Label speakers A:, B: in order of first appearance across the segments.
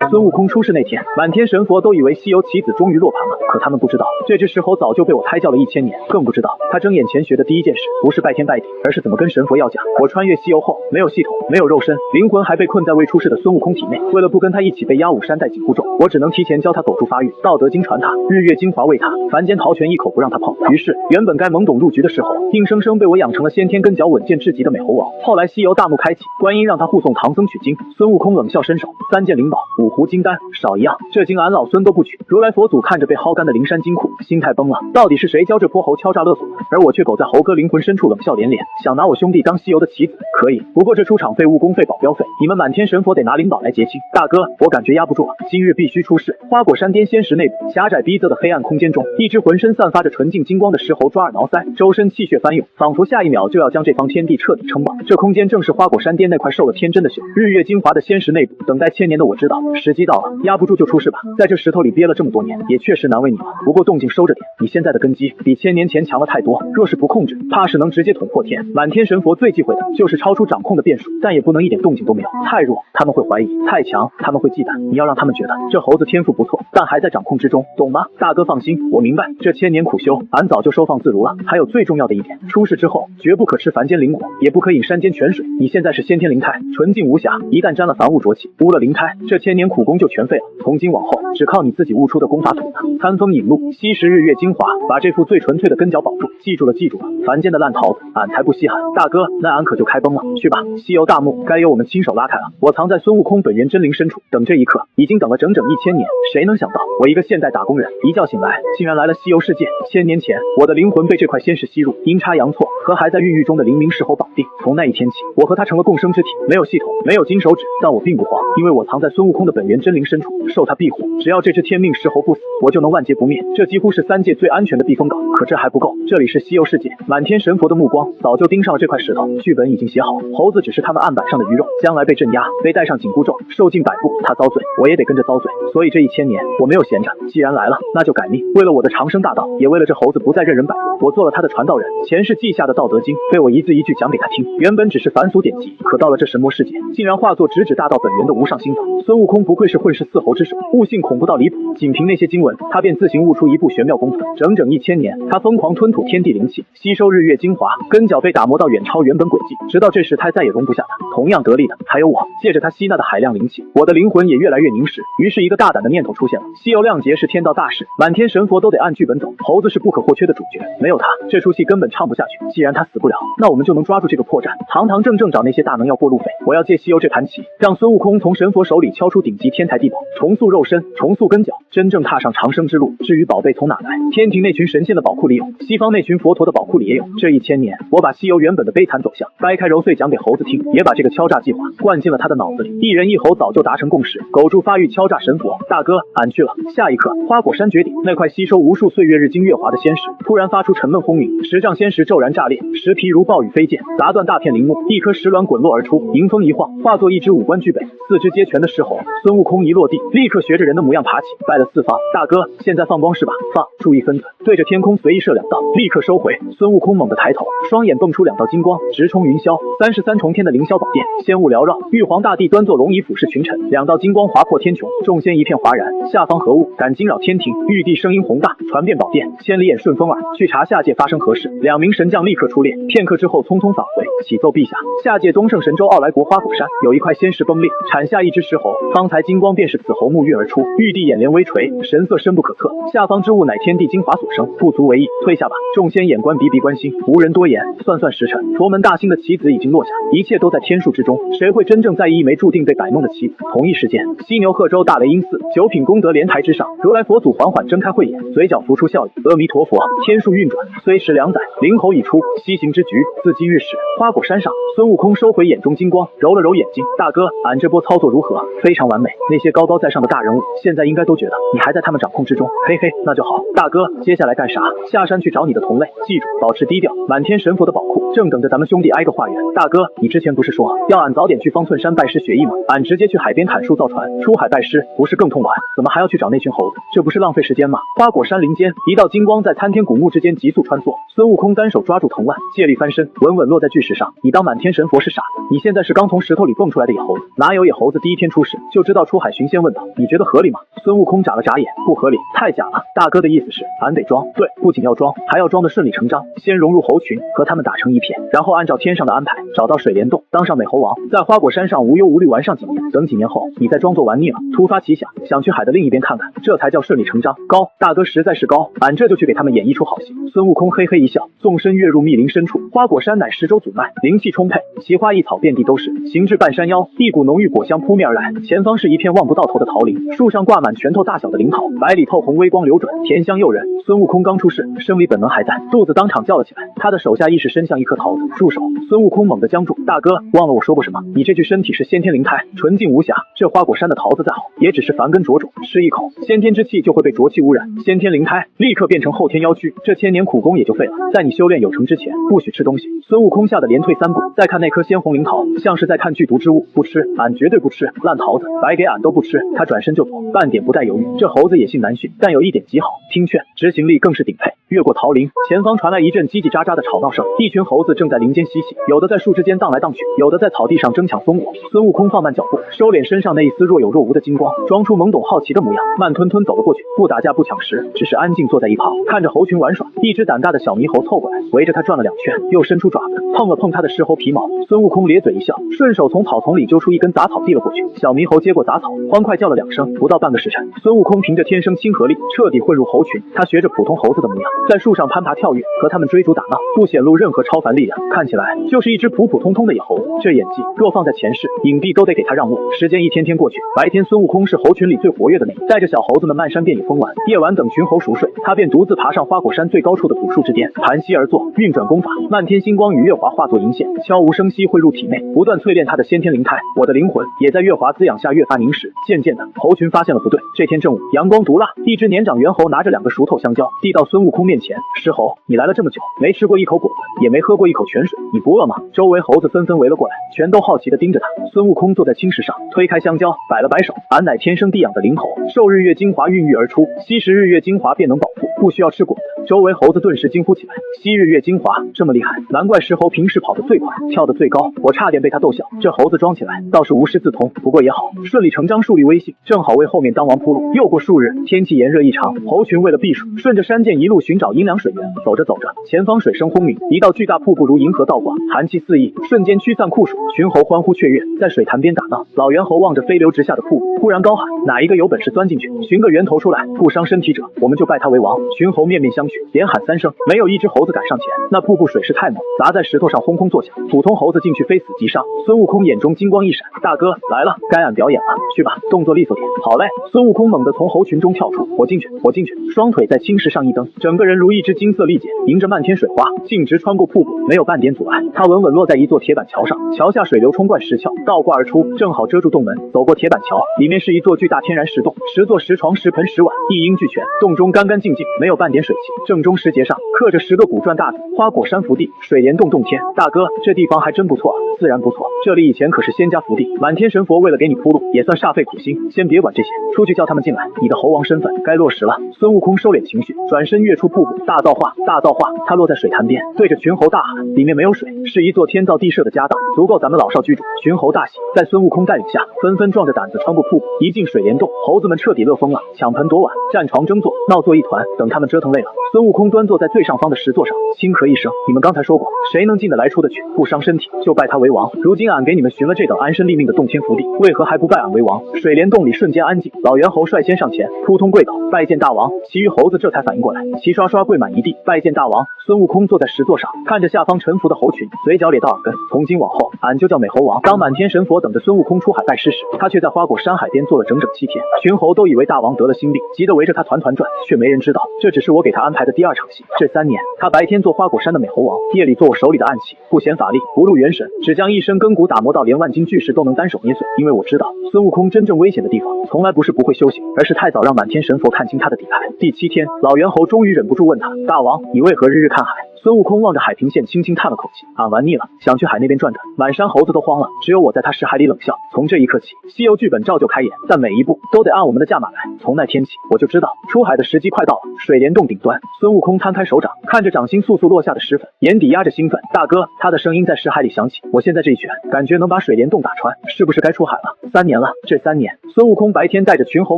A: 孙悟空出事那天，满天神佛都以为西游棋子终于落盘了，可他们不知道，这只石猴早就被我胎教了1000年，更不知道他睁眼前学的第一件事不是拜天拜地，而是怎么跟神佛要价。我穿越西游后，没有系统，没有肉身，灵魂还被困在未出世的孙悟空体内。为了不跟他一起被压五山带紧箍咒，我只能提前教他狗柱发育，道德经传他，日月精华喂他，凡间桃拳一口不让他碰。于是，原本该懵懂入局的石猴，硬生生被我养成了先天跟脚稳健至极的美猴王。后来西游大幕开启，观音让他护送唐僧取经，孙悟空冷笑伸手，3件灵宝，5壶金丹，少一样，这经俺老孙都不取。如来佛祖看着被薅干的灵山金库，心态崩了。到底是谁教这泼猴敲诈勒索的？而我却苟在猴哥灵魂深处冷笑连连，想拿我兄弟当西游的棋子，可以，不过这出场费、误工费、保镖费，你们满天神佛得拿灵宝来结清。大哥，我感觉压不住了，今日必须出世。花果山巅仙石内部狭窄逼仄的黑暗空间中，一只浑身散发着纯净金光的石猴抓耳挠腮，周身气血翻涌，仿佛下一秒就要将这方天地彻底撑爆。这空间正是花果山巅那块受了天真的血，日月精华的仙石内部。等待1000年的我知道，时机到了，压不住就出世吧。在这石头里憋了这么多年，也确实难为你了。不过动静收着点，你现在的根基比1000年前强了太多，若是不控制，怕是能直接捅破天。满天神佛最忌讳的就是超出掌控的变数，但也不能一点动静都没有。太弱，他们会怀疑；太强，他们会忌惮。你要让他们觉得这猴子天赋不错，但还在掌控之中，懂吗？大哥放心，我明白。这1000年苦修，俺早就收放自如了。还有最重要的一点，出世之后绝不可吃凡间灵果，也不可饮山间泉水。你现在是先天灵胎，纯净无瑕，一旦沾了凡物浊气，污了灵胎，这1000年苦功就全废了。从今往后，只靠你自己悟出的功法吐纳，餐风饮露，吸食日月精华，把这副最纯粹的根脚保住。记住了，记住了，凡间的烂桃子，俺才不稀罕。大哥，那俺可就开崩了。去吧，西游大幕该由我们亲手拉开了。我藏在孙悟空本源真灵深处，等这一刻，已经等了整整1000年。谁能想到，我一个现代打工人，一觉醒来，竟然来了西游世界。1000年前，我的灵魂被这块仙石吸入，阴差阳错，和还在孕育中的灵明石猴绑定。从那一天起，我和他成了共生之体，没有系统，没有金手指，但我并不慌，因为我藏在孙悟空的本源真灵深处，受他庇护。只要这只天命石猴不死，我就能万劫不灭。这几乎是3界最安全的避风港。可这还不够，这里是西游世界，满天神佛的目光早就盯上了这块石头。剧本已经写好，猴子只是他们案板上的鱼肉，将来被镇压，被带上紧箍咒，受尽摆布。他遭罪，我也得跟着遭罪。所以这1000年我没有闲着，既然来了，那就改命。为了我的长生大道，也为了这猴子不再任人摆布，我做了他的传道人。前世记下的道德经，被我一字一句讲给他听。原本只是凡俗典籍，可到了这神魔世界，竟然化作直指大道本源的无上心法。孙悟空不愧是混世4猴之首，悟性恐怖到离谱。仅凭那些经文，他便自行悟出一部玄妙功法。整整1000年，他疯狂吞吐天地灵气，吸收日月精华，根脚被打磨到远超原本轨迹，直到这时胎再也容不下他。同样得力的还有我，借着他吸纳的海量灵气，我的灵魂也越来越凝实。于是一个大胆的念头出现了：西游亮节是天道大事，满天神佛都得按剧本走，猴子是不可或缺的主角，没有他，这出戏根本唱不下去。既然他死不了，那我们就能抓住这个破绽，堂堂正正找那些大能要过路费。我要借西游这盘棋，让孙悟空从神佛手里敲出顶级天才地宝，重塑肉身，重塑根脚，真正踏上长生之路。至于宝贝从哪来，天庭那群神仙的宝库里有，西方那群佛陀的宝库里也有。这1000年，我把西游原本的悲惨走向掰开揉碎讲给猴子听，也把这个敲诈计划灌进了他的脑子里。一人一猴早就达成共识，苟住发育敲诈神佛。大哥，俺去了。下一刻，花果山绝顶，那块吸收无数岁月日精月华的仙石突然发出沉闷轰鸣，10丈仙石骤然炸裂，石皮如暴雨飞溅，砸断大片林木，一颗石卵滚落而出，迎风一晃，化作一只5官俱备、4肢皆全的石猴。孙悟空一落地，立刻学着人的模样爬起，拜了4方。大哥，现在放光是吧？放，注意分寸，对着天空随意射2道，立刻收回。孙悟空猛地抬头，双眼迸出2道金光，直冲云霄。33重天的凌霄宝殿，仙雾缭绕，玉皇大帝端坐龙椅俯视群臣，2道金光划破天穹，众仙一片哗然。下方何物？敢惊扰天庭？玉帝声音宏大，传遍宝殿。千里眼顺风耳，去查下界发生何事。2名神将立刻出列，片刻之后匆匆返回，启奏陛下，下界东胜神州傲来国花果山有一块仙石崩裂，产下一只石猴，方才金光便是此猴沐浴而出。玉帝眼帘微垂，神色深不可测，下方之物乃天地精华所生，不足为意，退下吧。众仙眼观鼻，鼻观心，无人多言。算算时辰，佛门大兴的棋子已经落下，一切都在天数之中，谁会真正在意一枚注定被摆弄的棋子？同一时间，犀牛贺州大雷音寺9品功德莲台之上，如来佛祖缓缓睁开慧眼，嘴角浮出笑意。阿弥陀佛，天数运转，虽时2载，灵猴已出，西行之局自今日始。花果山上，孙悟空收回眼中金光，揉了揉眼睛。大哥，俺这波操作如何？非常完美。那些高高在上的大人物，现在应该都觉得你还在他们掌控之中。嘿嘿，那就好。大哥，接下来干啥？下山去找你的同类，记住保持低调。满天神佛的宝库正等着咱们兄弟挨个化缘。大哥，你之前不是说要俺早点去方寸山拜师学艺吗？俺直接去海边砍树造船，出海拜师，不是更痛快？怎么还要去找那群猴子？这不是浪费时间吗？花果山林间，一道金光在参天古木之间急速穿梭，孙悟空单手抓住藤蔓，借力翻身，稳稳落在巨石上。你当满天神佛是傻子？你现在是刚从石头里蹦出来的野猴子，哪有野猴子第一天出世就知道出海寻仙？问道，你觉得合理吗？孙悟空眨了眨眼，不合理，太假了。大哥的意思是，俺得装，对，不仅要装，还要装得顺理成章，先融入猴群，和他们打成一片，然后按照天上的安排，找到水帘洞，当上美猴王，在花果山上无忧无虑玩上几年。等几年后，你再装作玩腻了，突发奇想，想去海的另一边看看，这才叫顺理成章。高，大哥实在是高，俺这就去给他们演绎出好戏。孙悟空嘿嘿一笑，纵身跃入密林深处。花果山乃十洲祖脉，灵气充沛，奇花异草遍地都是。行至半山腰，一股浓郁果香扑面而来，前方是一片望不到头的桃林，树上挂满拳头大小的灵桃，百里透红，微光流转，甜香诱人。孙悟空刚出世，生理本能还在，肚子当场叫了起来，他的手下意识伸向一颗桃子，住手！孙悟空猛地僵住，大哥，忘了我说过什么？你这具身体是先天灵胎，纯净无瑕，这花果山的桃子再好，也只是凡根着种，吃一口，先天之气就会被浊气污染，先天灵胎立刻变成后天妖躯，这千年苦功也就废了。在你修炼有成之前，不许吃东西。孙悟空吓得连退3步，再看那颗鲜红灵桃，像是在看剧毒之物，不吃，俺绝对不吃，烂桃子，白给俺都不吃。他转身就走，半点不带犹豫。这猴子野性难驯，但有一点极好，听劝，执行力更是顶配。越过桃林，前方传来一阵叽叽喳喳的吵闹声，一群猴子正在林间嬉戏，有的在树枝间荡来荡去，有的在草地上争抢松果。孙悟空放慢脚步，收敛身上那一丝若有若无的金光，装出懵懂好奇的模样，慢吞吞走了过去，不打架不抢食，只是安静坐在一旁，看着猴群玩耍。一只胆大的小猕猴凑过来，围着他转了2圈，又伸出爪子碰了碰他的狮猴皮毛。孙悟空咧嘴一笑，顺手从草丛里揪出一根杂草递了过去。小猕猴接过杂草，欢快叫了2声。不到半个时辰，孙悟空凭着天生亲和力，彻底混入猴群。他学着普通猴子的模样，在树上攀爬跳跃，和他们追逐打闹，不显露任何超凡力量，看起来就是一只普普通通的野猴子。这演技若放在前世，影帝都得给他让路。时间一天天过去，白天孙悟空是猴群里最活跃的那一，带着小猴子们漫山遍野疯玩。夜晚等群猴熟睡，他便独自爬上花果山最高处的古树之巅，盘膝而坐，运转功法，漫天星光与月华化作银线，悄无声息汇入体内，不断淬炼他的先天灵胎。我的灵魂也在月华滋养下越发凝实。渐渐的，猴群发现了不对。这天正午，阳光毒辣，一只年长猿猴拿着2个熟透香蕉递到孙悟空面前。狮猴，你来了这么久，没吃过一口果子，也没喝过一口泉水，你不饿吗？周围猴子纷纷围了过来，全都好奇地盯着他。孙悟空坐在青石上，推开香蕉，摆了摆手，俺乃天生地养的灵猴，受日月精华孕育而出，吸食日月精华便能饱腹，不需要吃果子。周围猴子顿时惊呼起来，吸日月精华这么厉害，难怪狮猴平时跑得最快，跳得最高，我差点被他逗笑。这猴子装起来倒是无师自通，不过也好，顺理成章树立威信，正好为后面当王铺路。又过数日，天气炎热异常，猴群为了避暑，顺着山涧一路寻找阴凉水源。走着走着，前方水声轰鸣，一道巨大瀑布如银河倒挂，寒气四溢，瞬间驱散酷暑。群猴欢呼雀跃，在水潭边打闹。老猿猴望着飞流直下的瀑布，忽然高喊：哪一个有本事钻进去，寻个源头出来，不伤身体者，我们就拜他为王。群猴面面相觑，连喊3声，没有一只猴子敢上前。那瀑布水势太猛，砸在石头上轰轰作响，普通猴子进去非死即伤。孙悟空眼中金光一闪，大哥来了，该俺表演了，去吧，动作利索点。好嘞！孙悟空猛地从猴群中跳出，我进去，我进去，双腿在青石上一蹬，整个人如一只金色利剪，迎着漫天水花，径直穿过瀑布，没有半点阻碍。他稳稳落在一座铁板桥上，桥下水流冲灌石窍，倒挂而出，正好遮住洞门。走过铁板桥，里面是一座巨大天然石洞，10座石床10盆10碗，一应俱全。洞中干干净净，没有半点水汽。正中石碣上刻着10个古篆大字：花果山福地，水帘洞洞天。大哥，这地方还真不错。自然不错，这里以前可是仙家福地，满天神佛为了给你铺路，也算煞费苦心。先别管这些，出去叫他们进来，你的猴王身份该落实了。孙悟空收敛情绪，转身跃出瀑布，大造化，大造化！他落在水潭边，对着群猴大喊：里面没有水，是一座天造地设的家当，足够咱们老少居住。群猴大喜，在孙悟空带领下，纷纷壮着胆子穿过瀑布。一进水帘洞，猴子们彻底乐疯了，抢盆夺碗，占床争坐，闹作一团。等他们折腾累了，孙悟空端坐在最上方的石座上，轻咳一声：你们刚才说过，谁能进得来出得去，不伤身体，就拜他为王。如今俺给你们寻了这等安身立命的洞天福地，为何还不拜俺为王？水帘洞里瞬间安静，老猿猴率先上前，扑通跪倒，拜见大王。其余猴子这才反应过来，齐刷刷跪满一地，拜见大王。孙悟空坐在石座上，看着下方沉浮的猴群，嘴角咧到耳根。从今往后，俺就叫美猴王。当满天神佛等着孙悟空出海拜师时，他却在花果山海边坐了整整7天。群猴都以为大王得了心病，急得围着他团团转，却没人知道，这只是我给他安排的第2场戏。这3年，他白天做花果山的美猴王，夜里做我手里的暗器，不显法力，不露元神，只将一身根骨打磨到连万斤巨石都能单手捏碎。因为我知道，孙悟空真正危险的地方，从来不是不会修行，而是太早让满天神佛看清他的底牌。第7天，老猿猴终于忍不住问他：大王，你为何日日看海？孙悟空望着海平线，轻轻叹了口气，俺玩腻了，想去海那边转转。满山猴子都慌了，只有我在他识海里冷笑。从这一刻起，西游剧本照旧开演，但每一步都得按我们的价码来。从那天起，我就知道出海的时机快到了。水帘洞顶端，孙悟空摊开手掌，看着掌心簌簌落下的石粉，眼底压着兴奋。大哥，他的声音在识海里响起，我现在这一拳，感觉能把水帘洞打穿，是不是该出海了？3年了，这3年，孙悟空白天带着群猴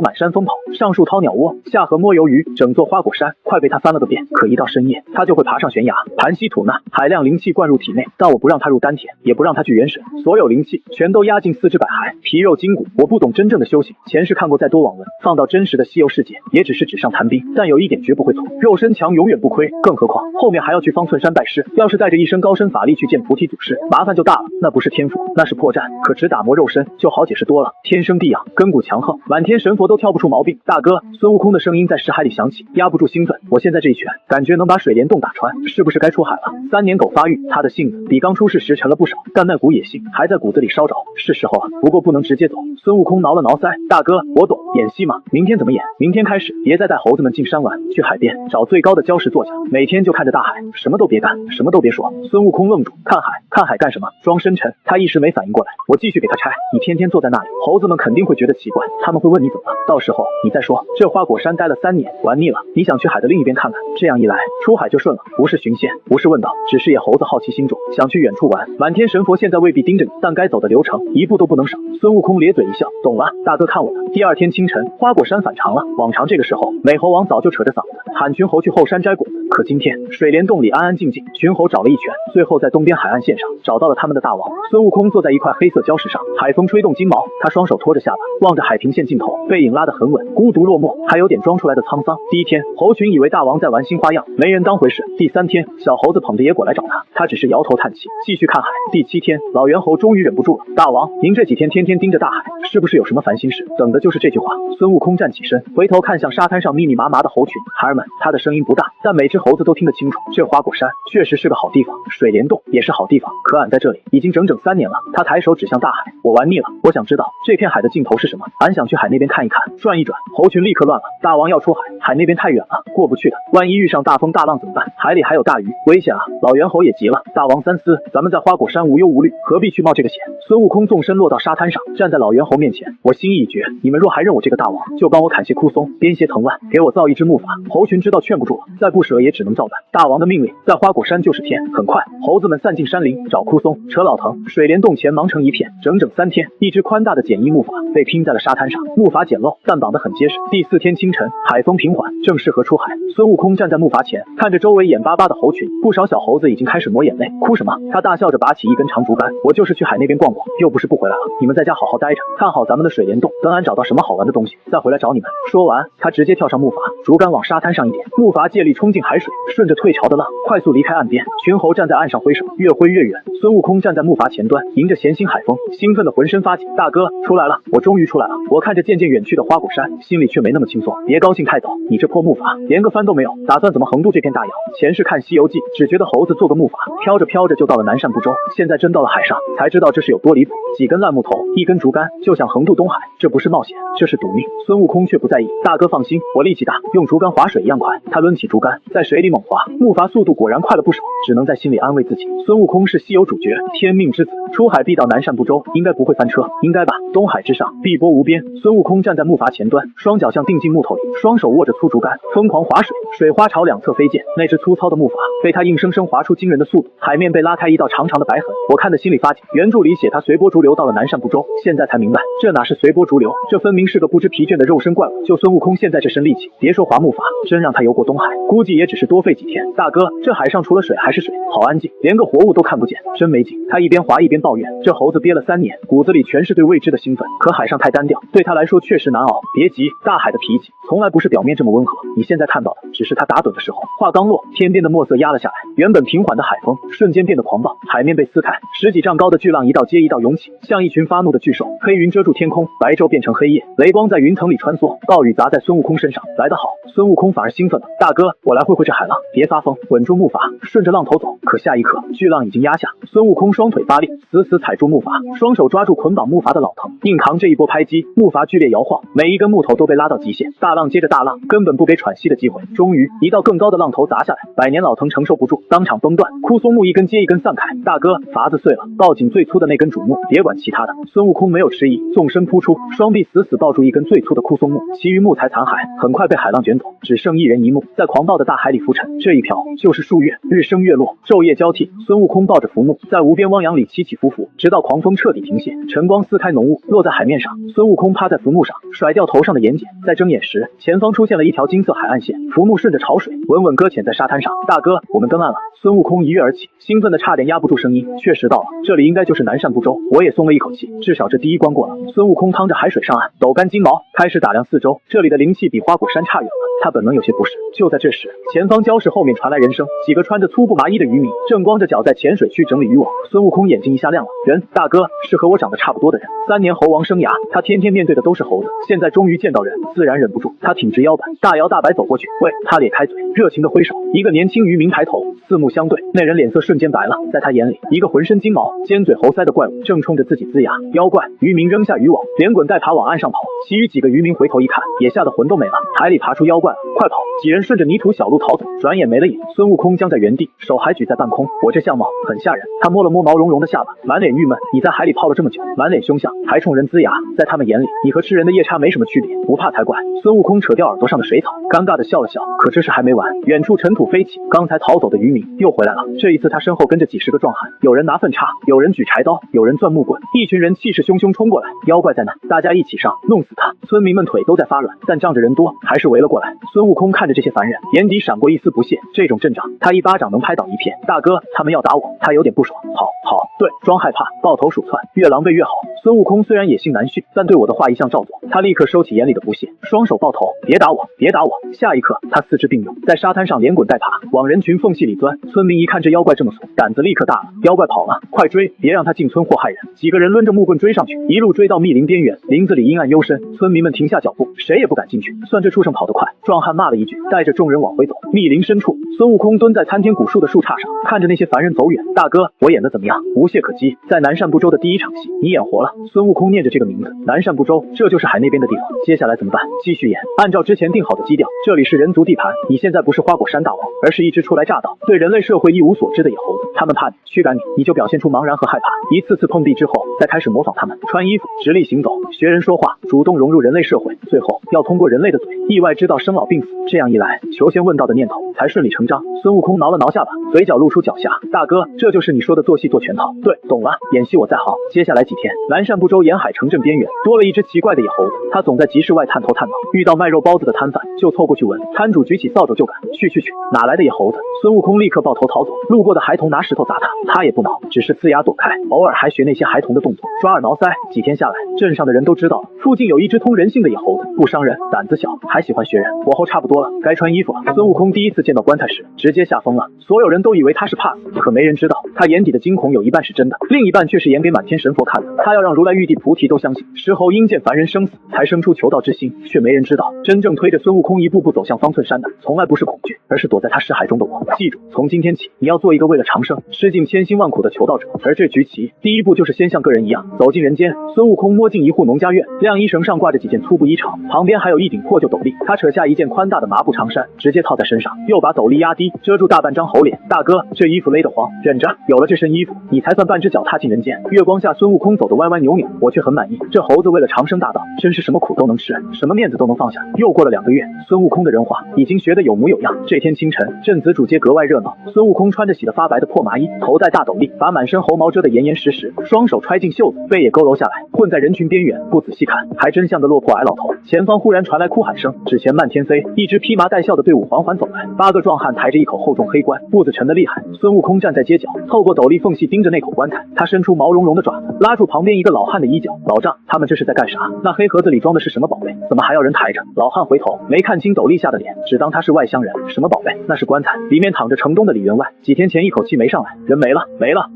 A: 满山疯跑，上树掏鸟窝，下河摸鱿鱼，整座花果山快被他翻了个遍。可一到深夜，他就会爬上悬崖，盘膝吐纳，海量灵气灌入体内。但我不让他入丹田，也不让他聚元神，所有灵气全都压进四肢百骸、皮肉筋骨。我不懂真正的修行，前世看过再多网文，放到真实的西游世界，也只是纸上谈兵。但有一点绝不会错，肉身强永远不亏，更何况后面还要去方寸山拜师。要是带着一身高深法力去见菩提祖师，麻烦就大了。那不是天赋，那是破绽。可只打磨肉身就好解释多了，天生地养，根骨强横，满天神佛都挑不出毛病。大哥，孙悟空的声音在识海里响起，压不住兴奋。我现在这一拳，感觉能把水帘洞打穿，是不是该出海了？3年狗发育，他的性子比刚出世时沉了不少，但那股野性还在骨子里烧着，是时候了。不过不能直接走。孙悟空挠了挠腮，大哥，我懂，演戏嘛，明天怎么演？明天开始，别再带猴子们进山玩，去海边找最高的礁石坐下，每天就看着大海，什么都别干，什么都别说。孙悟空愣住，看海，看海干什么？装深沉。他一时没反应过来，我继续给他拆。你天天坐在那里，猴子们肯定会觉得奇怪，他们会问你怎么了，到时候你再说这花果山待了3年，玩腻了，你想去海的另一边看看。这样一来，出海就顺了，不是寻仙，不是问道，只是野猴子好奇心重，想去远处玩。满天神佛现在未必盯着你，但该走的流程一步都不能少。孙悟空咧嘴一笑，懂了，大哥看我的。第2天清晨，花果山反常了。往常这个时候，美猴王早就扯着嗓子喊群猴去后山摘果子，可今天水帘洞里安安静静，群猴找了一圈，最后在东边海岸线上找到了他们的大王。孙悟空坐在一块黑色礁石上，海风吹动金毛，他双手托着下巴，望着海平线尽头，背影拉得很稳，孤独落寞，还有点装出来的沧桑。第1天，猴群以为大王在玩新花样，没人当回事。第3天，小猴子捧着野果来找他，他只是摇头叹气，继续看海。第7天，老猿猴终于忍不住了，大王，您这几天天天盯着大海，是不是有什么烦心事？等的就是这句话。孙悟空站起身，回头看向沙滩上密密麻麻的猴群，孩儿们，他的声音不大，但每只猴子都听得清楚。这花果山确实是个好地方，水帘洞也是好地方，可俺在这里已经整整3年了。他抬手指向大海，我玩腻了，我想知道这片海的尽头是什么，俺想去海那边看一看，转一转。猴群立刻乱了，大王要出海，海那边太远了，过不去的，万一遇上大风大浪怎么办？海里还有大鱼，危险啊！老猿猴也急了，大王三思，咱们在花果山无忧无虑，何必去冒这个险？孙悟空纵身落到沙滩上，站在老猿猴面前，我心意已决，你们若还认我这个大王，就帮我砍些枯松，编些藤蔓，给我造一只木筏。猴群知道劝不住了，再不舍也只能照办。大王的命令，在花果山就是天。很快，猴子们散进山林，找枯松，扯老藤，水帘洞前忙成一片。整整3天，一只宽大的简易木筏被拼在了沙滩上，木筏简陋，但绑得很结实。第4天清晨，海风平缓，正适合出海。孙悟空站在木筏前，看着周围眼巴巴的猴群，不少小猴子已经开始抹眼泪。哭什么？他大笑着拔起一根长竹竿，我就是去海那边逛逛，又不是不回来了。你们在家好好待着，看好咱们的水帘洞，等俺找到什么好玩的东西，再回来找你们。说完，他直接跳上木筏，竹竿往沙滩上一点，木筏借力冲进海水，顺着退潮的浪，快速离开岸边。群猴站在岸上挥手，越挥越远。孙悟空站在木筏前端，迎着咸腥海风，兴奋的浑身发紧。大哥，出来了，我终于出来了。我看着渐渐远去的花果山，心里却没那么轻松。别高兴太早，你这破木筏连个帆都没有，打算怎么横渡这片大洋？前世看西游记，只觉得猴子坐个木筏，飘着飘着就到了南赡部洲，现在真到了海上，才知道这是有多离谱。几根烂木头，一根竹竿，就想横渡东海，这不是冒险，这是赌命。孙悟空却不在意，大哥放心，我力气大，用竹竿划水一样快。他抡起竹竿，在水里猛划，木筏速度果然快了不少，只能在心里安慰自己，孙悟空是西游主角，天命之子，出海必到南赡部洲，应该不会翻车，应该吧？东海之上，碧波无边。孙悟空站在木筏前端，双脚像钉进木头里，双手握着粗竹竿，疯狂划水，水花朝两侧飞溅。那只粗糙的木筏被他硬生生划出惊人的速度，海面被拉开一道长长的白痕，我看得心里发紧。原著里写他随波逐流到了南赡部洲，现在才明白，这哪是随波逐流，这分明是个不知疲倦的肉身怪物。就孙悟空现在这身力气，别说划木筏，真让他游过东海，估计也只是多费几天。大哥，这海上除了水还是水，好安静，连个活物都看不见，真没劲。他一边划一边抱怨，这猴子憋了3年，骨子里全是对未知的兴奋，可海上太单调，对他来说确实难熬。别急，大海的脾气从来不是表面这么温和，你现在看到的只是他打盹的时候。话刚落，天边的墨色压了下来，原本平缓的海风瞬间变得狂暴，海面被撕开，10几丈高的巨浪一道接一道涌起，像一群发怒的巨兽。黑云遮住天空，白昼变成黑夜，雷光在云层里穿梭，暴雨砸在孙悟空身上。来得好，孙悟空反而兴奋了，大哥，我来会会这海浪，别发疯，稳住木筏，顺着浪头走。可下一刻，巨浪已经压下，孙悟空双腿发力，死死踩住木筏，双手抓住捆绑木筏的老藤，硬扛这一波拍击，木筏剧烈摇晃，每一根木头都都被拉到极限，大浪接着大浪，根本不给喘息的机会。终于，一道更高的浪头砸下来，百年老藤承受不住，当场崩断，枯松木一根接一根散开。大哥，筏子碎了，抱紧最粗的那根主木，别管其他的。孙悟空没有迟疑，纵身扑出，双臂死死抱住一根最粗的枯松木，其余木材残骸很快被海浪卷走，只剩一人一木，在狂暴的大海里浮沉。这一漂就是数月，日升月落，昼夜交替。孙悟空抱着浮木，在无边汪洋里起起伏伏，直到狂风彻底停歇，晨光撕开浓雾，落在海面上。孙悟空趴在浮木上，甩掉头上的眼睑，在睁眼时，前方出现了一条金色海岸线，浮木顺着潮水稳稳搁浅在沙滩上。大哥，我们登岸了！孙悟空一跃而起，兴奋的差点压不住声音。确实到了，这里应该就是南赡部洲，我也松了一口气，至少这第一关过了。孙悟空趟着海水上岸，抖干金毛，开始打量四周，这里的灵气比花果山差远了。他本能有些不适。就在这时，前方礁石后面传来人声，几个穿着粗布麻衣的渔民正光着脚在浅水区整理渔网。孙悟空眼睛一下亮了，人，大哥，是和我长得差不多的人。3年猴王生涯，他天天面对的都是猴子，现在终于见到人，自然忍不住。他挺直腰板，大摇大摆走过去，喂，他咧开嘴，热情的挥手。一个年轻渔民抬头，四目相对，那人脸色瞬间白了。在他眼里，一个浑身金毛、尖嘴猴腮的怪物正冲着自己呲牙。妖怪！渔民扔下渔网，连滚带爬往岸上跑。其余几个渔民回头一看，也吓得魂都没了。海里爬出妖怪了，快跑！几人顺着泥土小路逃走，转眼没了影。孙悟空僵在原地，手还举在半空。我这相貌很吓人。他摸了摸毛茸茸的下巴，满脸郁闷。你在海里泡了这么久，满脸凶相，还冲人呲牙，在他们眼里，你和吃人的夜叉没什么区别，不怕才怪。孙悟空扯掉耳朵上的水草，尴尬的笑了笑。可这事还没完，远处尘土飞起，刚才逃走的渔民又回来了。这一次他身后跟着几十个壮汉，有人拿粪叉，有人举柴刀，有人攥木棍，一群人气势汹汹冲过来。妖怪在那，大家一起上，弄死他！村民们腿都在发软，但仗着人多，还是围了过来。孙悟空看着这些凡人，眼底闪过一丝不屑。这种阵仗，他一巴掌能拍倒一片。大哥，他们要打我，他有点不爽。好，对，装害怕，抱头鼠窜，越狼狈越好。孙悟空虽然野性难驯，但对我的话一向照做。他立刻收起眼里的不屑，双手抱头，别打我，别打我！下一刻，他四肢并用，在沙滩上连滚带爬，往人群缝隙里钻。村民一看这妖怪这么怂，胆子立刻大了。妖怪跑了，快追，别让他进村祸害人！几个人抡着木棍追上去，一路追到密林边缘。林子里阴暗幽深，村民们停下脚步，谁也不敢进去。算这畜生跑得快！壮汉骂了一句，带着众人往回走。密林深处，孙悟空蹲在参天古树的树杈上，看着那些凡人走远。大哥，我演的怎么样？无懈可击。在南赡部洲的第一场戏，你演活了。孙悟空念着这个名字，南赡部洲，这就是海那边的地方。接下来怎么办？继续演，按照之前定好的基调，这里是人族地盘，你现在不是花果山大王，而是一只初来乍到、对人类社会一无所知的野猴子。他们怕你，驱赶你，你就表现出茫然和害怕。一次次碰壁之后，再开始模仿他们，穿衣服、直立行走、学人说话，主动融入人类社会。最后要通过人类的嘴，意外知道生老病死。这样一来，求仙问道的念头才顺理成章。孙悟空挠了挠下巴，嘴角露出狡黠。大哥，这就是你说的做戏做全套。对，懂了，演戏我在行。接下来几天，南赡部洲沿海城镇边缘多了一只奇怪的野猴子，他总在集市外探头探脑，遇到卖肉包子的摊贩就凑过去闻。摊主举起扫帚就赶，去，哪来的野猴子？孙悟空立刻抱头逃走。路过的孩童拿石头砸他也不恼，只是呲牙躲开，偶尔还学那些孩童的动作，抓耳挠腮。几天下来，镇上的人都知道了，附近有一只通人性的野猴子，不伤人，胆子小，还喜欢学人。火候差不多了，该穿衣服了。孙悟空第一次见到棺材时，直接吓疯了。所有人都以为他是怕死，可没人知道，他眼底的惊恐有一半是真的，另一半却是演给满天神佛看的。他要让如来、玉帝、菩提都相信，石猴因见凡人生死，才生出求道之心。却没人知道，真正推着孙悟空一步步走向方寸山的，从来不是恐惧，而是躲在他识海中的我。记住，从今天起，你要做一个为了长生，吃尽千辛万苦的求道者。而这局棋，第一步就是先像个人一样走进人间。孙悟空摸进一户农家院，晾衣绳上挂着几件粗布衣裳，旁边还有一顶破旧斗笠。他扯下一件宽大的麻布长衫，直接套在身上，又把斗笠压低，遮住大半张猴脸。大哥，这衣服勒得慌，忍着，有了这身衣服，你才算半只脚踏进人间。月光下，孙悟空走得歪歪扭扭，我却很满意。这猴子为了长生大道，真是什么苦都能吃，什么面子都能放下。又过了2个月，孙悟空的人话已经学得有模有样。这天清晨，镇子主街格外热闹。孙悟空穿着洗得发白的破麻衣，头戴大斗笠，把满身猴毛遮得严严实实，双手揣进袖子，背也佝偻下来，混在人群边缘。不仔细看，还真像个落魄矮老头。前方忽然传来哭喊声，纸钱漫天飞，一支披麻戴孝的队伍缓缓走来，8个壮汉抬着一口厚重黑棺，步子沉得厉害。孙悟空站在街角，透过斗笠缝隙盯着那口棺材，他伸出毛茸茸的爪子，拉住旁边一个老汉的衣角。老丈，他们这是在干啥？那黑盒子里装的是什么宝贝？怎么还要人抬着？老汉回头没看清斗笠下的脸，只当他是外乡人。什么宝贝？那是棺材，里面躺着城东的李员外，几天前一口气没上来，人没了，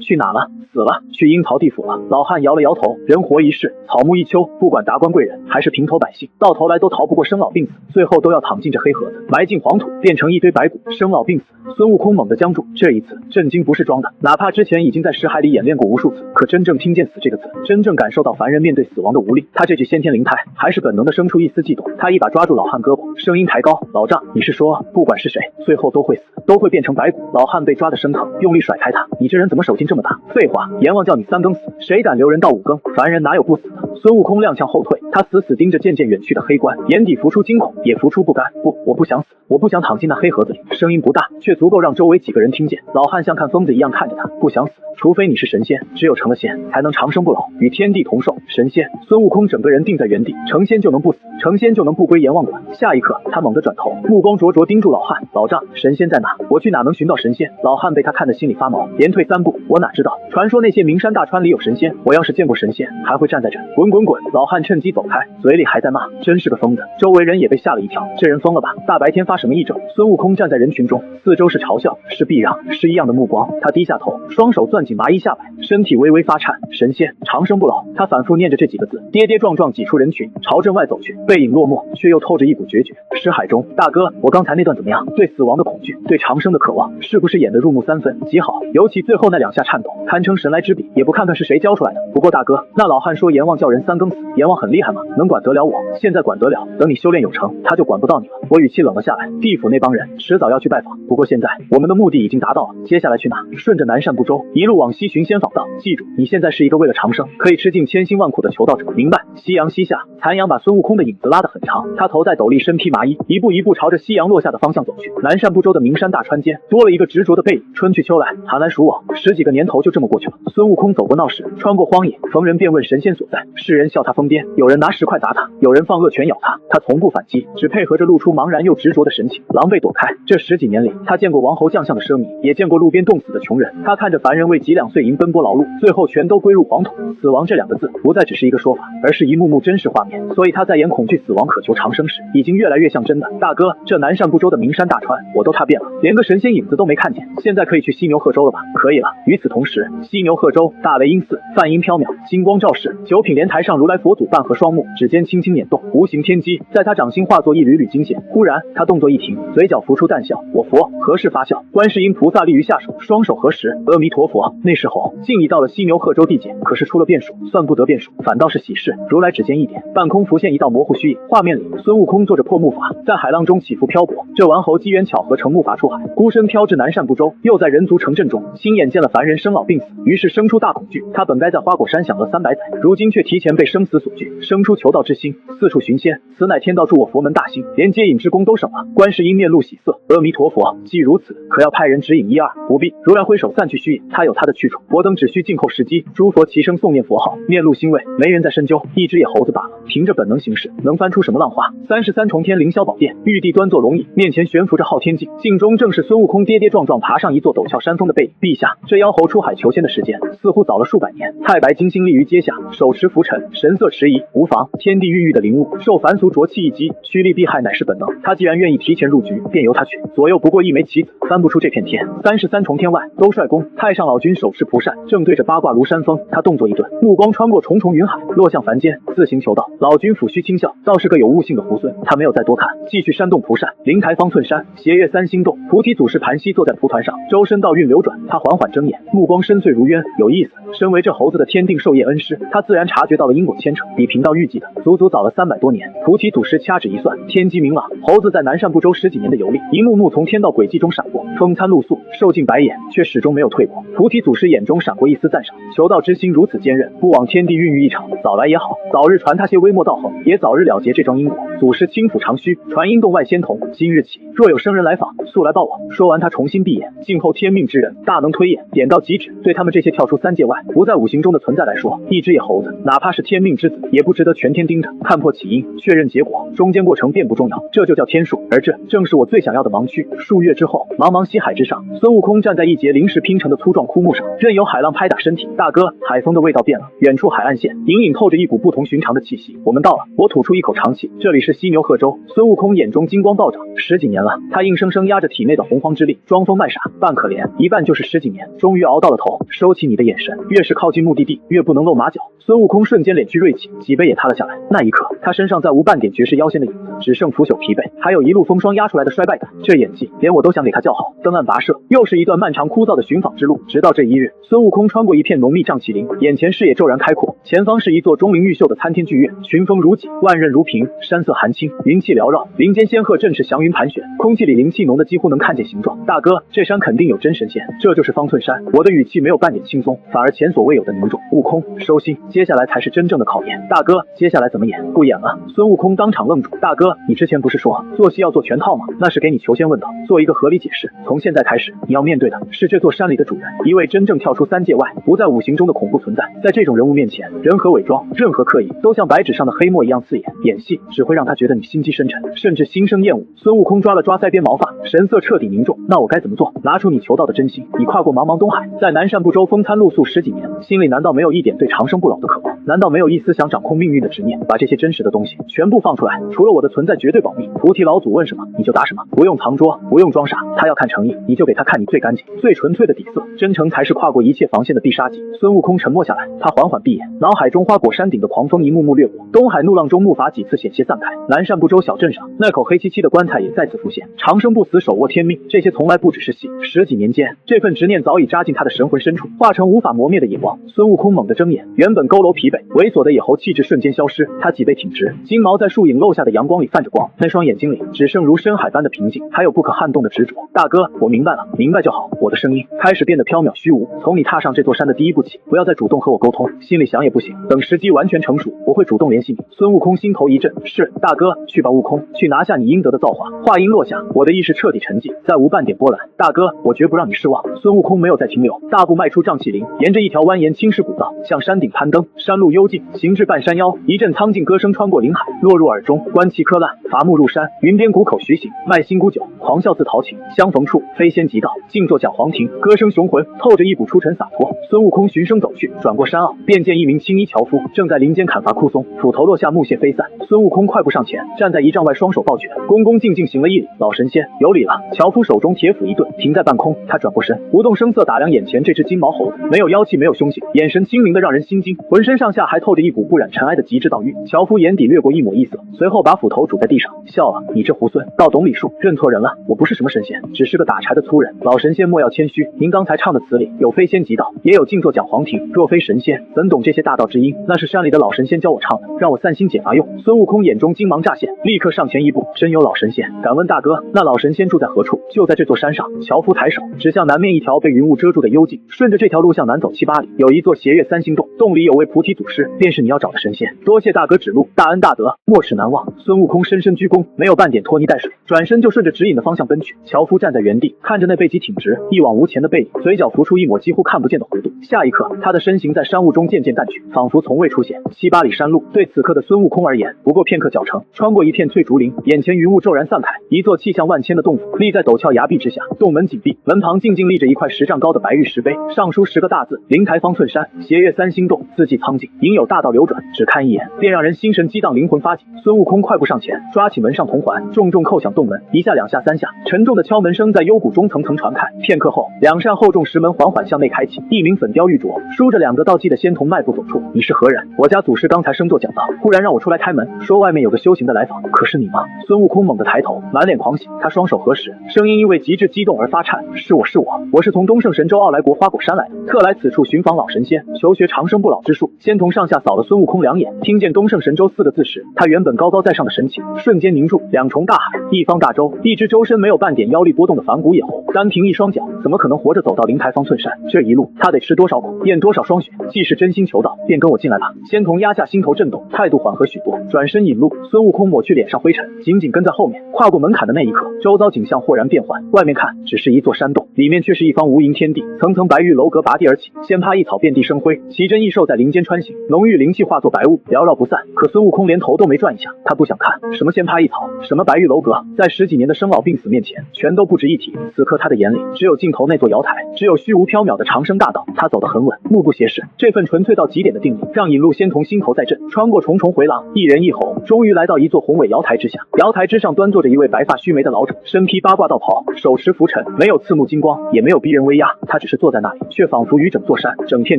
A: 去哪了？死了，去阴曹地府了。老汉摇了摇头，人活一世，草木一秋，不管达官贵人还是平头百姓，到头来都逃不过生老病死，最后都要躺进这黑盒子。盒子，埋进黄土，变成一堆白骨，生老病死。孙悟空猛地僵住，这一次震惊不是装的，哪怕之前已经在识海里演练过无数次，可真正听见死这个词，真正感受到凡人面对死亡的无力，他这具先天灵胎还是本能的生出一丝悸动。他一把抓住老汉胳膊，声音抬高：“老丈，你是说不管是谁，最后都会死，都会变成白骨？”老汉被抓得生疼，用力甩开他：“你这人怎么手劲这么大？废话，阎王叫你3更死，谁敢留人到5更？凡人哪有不死的？”孙悟空踉跄后退，他死死盯着渐渐远去的黑棺，眼底浮出惊恐，也浮出不甘。不，我不想死，我不想躺进那黑盒子里。声音不大，却足够让周围几个人听见。老汉像看疯子一样看着他，不想死，除非你是神仙，只有成了仙，才能长生不老，与天地同寿。神仙？孙悟空整个人定在原地，成仙就能不死，成仙就能不归阎王管。下一刻，他猛地转头，目光灼灼盯住老汉：“老丈，神仙在哪？我去哪能寻到神仙？”老汉被他看得心里发毛，连退3步：“我哪知道？传说那些名山大川里有神仙，我要是见过神仙，还会站在这？滚滚滚！”老汉趁机走开，嘴里还在骂：“真是个疯子！”周围人也被吓了一跳，这人疯了吧？大白天发什么癔症？孙悟空站在人群中，四周是嘲笑，是避让，是异样的目光。他低下头，双手攥紧麻衣下摆，身体微微发颤。神仙长生不老，他反复念着这几个字，跌跌撞撞挤出人群，朝镇外走去。背影落寞，却又透着一股决绝。识海中，大哥，我刚才那段怎么样？对死亡的恐惧，对长生的渴望，是不是演得入木3分？极好，尤其最后那2下颤抖，堪称神来之笔，也不看看是谁教出来的。不过大哥，那老汉说阎王叫人3更死，阎王很厉害吗？能管得了我？现在管得了，等你修炼有成，他就管不到你了。我语气冷了下来，地府那帮人迟早要去拜访，不过现在我们的目的已经达到了，接下来去哪？顺着南赡部洲一路往西寻仙访道。记住，你现在是一个为了长生可以吃尽千辛万苦的求道者，明白？夕阳西下，残阳把孙悟空的影子拉得很长，他头戴斗笠，身披麻衣，一步一步朝着夕阳落下的方向走去。南赡部洲的名山大川间多了一个执着的背影，春去秋来，寒来暑往，10几个年头就这么过去了。孙悟空走过闹市，穿过荒野，逢人便问神仙所在，世人笑他疯癫，有人拿石块砸他，有人放恶拳咬他，他从不反击，只配合着露出茫然又执着的神情，狼狈躲开。这10几年里，他见过王侯将相的奢靡，也见过路边冻死的穷人。他看着凡人为几两碎银奔波劳碌，最后全都归入黄土。死亡这2个字不再只是一个说法，而是一幕幕真实画面。所以他在演恐惧死亡渴求长生时，已经越来越像真的。大哥，这南赡部洲的名山大川我都踏遍了，连个神仙影子都没看见，现在可以去犀牛贺州了吧？可以了。与此同时，犀牛贺州大雷音寺，梵音飘渺，金光照世，九品莲台上如来佛祖半合双目，指尖轻轻捻动，无形天机在他掌心化作一缕缕金线。忽然他动作一停，嘴角浮出淡笑：“我佛何事发笑？”观世音菩萨立于下手，双手合十：“阿弥陀佛。”那时候竟已到了犀牛贺州地界，可是出了变数，算不得变数，反倒是喜事。如来指尖一点，半空浮现一道模糊虚影，画面里孙悟空坐着破木筏，在海浪中起伏漂泊。这顽猴机缘巧合乘木筏出海，孤身飘至南赡部洲，又在人族城镇中亲眼见了凡人生老病死，于是生出大恐惧。他本该在花果山享乐300载，如今却提前被生死所拒，生出求道之心，四处寻仙。此乃天道助我佛门大兴，连接引之功都省了。观世音面露喜色：“阿弥陀佛，既如此，可要派人指引1、2。”不必。如来挥手散去虚影，他有他的去处，我等只需静候时机。诸佛齐声诵念佛号，面露欣慰，没人在深究，一只野猴子罢了，凭着本能行事，能翻出什么浪花？33重天凌霄宝殿，玉帝端坐龙椅，面前悬浮着昊天镜，镜中正是孙悟空跌跌撞撞爬上一座陡峭山峰的背影。陛下，这妖猴出海求仙的时间似乎早了数百年。太白金星立于阶下，手持拂尘，神色迟疑。无妨，天地郁郁的灵物，受凡俗浊气一击，趋利避害乃是本能。他既然愿意提前入局，便由他去。左右不过一枚棋子，翻不出这片天。33重天外，兜率宫，太上老君手持蒲扇，正对着八卦庐山峰。他动作一顿，目光穿过重重云海，落向凡间，自行求道。老君抚须轻笑，倒是个有悟性的猢狲。他没有再多看，继续扇动蒲扇。灵台方寸山，斜月3星洞。菩提祖师盘膝坐在蒲团上，周身道运流转。他缓缓睁眼，目光深邃如渊。有意思，身为这猴子的天定授业恩师，他自然察觉到了因果牵扯，比贫道预计的足足早了300多年。菩提祖师掐指一算，天机明朗。猴子在南赡部洲10几年的游历，一幕幕从天道轨迹中闪过，风餐露宿，受尽白眼，却始终没有退过。菩提祖师眼中闪过一丝赞赏，求道之心如此坚韧，不枉天地孕育一场，早来也好，早日传他些微末道行，也早日了结这桩因果。祖师轻抚长须，传音洞外仙童，今日起，若有生人来访，速来报我。说完，他重新闭眼，静候天命之人，大能推演，点到即止。对他们这些跳出3界外，不在五行中的存在来说，一只野猴子，哪怕是天命之子，也不值得全天盯着，看破起因，确认结果，中间过程便不重要，这就叫天数。而这正是我最想要的盲区。数月之后，茫茫西海之上，孙悟空站在一节临时拼成的粗壮枯木上，任由海浪拍打身体。大哥，海风的味道变了，远处海岸线隐隐透着一股不同寻常的气息。我们到了。我吐出一口长气，这里是犀牛贺州。孙悟空眼中金光暴涨，10几年了，他硬生生压着体内的洪荒之力，装疯卖傻，半可怜，一半就是10几年，终于熬到了头。收起你的眼神，越是靠近目的地，越不能露马脚。孙悟空瞬间脸具锐气，脊背也塌了下来。那一刻，他身上再无半点绝世妖仙的影子，只剩腐朽疲惫，还有一路风霜压出来的衰败感。这演技，连我都想给他叫好。登岸跋涉，又是一段漫长枯燥的寻访之路。直到这一日，孙悟空穿过一片浓密瘴气林，眼前视野骤然开阔，前方是一座钟灵毓秀的参天巨院，群峰如锦，万仞如屏，山色寒清，云气缭绕，林间仙鹤振翅祥云盘旋，空气里灵气浓得几乎能看见形状。大哥，这山肯定有真神仙，这就是方寸山。我的语气没有半点轻松，反而前所未有的凝重。悟空，收心，接下来才是真正的考验。大哥，接下来怎么演？不演了。孙悟空当场愣住。大哥，你之前不是说做戏要做全套吗？那是给你求仙问道，做一个合理解释。从现在开始，你要面对的是这座山里的主人，一位真正跳出三界外，不在五行中的恐怖存在。在这种人物面前，任何伪装，任何刻意，都像白纸上的黑墨一样刺眼。演戏只会让他觉得你心机深沉，甚至心生厌恶。孙悟空抓了抓腮边毛发，神色彻底凝重。那我该怎么做？拿出你求道的真心。你跨过茫茫东海，在南赡部洲风餐露宿10几年，心里难道没有一点对长生不老的渴望？难道没有一丝想掌控命运的执念？把这些真实的东西全部放出来，除了我的存在绝对保密。菩提老祖问什么你就答什么，不用藏拙，不用装傻。他要看诚意，你就给他看你最干净、最纯粹的底色。真诚才是跨过一切防线的必杀技。孙悟空沉默下来，他缓缓闭眼，脑海中花果山顶的狂风一幕幕掠过，东海怒浪中木筏几次险些散开，南赡部洲小镇上那口黑漆漆的棺材也再次浮现。长生不死，手握天命，这些从来不只是戏。10几年间，这份执念早已扎进他的神魂深处，化成无法磨灭的野光。孙悟空猛地睁眼，原本佝偻疲惫、猥琐的野猴气质瞬间消失，他脊背挺直，金毛在树影漏下的阳光里泛着光，那双眼睛里只剩如深海般的平静，还有不可撼动的执着。大哥，我明白了，明白就好。我的声音开始变得缥缈虚无。从你踏上这座山的第一步起，不要再主动和我沟通，心里想也不行。等时机完全成熟，我会主动联系你。孙悟空心头一震，是大哥，去吧，悟空，去拿下你应得的造化。话音落下，我的意识彻底沉寂，再无半点波澜。大哥，我绝不让你失望。孙悟空没有再停留，大步迈出瘴气林，沿着一条蜿蜒青石古道向山顶攀登。山路幽静，行至半山腰，一阵苍劲歌声穿过林海，落入耳中。观气柯烂，伐木入山，云边谷口徐行，卖新古酒，狂笑自陶情。相逢处，飞仙即到，静坐讲黄庭。歌声雄浑，透着一股出尘洒脱。孙悟空循声走去，转过山坳，便见一名青衣樵夫正在林间砍伐枯松，斧头落下，木屑飞散。孙悟空快步上前，站在1丈外，双手抱拳，恭恭敬敬行了一礼。老神仙，有礼了。樵夫手中铁斧一顿，停在半空。他转过身，不动声色打量眼前这只金毛猴子，没有妖气，没有凶性，眼神清明的让人心惊，浑身上下还透着一股不染尘埃的极致道誉。樵夫眼底掠过一抹异色，随后把斧头拄在地上，笑了：“你这猢狲，倒懂礼数，认错人了。我不是什么神仙，只是个打柴的粗人。老神仙莫要谦虚，您刚才唱的词里有飞仙即道，也有静坐讲黄庭。若非神仙，怎懂这些大道之音？那是山里的老神仙教我唱的，让我散心解乏用。”孙悟空眼中金芒乍现，立刻上前一步：“真有老神仙，敢问大哥，那老神仙住在何处？”就在这座山上。樵夫抬手指向南面一条被云雾遮住的幽径，顺着这条路向南走7、8里，有一座斜月3星洞，洞里有位菩提祖师，便是你要找的神仙。多谢大哥指路，大恩大德，没齿难忘。孙悟空深深鞠躬，没有半点拖泥带水，转身就顺着指引的方向奔去。樵夫站在原地，看着那背脊挺直、一往无前的背影，嘴角浮出一抹几乎看不见的弧度。下一刻，他的身形在山雾中渐渐淡去，仿佛从未出现。7、8里山路对此刻的孙悟空而言，不过片刻脚程。穿过一片翠竹林，眼前云雾骤然散开，一座气象万千的洞府立在陡峭崖壁之下，洞门紧闭，门旁静静立着一块10丈高的白玉石碑，上书10个大字：灵台方寸山，斜月3星洞。字迹苍劲，隐有大道流转，只看一眼便让人心神激荡，灵魂发紧。孙悟空快步上前，抓起门上铜环，重重叩响洞门，1下2下3下，沉重的敲门声在幽谷中层层传开。片刻后，2扇厚重石门缓缓向内开启，一名粉雕玉琢、梳着2个道髻的仙童迈步走出。你是何人？我家祖师刚才升座讲道，忽然让我出来开门，说外面有个修行的来访，可是你吗？孙悟空猛地抬头，满脸狂喜，他双手合十，声音因为极致激动而发颤：是我，我是从东胜神州傲来国花果山来的，特来此处寻访老神仙，求学长生不老之术。仙童上下扫了孙悟空2眼，听见东胜神州4个字时，他原本高高在上的神情瞬间凝住。2重大海，一方大洲，一只周身没有半点妖力波动的反骨野猴，单凭一双脚，怎么可能活着走到灵台方寸山？这一路他得吃多少苦，咽多少霜雪？既是真心求道，便跟我进来吧。仙童压下心头震动，态度缓和许多，转身引路。孙悟空抹去脸上灰尘，紧紧跟在后面。跨过门槛的那一刻，周遭景象豁然变幻。外面看只是一座山洞，里面却是一方无垠天地，层层白玉楼阁拔地而起，仙葩异草遍地生辉，奇珍异兽在林间穿行，浓郁灵气化作白雾，缭绕不散。可孙悟空连头都没转一下，他不想看什么仙葩异草，什么白玉楼阁，在10几年的生老病死面前，全都不值一提。此刻他的眼里只有尽头那座瑶台，只有虚无缥缈的长生大道。他走得很稳，目不斜视，这份纯粹到极点的定力，让引路仙童心头在震。穿过重重回廊，一人一猴，终于来到一座宏伟瑶台之下。瑶台之上端坐着一位白发须眉的老者，身披八卦道袍，手持拂尘，没有刺目金光，也没有逼人威压，他只是坐在那里，却仿佛与整座山、整片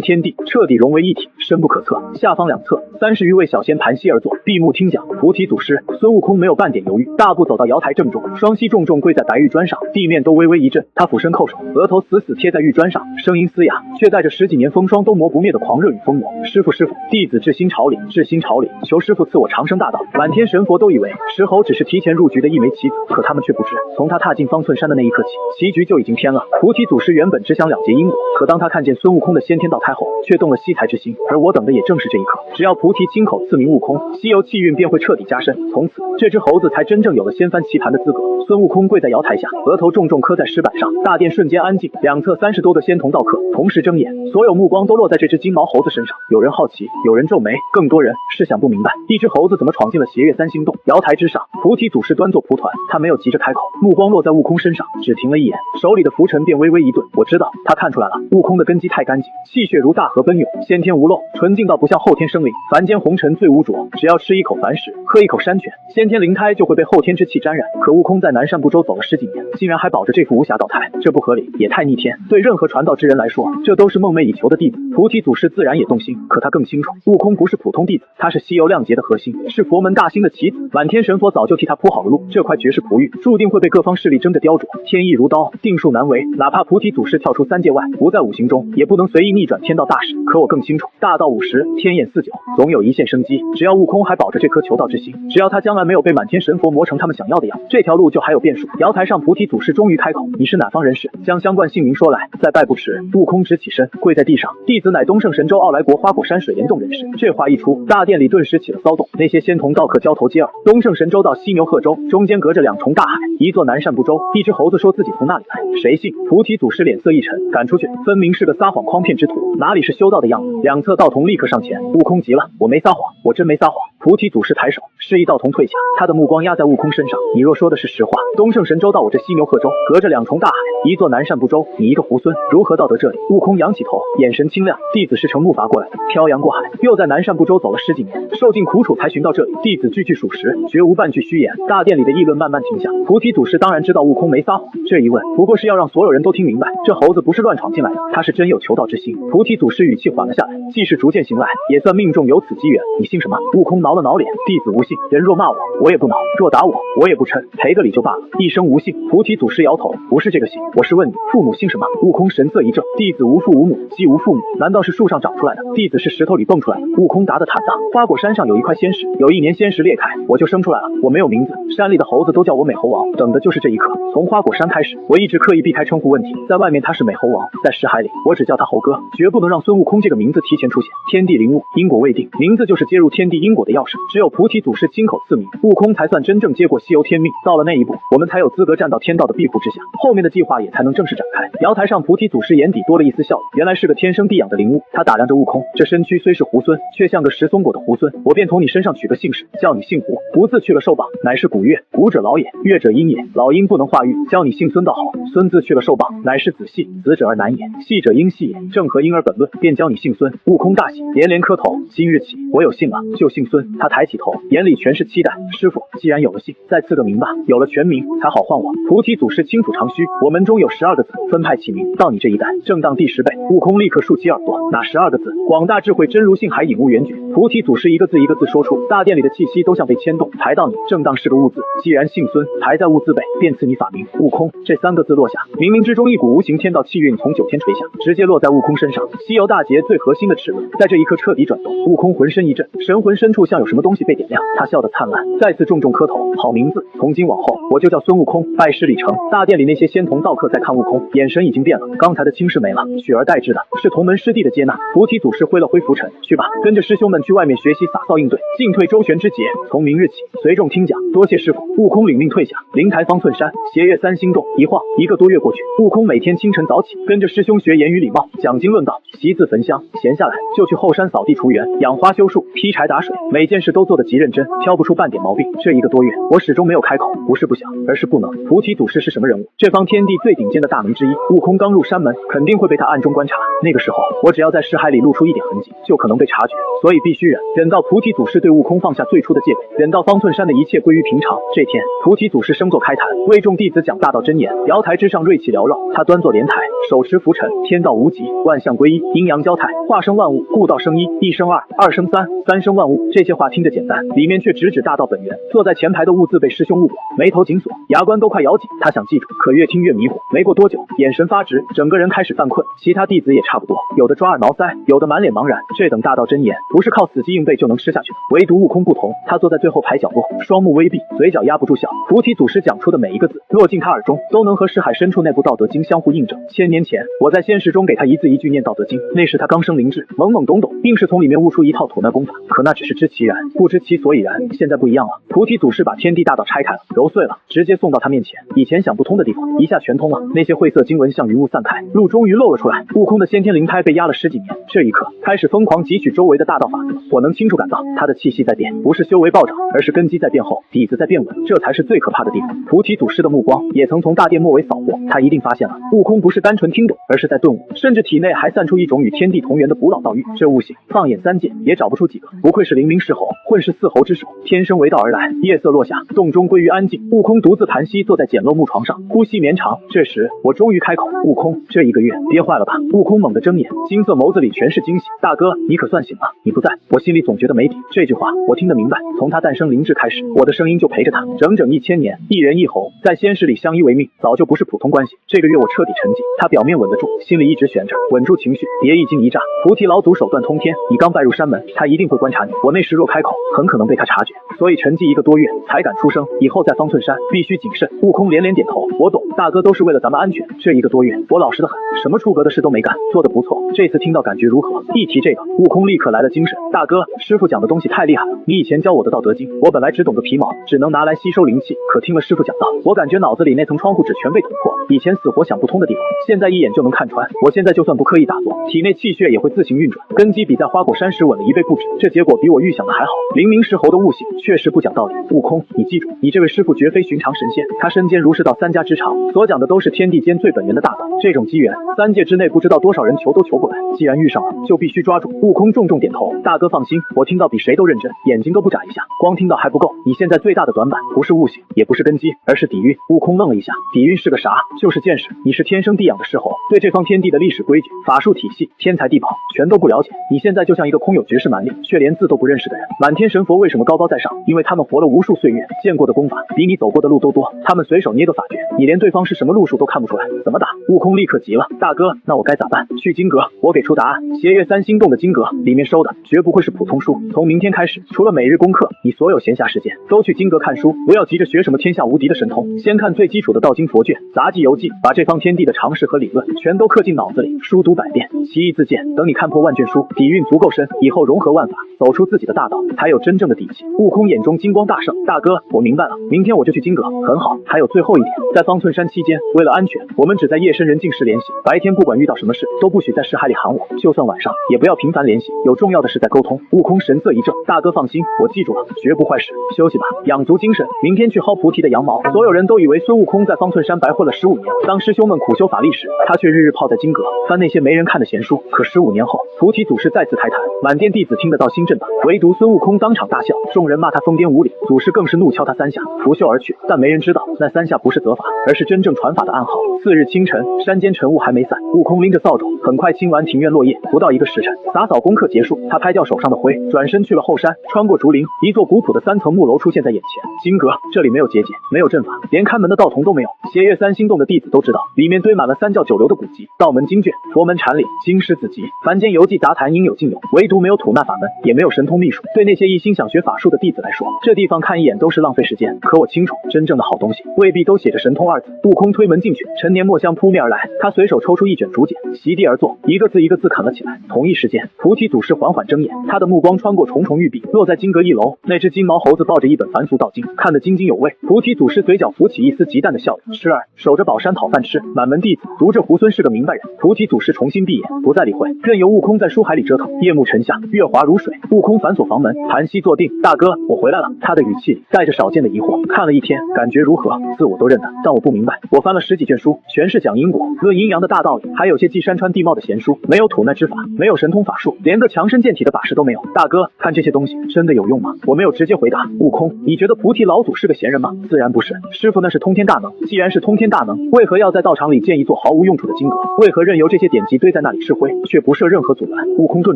A: 天地彻底融为一体，深不可测。可测，下方两侧30余位小仙盘膝而坐，闭目听讲。菩提祖师，孙悟空没有半点犹豫，大步走到瑶台正中，双膝重重跪在白玉砖上，地面都微微一震。他俯身叩首，额头死死贴在玉砖上，声音嘶哑，却带着10几年风霜都磨不灭的狂热与疯魔。师父，师父，弟子至心朝礼，至心朝礼，求师父赐我长生大道。满天神佛都以为石猴只是提前入局的一枚棋子，可他们却不知，从他踏进方寸山的那一刻起，棋局就已经偏了。菩提祖师原本只想了结因果，可当他看见孙悟空的先天道胎后，却动了惜才之心，而我等的也正是这一刻。只要菩提亲口赐名悟空，西游气运便会彻底加深，从此这只猴子才真正有了掀翻棋盘的资格。孙悟空跪在瑶台下，额头重重磕在石板上，大殿瞬间安静，两侧30多个仙童道客同时睁眼，所有目光都落在这只金毛猴子身上。有人好奇，有人皱眉，更多人是想不明白，一只猴子怎么闯进了邪月3星洞。瑶台之上，菩提祖师端坐蒲团，他没有急着开口，目光落在悟空身上，只停了一眼，手里的拂尘便微微一顿。我知道，他看出来了，悟空的根基太干净，气血如大河奔涌，先天无漏，纯净到不像后天生灵。凡间红尘最污浊，只要吃一口凡食，喝一口山泉，先天灵胎就会被后天之气沾染。可悟空在南赡部洲走了10几年，竟然还保着这副无瑕道胎，这不合理，也太逆天。对任何传道之人来说，这都是梦寐以求的弟子。菩提祖师自然也动心，可他更清楚，悟空不是普通弟子，他是西游亮节的核心，是佛门大兴的棋子。满天神佛早就替他铺好了路，这块绝世璞玉注定会被各方势力争着雕琢，天意如刀，定数难违。哪怕菩提祖师跳出3界外，不在5行中，也不能随意逆转天道大势。可我更清楚，大道50，天眼49，总有一线生机。只要悟空还保着这颗求道之心，只要他将来没有被满天神佛磨成他们想要的样，这条路就还有变数。瑶台上，菩提祖师终于开口：“你是哪方人士？将相关姓名说来。”再拜不迟，悟空直起身，跪在地上：“弟子乃东胜神州傲来国花果山水帘洞人士。”这话一出，大殿里顿时起了骚动，那些仙童道客交头接耳。东胜神州到犀牛贺州，中间隔着2重大海，一座南赡部洲。一只猴子说自己从那里来，谁信？菩提祖师脸色一沉，赶出去，分明是个撒谎诓骗之徒，哪里是修道的样子？两侧道童立刻上前，悟空急了：“我没撒谎，我真没撒谎。”菩提祖师抬手示意道童退下，他的目光压在悟空身上：“你若说的是实话，东胜神州到我这犀牛贺州，隔着2重大海，一座南赡部洲，你一个猢狲，如何到得这里？”悟空仰起头，眼神清亮：“弟子是乘木筏过来的，漂洋过海，又在南赡部洲走了10几年，受尽苦楚才寻到这里。弟子句句属实，绝无半句虚言。”大殿里的议论慢慢停下，菩提祖师当然知道悟空没撒谎，这一问不过是要让所有人都听明白，这猴子不是乱闯进来的，他是真有求道之心。菩提祖师语气缓了下来，既是逐渐行来，也算命中有此机缘。你姓什么？悟空挠了挠脸，弟子无姓。人若骂我，我也不恼；若打我，我也不嗔，赔个礼就罢了，一生无姓。菩提祖师摇头，不是这个姓，我是问你父母姓什么？悟空神色一怔，弟子无父无母，既无父母，难道是树上长出来的？弟子是石头里蹦出来的。悟空答得坦荡，花果山上有一块仙石，有一年仙石裂开，我就生出来了。我没有名字，山里的猴子都叫我美猴王，等的就是这一刻。从花果山开始，我一直刻意避开称呼问题，在外面他是美猴王，在石海里我只叫他猴哥，绝不能让孙悟空这个名字提前出现。天地灵物，因果未定，名字就是接入天地因果的钥匙，只有菩提祖师亲口赐名，悟空才算真正接过西游天命。到了那一步，我们才有资格站到天道的庇护之下，后面的计划也才能正式展开。瑶台上，菩提祖师眼底多了一丝笑意，原来是个天生地养的灵物。他打量着悟空，这身躯虽是猢狲，却像个食松果的猢狲。我便从你身上取个姓氏，叫你姓胡。胡字去了寿榜，乃是古月，古者老也，月者阴也，老阴不能化育，叫你姓孙倒好。孙字去了寿榜，乃是子系，子者而男也，系者应系也，正合婴儿本论，便教你姓孙。悟空大喜，连连磕头：今日起，我有姓了，就姓孙。他抬起头，眼里全是期待。师傅，既然有了姓，再赐个名吧，有了全名才好换我。菩提祖师轻抚长须，我门中有12个子，分派起名，到你这一代正当第10倍。悟空立刻竖起耳朵，哪12个字？广大智慧真如性海引悟圆觉。菩提祖师一个字一个字说出，大殿里的气息都像被牵动。排到你，正当是个悟字，既然姓孙，排在悟字辈，便赐你法名悟空。这3个字落下，冥冥之中一股无形天道气运从9天垂下，直接落在悟空身上。西游大劫最核心的齿轮，在这一刻彻底转动。悟空浑身一震，神魂深处像有什么东西被点亮，他笑得灿烂，再次重重磕头：好名字，从今往后我就叫孙悟空。拜师礼成。大殿里那些仙童道客在看悟空，眼神已经变了，刚才的轻视没了，取而代之的是同门师弟的接纳。菩提祖师挥了挥拂尘：去吧，跟着师兄们去外面学习洒扫应对，进退周旋之节。从明日起随众听讲，多谢师傅。悟空领命退下。灵台方寸山，斜月3星洞，一晃1个多月过去，悟空每天清晨早起，跟着师兄学言语礼貌，讲经论道，习字焚香，闲下来就去后山扫地除园，养花修树，劈柴打水，每件事都做得极认真，挑不出半点毛病。这1个多月，我始终没有开口，不是不想，而是不能。菩提祖师是什么人物？这方天地最顶尖的大名之一，悟空刚入山门，肯定会被他暗中观察。察。那个时候，我只要在尸骸里露出一点痕迹，就可能被察觉，所以必须忍，忍到菩提祖师对悟空放下最初的戒备，忍到方寸山的一切归于平常。这天，菩提祖师升座开坛，为众弟子讲大道真言。瑶台之上锐气缭绕，他端坐莲台，手持拂尘，天道无极，万象归一，阴阳交泰，化生万物，故道生一，一生二，二生三，三生万物。这些话听着简单，里面却直指大道本源。坐在前排的悟字被师兄误过，眉头紧锁，牙关都快咬紧。他想记住，可越听越迷糊。没过多久，眼神发直，整个人开始犯困。其他弟子也差不多，有的抓耳挠腮，有的满脸茫然。这等大道真言，不是靠死记硬背就能吃下去的。唯独悟空不同，他坐在最后排角落，双目微闭，嘴角压不住笑。菩提祖师讲出的每一个字，落进他耳中，都能和识海深处那部《道德经》相互印证。1000年前，我在仙识中给他一字一句念《道德经》，那时他刚生灵智，懵懵懂懂，硬是从里面悟出一套吐纳功法。可那只是知其然，不知其所以然。现在不一样了，菩提祖师把天地大道拆开了，揉碎了，直接送到他面前。以前想不通的地方，一下全通了。那些晦涩经文像云雾散开，路终于露了出来。悟空的先天灵胎被压了10几年，这一刻开始疯狂汲取周围的大道法则。我能清楚感到他的气息在变，不是修为暴涨，而是根基在变厚，底子在变稳，这才是最可怕的地方。菩提祖师的目光也曾从大殿末尾扫过，他一定发现了，悟空不是单纯听懂，而是在顿悟，甚至体内还散出一种与天地同源的古老道域。这悟性，放眼三界也找不出几个，不愧是灵明狮吼，混世四猴之首，天生为道而来。夜色落下，洞中归于安静，悟空独自盘膝坐在简陋木床上，呼吸绵长。这时我终于开口，悟空，这1个月憋坏了吧？悟空猛地睁眼，金色眸子里全是惊喜。大哥，你可算醒了，你不在，我心里总觉得没底。这句话我听得明白，从他诞生灵智开始，我的声音就陪着他，整整1000年，一人一猴，在仙识里相依为命，早就不是普通关系。这个月我彻底沉寂，他表面稳得住，心里一直悬着，稳住情绪，别一惊一乍。菩提老祖手段通天，你刚拜入山门，他一定会观察你。我那时若开口，很可能被他察觉，所以沉寂1个多月才敢出声。以后在方寸山必须谨慎。悟空连连点头，我懂，大哥都是为了咱们安全。这1个多月我老实得很，什么出格的事都没干，做得不错。这次听到感觉如何？一提这个，悟空立刻来了精神。大哥，师傅讲的东西太厉害了，你以前教我的道德经，我本来只懂个皮毛，只能拿来吸收灵气，可听了师傅讲道，我感觉脑子里那层窗户纸全被捅破，以前死活想不通的地方，现在一眼就能看穿。我现在就算不刻意打坐，体内气血也会自行运转，根基比在花果山时稳了1倍不止。这结果比我预想的还好。灵明石猴的悟性确实不讲道理。悟空，你记住，你这位师傅绝非寻常神仙，他身兼儒释道3家之长，所讲的都是天地间最本源的大道。这种机缘，3界之内不知道多少人求都求不来，既然遇上了，就必须抓住。悟空重重点头，大哥放心，我听到比谁都认真，眼睛都不眨一下。光听到还不够，你现在最大的短板不是悟性，也不是根基，而是底蕴。悟空愣了一下，底蕴是个啥？就是见识。你是天生地养的狮吼，对这方天地的历史规矩、法术体系、天才地宝全都不了解。你现在就像一个空有绝世蛮力，却连字都不认识的人。满天神佛为什么高高在上？因为他们活了无数岁月，见过的功法比你走过的路都多，他们随手捏个法诀，你连对方是什么路数都看不出来，怎么打？悟空立刻急了，大哥，那我该咋办？去金阁，我给出答案。邪月3星洞的金阁里面收的绝不会是普通书，从明天开始，除了每日功课，你所有闲暇时间都去金阁看书，不要急着学什么天下无敌的神通，先看最基础的道经佛卷、杂记游记，把这方天地的常识和理论全都刻进脑子里，书读100遍，其义自见。等你看破万卷书，底蕴足够深，以后融合万法，走出自己的大道，才有真正的底气。悟空眼中金光大盛，大哥，我明白了，明天我就去金阁。很好，还有最后一点，在方寸山期间，为了安全，我们只在夜深人静时联系，白天不管遇到什么事，都不许在识海里喊我，就算晚上也不要频繁联系，有重要的事再沟通。悟空神色一正，大哥放心，我记住了，绝不坏事。休息吧，养足精神，明天去薅菩提的羊毛。所有人都以为孙悟空在方寸山白混了15年，当师兄们苦修法力时，他却日日泡在金阁，翻那些没人看的闲书。可15年后，菩提祖师再次开坛，满殿弟子听得到心震荡，唯独孙悟空当场大笑，众人骂他疯癫无礼，祖师更是怒敲他3下，拂袖而去。但没人知道，那3下不是责罚，而是真正传法的暗号。次日清晨，山间晨雾还没散，悟空拎着扫帚，很快清完庭院落叶，不到1个时辰，洒扫功课结束，他拍掉手上的灰，转身去了后山，穿过竹林，一座古朴的3层木楼出现在眼前。金阁，这里没有结界，没有阵法，连看门的道童都没有。邪月3星洞的弟子都知道，里面堆满了3教9流的古籍、道门经卷、佛门禅理、经师子集，凡间游记杂谈应有尽有，唯独没有吐纳法门，也没有神通秘术。对那些一心想学法术的弟子来说，这地方看一眼都是浪费时间。可我清楚，真正的好东西未必都写着神通2字。悟空推门进去，陈年墨香扑面而来，他随手抽出一卷竹简，席地而坐，一个字一个字啃了起来。同一时间，菩提祖师缓缓睁眼，他的目光穿过重重玉壁，落在金阁1楼。那只金毛猴子抱着一本凡俗道经，看得津津有味。菩提祖师嘴角浮起一丝极淡的笑意，师儿守着宝山讨饭吃，满门弟子读着猢狲是个明白人。菩提祖师重新闭眼，不再理会，任由悟空在书海里折腾。夜幕沉下，月华如水，悟空反锁房门，盘膝坐定。大哥，我回来了。他的语气里带着少见的疑惑。看了1天，感觉如何？字我都认得，但我不明白。我翻了10几卷书，全是讲因果、论阴阳的大道理，还有些记山川地貌的闲书，没有吐纳之法，没有神通法术，连个强身健体的把式都没有。大哥，看这些东西真的有用吗？我没有直接回答。悟空，你觉得菩提老祖是个闲人吗？自然不是，师傅那是通天大能。既然是通天大能，为何要在道场里建一座毫无用处的金阁？为何任由这些典籍堆在那里吃灰，却不设任何阻拦？悟空顿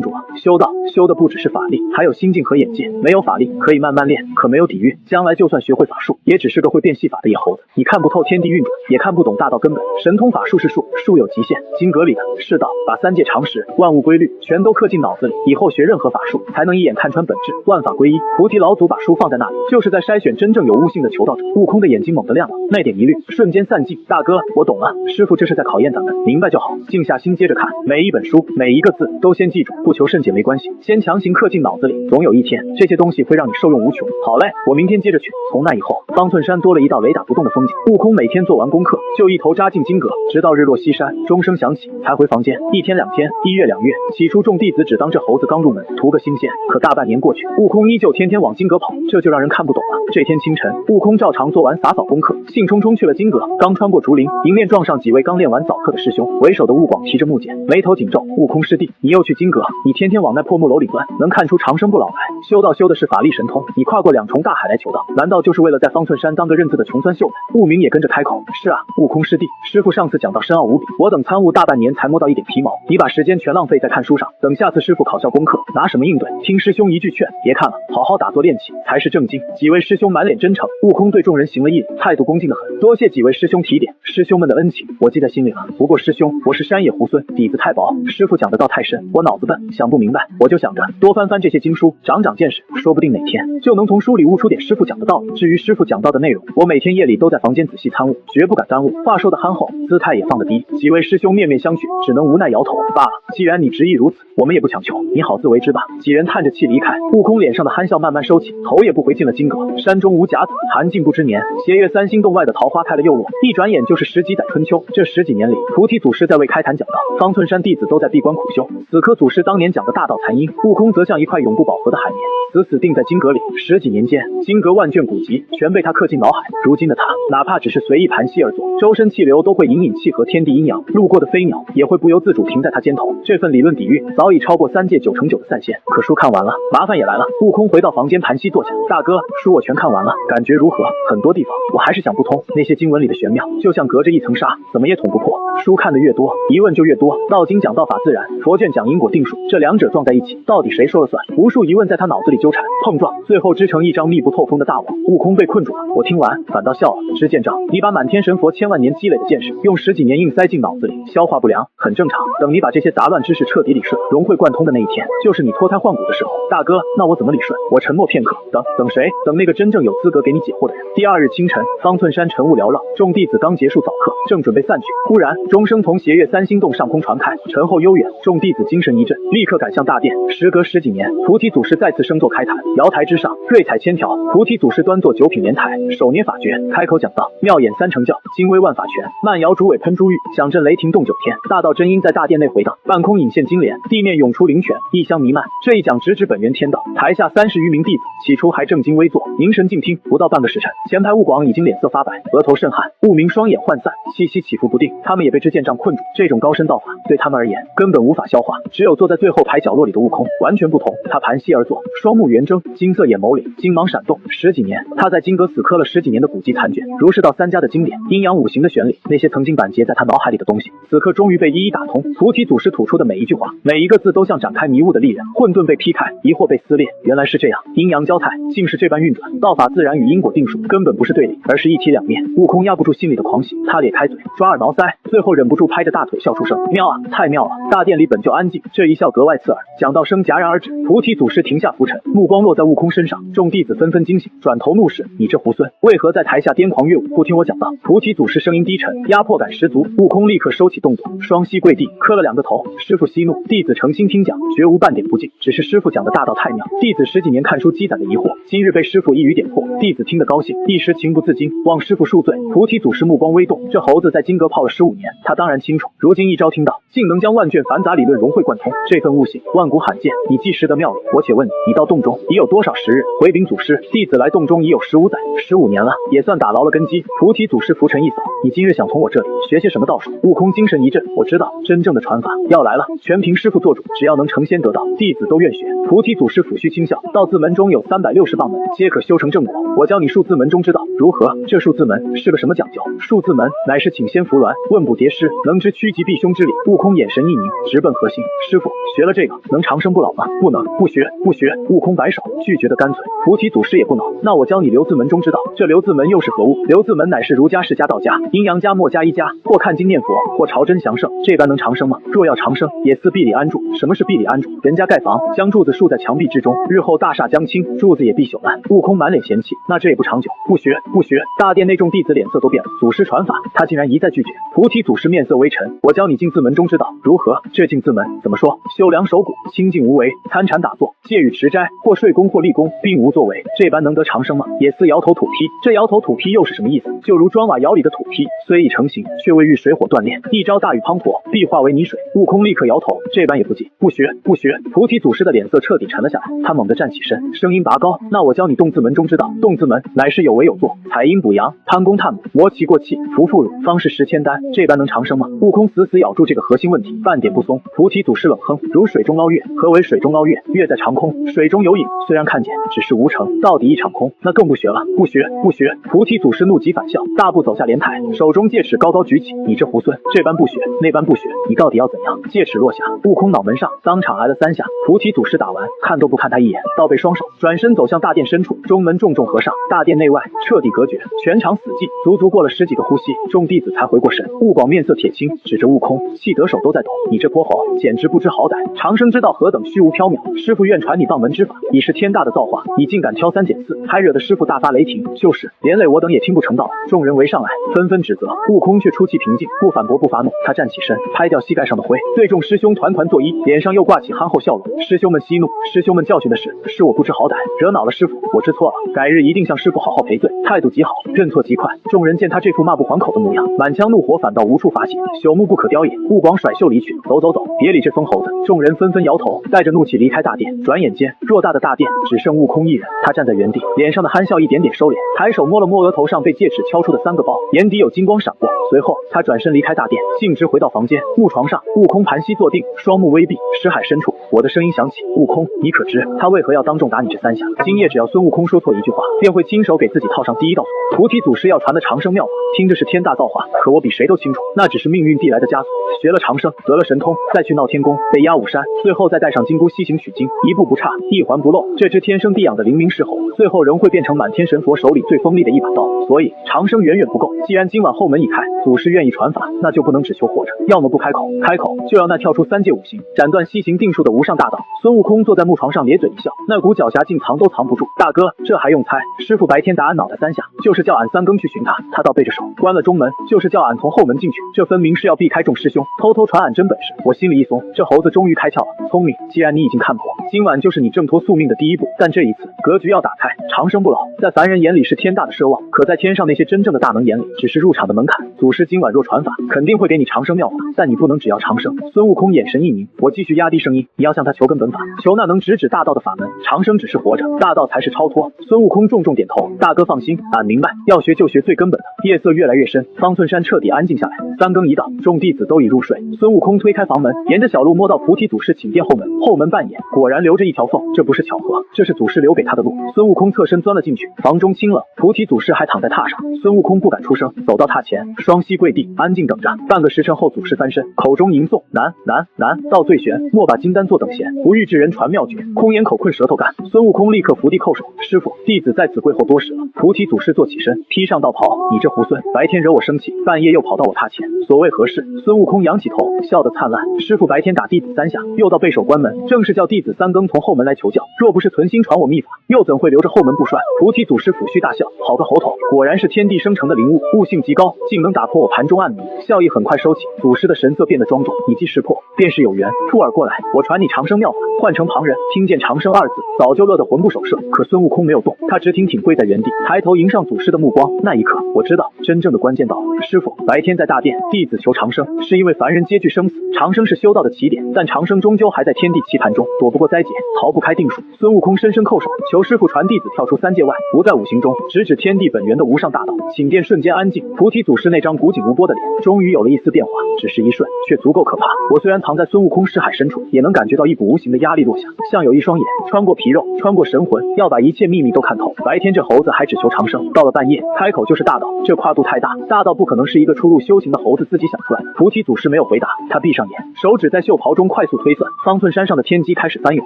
A: 住了，修道修的不只是法力，还有心境和眼界。没有法力可以慢慢练，可没有底蕴，将来就算学会法术，也只是个会变戏法的野猴子。你看不透天地运转，也看不懂大道根本。神通法术是术，术有极限。金阁里的是道，把三界常识、万物规律全都刻进脑子里，以后学任何法术，才能一眼看穿本质，万法归一。菩提老祖把书放在那里，就是在筛选真正有悟性的求道者。悟空的眼睛猛地亮了，那点疑虑瞬间散尽。大哥，我懂了，师傅这是在考验咱们，明白就好，静下心接着看。每一本书，每一个字都先记住，不求甚解没关系，先强行刻进脑子里，总有一天这些东西会让你受用无穷。好嘞，我明天接着去。从那以后，方寸山多了一道雷打不动的风景。悟空每天做完功课，就一头扎进金阁，直到日落西山，钟声响起才回房间。一天两天，一月两月，起初众弟子只当这猴子刚入门，图个新鲜。可大半年过去，悟空依旧天天往金阁跑，这就让人看不懂了。这天清晨，悟空照常做完洒扫功课，兴冲冲去了金阁。刚穿过竹林，迎面撞上几位刚练完早课的师兄。为首的悟广提着木剑，眉头紧皱。悟空师弟，你又去金阁？你天天往那破木楼里钻，能看出长生不老来。修道修的是法力神通，你跨过两重大海来求道，难道就是为了在方寸山当个认字的穷酸秀才？悟明也跟着开口，是啊，悟空师弟，师傅上次讲到深奥无比，我等参悟大半年才摸到一点皮毛，你把时间全浪费在看书上，等下次师傅考校功课，拿什么应对？听师兄一句劝，别看了，好好打坐练气才是正经。几位师兄满脸真诚，悟空对众人行了一礼，态度恭敬的很。多谢几位师兄提点，师兄们的恩情我记在心里了。不过师兄，我是山野猢狲，底子太薄，师傅讲的道太深，我脑子笨，想不明白。我就想着多翻翻这些经书，长长见识，说不定哪天就能从书里悟出点师傅讲的道理。至于师傅讲到的内容，我每天夜里都在房间仔细参悟，绝不敢耽误。话说的憨厚，姿态也放得低。几位师兄面面相觑，只能无奈摇头。罢了，既然你执意如此，我们也不强求，你好自为之吧。几人叹着气离开，悟空脸上的憨笑慢慢收起，头也不回进了金阁。山中无甲子，寒尽不知年。斜月三星洞外的桃花开了又落，一转眼就是十几载春秋。这十几年里，菩提祖师在为开坛讲道，方寸山弟子都在闭关苦修。此刻祖师当年讲的大道残阴，悟空则像一块永不饱和的海绵，死死定在金阁里。十几年间，金阁万卷古籍全被他刻进脑海。如今的他，哪怕只是随意盘膝而坐，周身气流都会隐隐契合天地阴阳，路过的飞鸟也会不由自主停在他肩头。这份理论底蕴早已超过三界9×9的散仙。可书看完了，麻烦也来了。悟空回到房间盘膝坐下，大哥，书我全看完了，感觉如何？很多地方我还是想不通，那些经文里的玄妙，就像隔着一层纱，怎么也捅不破。书看得越多，疑问就越多。道经讲道法自然，佛卷讲因果定数，这两者撞在一起，到底谁说了算？无数疑问在他脑子里纠缠碰撞，最后织成一张密不透风的大网。悟空被困住了。我听完反倒笑了。支剑杖，你把满天神佛千万年积累的见识，用十几年硬塞进脑子里，消化不良，很正常。等你把这些杂乱知识彻底理顺，融会贯通的那一天，就是你脱胎换骨的时候。大哥，那我怎么理顺？我沉默片刻，等谁？等那个真正有资格给你解惑的人。第二日清晨，方寸山晨雾缭绕，众弟子刚结束早课，正准备散去，忽然钟声从斜月三星洞上空传开，沉厚悠远。众弟子精神一振，立刻赶向大殿。时隔十几年，菩提祖师再次升座开坛，瑶台之上，瑞彩千条。菩提祖师端坐九品莲台，手捏法诀，开口讲道：妙演三乘教，精微万法全，慢摇竹尾喷珠玉，响震雷霆动九天。大道真音在大殿内回荡，半空引现金莲，地面涌出灵泉，异香弥漫。这一讲直指本源天道。台下30余名弟子起初还正襟危坐，凝神静听，不到半个时辰，前排悟广已经脸色发白，额头渗汗，悟明双眼涣散，气息起伏不定。他们也被这剑杖困住，这种高深道法对他们而言根本无法消化。只有坐在最后排角落里的悟空完全不同，他盘膝而坐，双目圆睁，金色眼眸里金芒闪动。十几年，他在金阁死磕了十几年的古籍残卷，儒释道三家的经典，阴阳五行的玄理，那些曾经板结在他脑海里的东西，此刻终于被一一打通。菩提祖师吐出的每一句话，每一个字都像展开迷雾的利刃，混沌被劈开，疑惑被撕裂。原来是这样，阴阳交泰，竟是这般运转。道法自然与因果定数根本不是对立，而是一体两面。悟空压不住心里的狂喜，他咧开嘴，抓耳挠腮，最后忍不住拍着大腿笑出声。妙啊，太妙了！大殿里本就安静，这一笑格外刺耳。讲道声戛然而止，菩提祖师停下拂尘，目光落在悟空身上，众弟子纷纷惊醒，转头怒视：你这猢狲，为何在台下癫狂乐舞，不听我讲道？菩提祖师声音低沉，压迫感十足。悟空立刻收起动作，双膝跪地，磕了2个头。师父息怒，弟子诚心听讲，绝无半点不敬。只是师父讲的大道太妙，弟子十几年看书积攒的疑惑，今日被师父一语点破，弟子听得高兴，一时情不自禁，望师父恕罪。菩提祖师目光微动，这猴子在金阁泡了15年，他当然清楚，如今一朝听到，竟能将万卷繁杂理论融会贯通，这份悟性万古罕见。你既识得妙理，我且问你，你到洞中已有多少时日？回禀祖师，弟子来洞中已有15载，15年了，也算打牢了根。根基。菩提祖师拂尘一扫，你今日想从我这里学些什么道术？悟空精神一振，我知道真正的传法要来了，全凭师傅做主，只要能成仙得道，弟子都愿学。菩提祖师抚须轻笑，道字门中有360棒门，皆可修成正果。我教你数字门中之道，如何？这数字门是个什么讲究？数字门乃是请仙扶鸾，问卜叠诗，能知趋吉避凶之理。悟空眼神一凝，直奔核心。师傅，学了这个能长生不老吗？不能，不学，不学。悟空摆手，拒绝的干脆。菩提祖师也不恼，那我教你流字门中之道。这流字门又是何物？流字门乃是儒家、释家、道家、阴阳家、墨家、一家，或看经念佛，或朝真降圣，这般能长生吗？若要长生，也似壁里安柱。什么是壁里安柱？人家盖房，将柱子竖在墙壁之中，日后大厦将倾，柱子也必朽烂。悟空满脸嫌弃，那这也不长久。不学，不学。大殿内众弟子脸色都变了，祖师传法，他竟然一再拒绝。菩提祖师面色微沉，我教你净字门中之道，如何？这净字门怎么说？修良守谷，清净无为，参禅打坐，戒语持斋，或睡功或立功，并无作为，这般能得长生吗？也似摇头土坯。这摇头土坯又是什么意思？就如砖瓦窑里的土坯，虽已成型，却未遇水火锻炼，一朝大雨滂沱，必化为泥水。悟空立刻摇头，这般也不进，不学，不学。菩提祖师的脸色彻底沉了下来，他猛地站起身，声音拔高，那我教你动字门中之道。动字门乃是有为有作，采阴补阳，攀功探母，磨其过气，服妇乳，方是10千丹，这般能长生吗？悟空死死咬住这个核心问题，半点不松。菩提祖师冷哼，如水中捞月。何为水中捞月？月在长空，水中有影，虽然看见，只是无成，到底一场空。那更不学了，不学，不学。菩提祖师怒极反笑，大步走下莲台，手中戒尺高高举起，你这猢狲，这般不学，那般不学，你到底要怎样？戒尺落下，悟空脑门上当场挨了3下。菩提祖师打完，看都不看他一眼，倒背双手，转身走向大殿深处，中门重重合上，大殿内外彻底隔绝，全场死寂。足足过了10几个呼吸，众弟子才回过神。悟广面色铁青，指着悟空，气得手都在抖，你这泼猴，简直不知好歹！长生之道何等虚无缥缈，师傅愿传你棒门之法，已是天大的造化，你竟敢挑3拣4，还惹得师傅大发雷霆。就是，连累我等也听不成道。众人围上来，纷纷指责。悟空却出奇平静，不反驳，不发怒。他站起身，拍掉膝盖上的灰，对众师兄团团作揖，脸上又挂起憨厚笑容。师兄们息怒，师兄们教训的是我不知好歹，惹恼了师傅，我知错了，改日一定向师傅好好赔罪。态度极好，认错极快。众人见他这副骂不还口的模样，满腔怒火反倒无处发泄，朽木不可雕也。悟广甩袖离去，走走走，别理这疯猴子。众人纷纷摇头，带着怒气离开大殿。转眼间，偌大的大殿只剩悟空一人，他站在原地，脸上的憨笑一点点收敛，抬手摸了摸额头上被戒尺敲出的3个包，眼底有金光闪过。随后，他转身离开大殿，径直回到房间。木床上，悟空盘膝坐定，双目微闭。识海深处，我的声音响起，悟空，你可知他为何要当众打你这3下？今夜只要孙悟空说错一句话，便会亲手给自己套上第1道锁。菩提祖师要传的长生妙法，听着是天大造化，可我比谁都清楚，那只是命运递来的枷锁。学了长生，得了神通，再去闹天宫，被压五山，最后再带上金箍西行取经，一步不差，一环不漏。这只天生地养的灵明狮吼，最后仍会变成满天神佛手里最锋利的一把刀。所以长生远远不够。既然今晚后门一开，祖师愿意传法，那就不能只求活着，要么不开口，开口就要那跳出3界5行，斩断西行定数的无上大道。孙悟空坐在木床上咧嘴一笑，那股狡黠竟藏都藏不住。大哥，这还用猜？师傅白天打俺脑袋3下，就是叫俺3更去寻他，他倒背着手，关了中门，就是叫俺从后门进去，这分明是要避开众师兄，偷偷传俺真本事。我心里一松，这猴子终于开窍了，聪明。既然你已经看破，今晚就是你挣脱宿命的第一步。但这一次格局要打开，长生不老，在凡人眼里是天大的奢望，可在天上那些真正的大能眼里，只是入场的门槛。祖师今晚若传法，肯定会给你长生妙法，但你不能只要长生。孙悟空眼神一凝，我继续压低声音，你要向他求根本法，求那能直指大道的法门。长生只是活着，大道才是超脱。孙悟空重重点头，大哥放心，俺明白，要学就学最根本的。夜色越来越深，方寸山彻底安静下来。3更一到，众弟子都已入睡。孙悟空推开房门，沿着小路摸到菩提祖师寝殿后门，后门半掩，果然留着一条缝，这不是巧合，这是祖师留给他的路。孙悟空侧身钻了进去，房中清冷，菩提祖师还躺在榻上。孙悟空不敢出声，走到榻前，双膝跪地，安静等着。半个时辰后，祖师翻身，口中吟诵：难难难，道最玄，莫把金丹做等闲，不遇之人传妙诀，空言口困舌头干。孙悟空立刻伏地叩首，师傅，弟子在此跪候多时了。菩提祖师坐起身，披上道袍，你这猢狲，白天惹我生气，半夜又跑到我榻前，所谓何事？孙悟空仰起头，笑得灿烂。师傅白天打弟子3下，又到背手关门，正是叫弟子3更从后门来求教。若不是存心传我秘法，又怎会留着后门不拴？菩提祖师抚须大笑，好个猴头，果然是天地生成的灵物，悟性极高，竟能打破我盘中暗谜。笑意很快收起，祖师的神色变得庄重，你既识破，便是有缘。兔儿过来，我传你长生妙法。换成旁人听见长生2字，早就乐得魂不守舍。可孙悟空没有动，他直挺挺跪在原地，抬头迎上祖师的目光。那一刻，我知道真正的关键到了。师傅，白天在大殿，弟子求长生，是因为凡人皆惧生死，长生是修道的起点，但长生终究还在天地棋盘中，躲不过灾劫，逃不开定数。孙悟空深深叩首，求师傅传弟子跳出3界外，不在5行中，直指天地本源的无上大道，寝殿瞬间安静。菩提祖师那张古井无波的脸终于有了一丝变化，只是一瞬，却足够可怕。我虽然藏在孙悟空识海深处，也能感觉到一股无形的压力落下，像有一双眼穿过皮肉，穿过神魂，要把一切秘密都看透。白天这猴子还只求长生，到了半夜开口就是大道，这跨度太大，大道不可能是一个初入修行的猴子自己想出来的。菩提祖师没有回答，他闭上眼，手指在袖袍中快速推算，方寸山上的天机开始翻涌，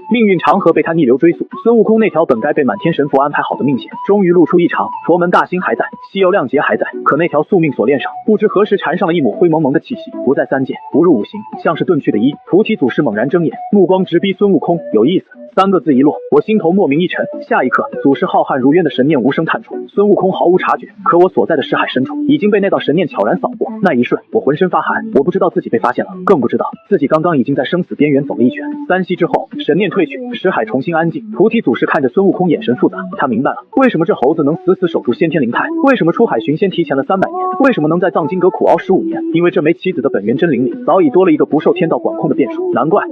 A: 命运长河被他逆流追溯。孙悟空那条本该被满天神佛安排好的命线，终于露出异常。佛门大星还在，西游亮劫还在，可那条宿命锁链上，不知何时缠上了一抹灰蒙蒙的气息，不在三界，不入五行，像是遁去的一。菩提祖师猛然睁眼，目光直逼孙悟空，有意思。三个字一落，我心头莫名一沉。下一刻，祖师浩瀚如渊的神念无声探出，孙悟空毫无察觉，可我所在的识海深处已经被那道神念悄然扫过。那一瞬，我浑身发寒，我不知道自己被发现了，更不知道自己刚刚已经在生死边缘走了一圈。3息之后，神念退去，识海重新安静。菩提祖师看着孙悟空，眼神复杂，他明白了为什么这猴子能死死守住先天灵态，为什么出海寻仙提前了300年，为什么能在藏经阁苦熬15年，因为这枚棋子的本源真灵里早已多了一个不受天道管控的变数。难怪，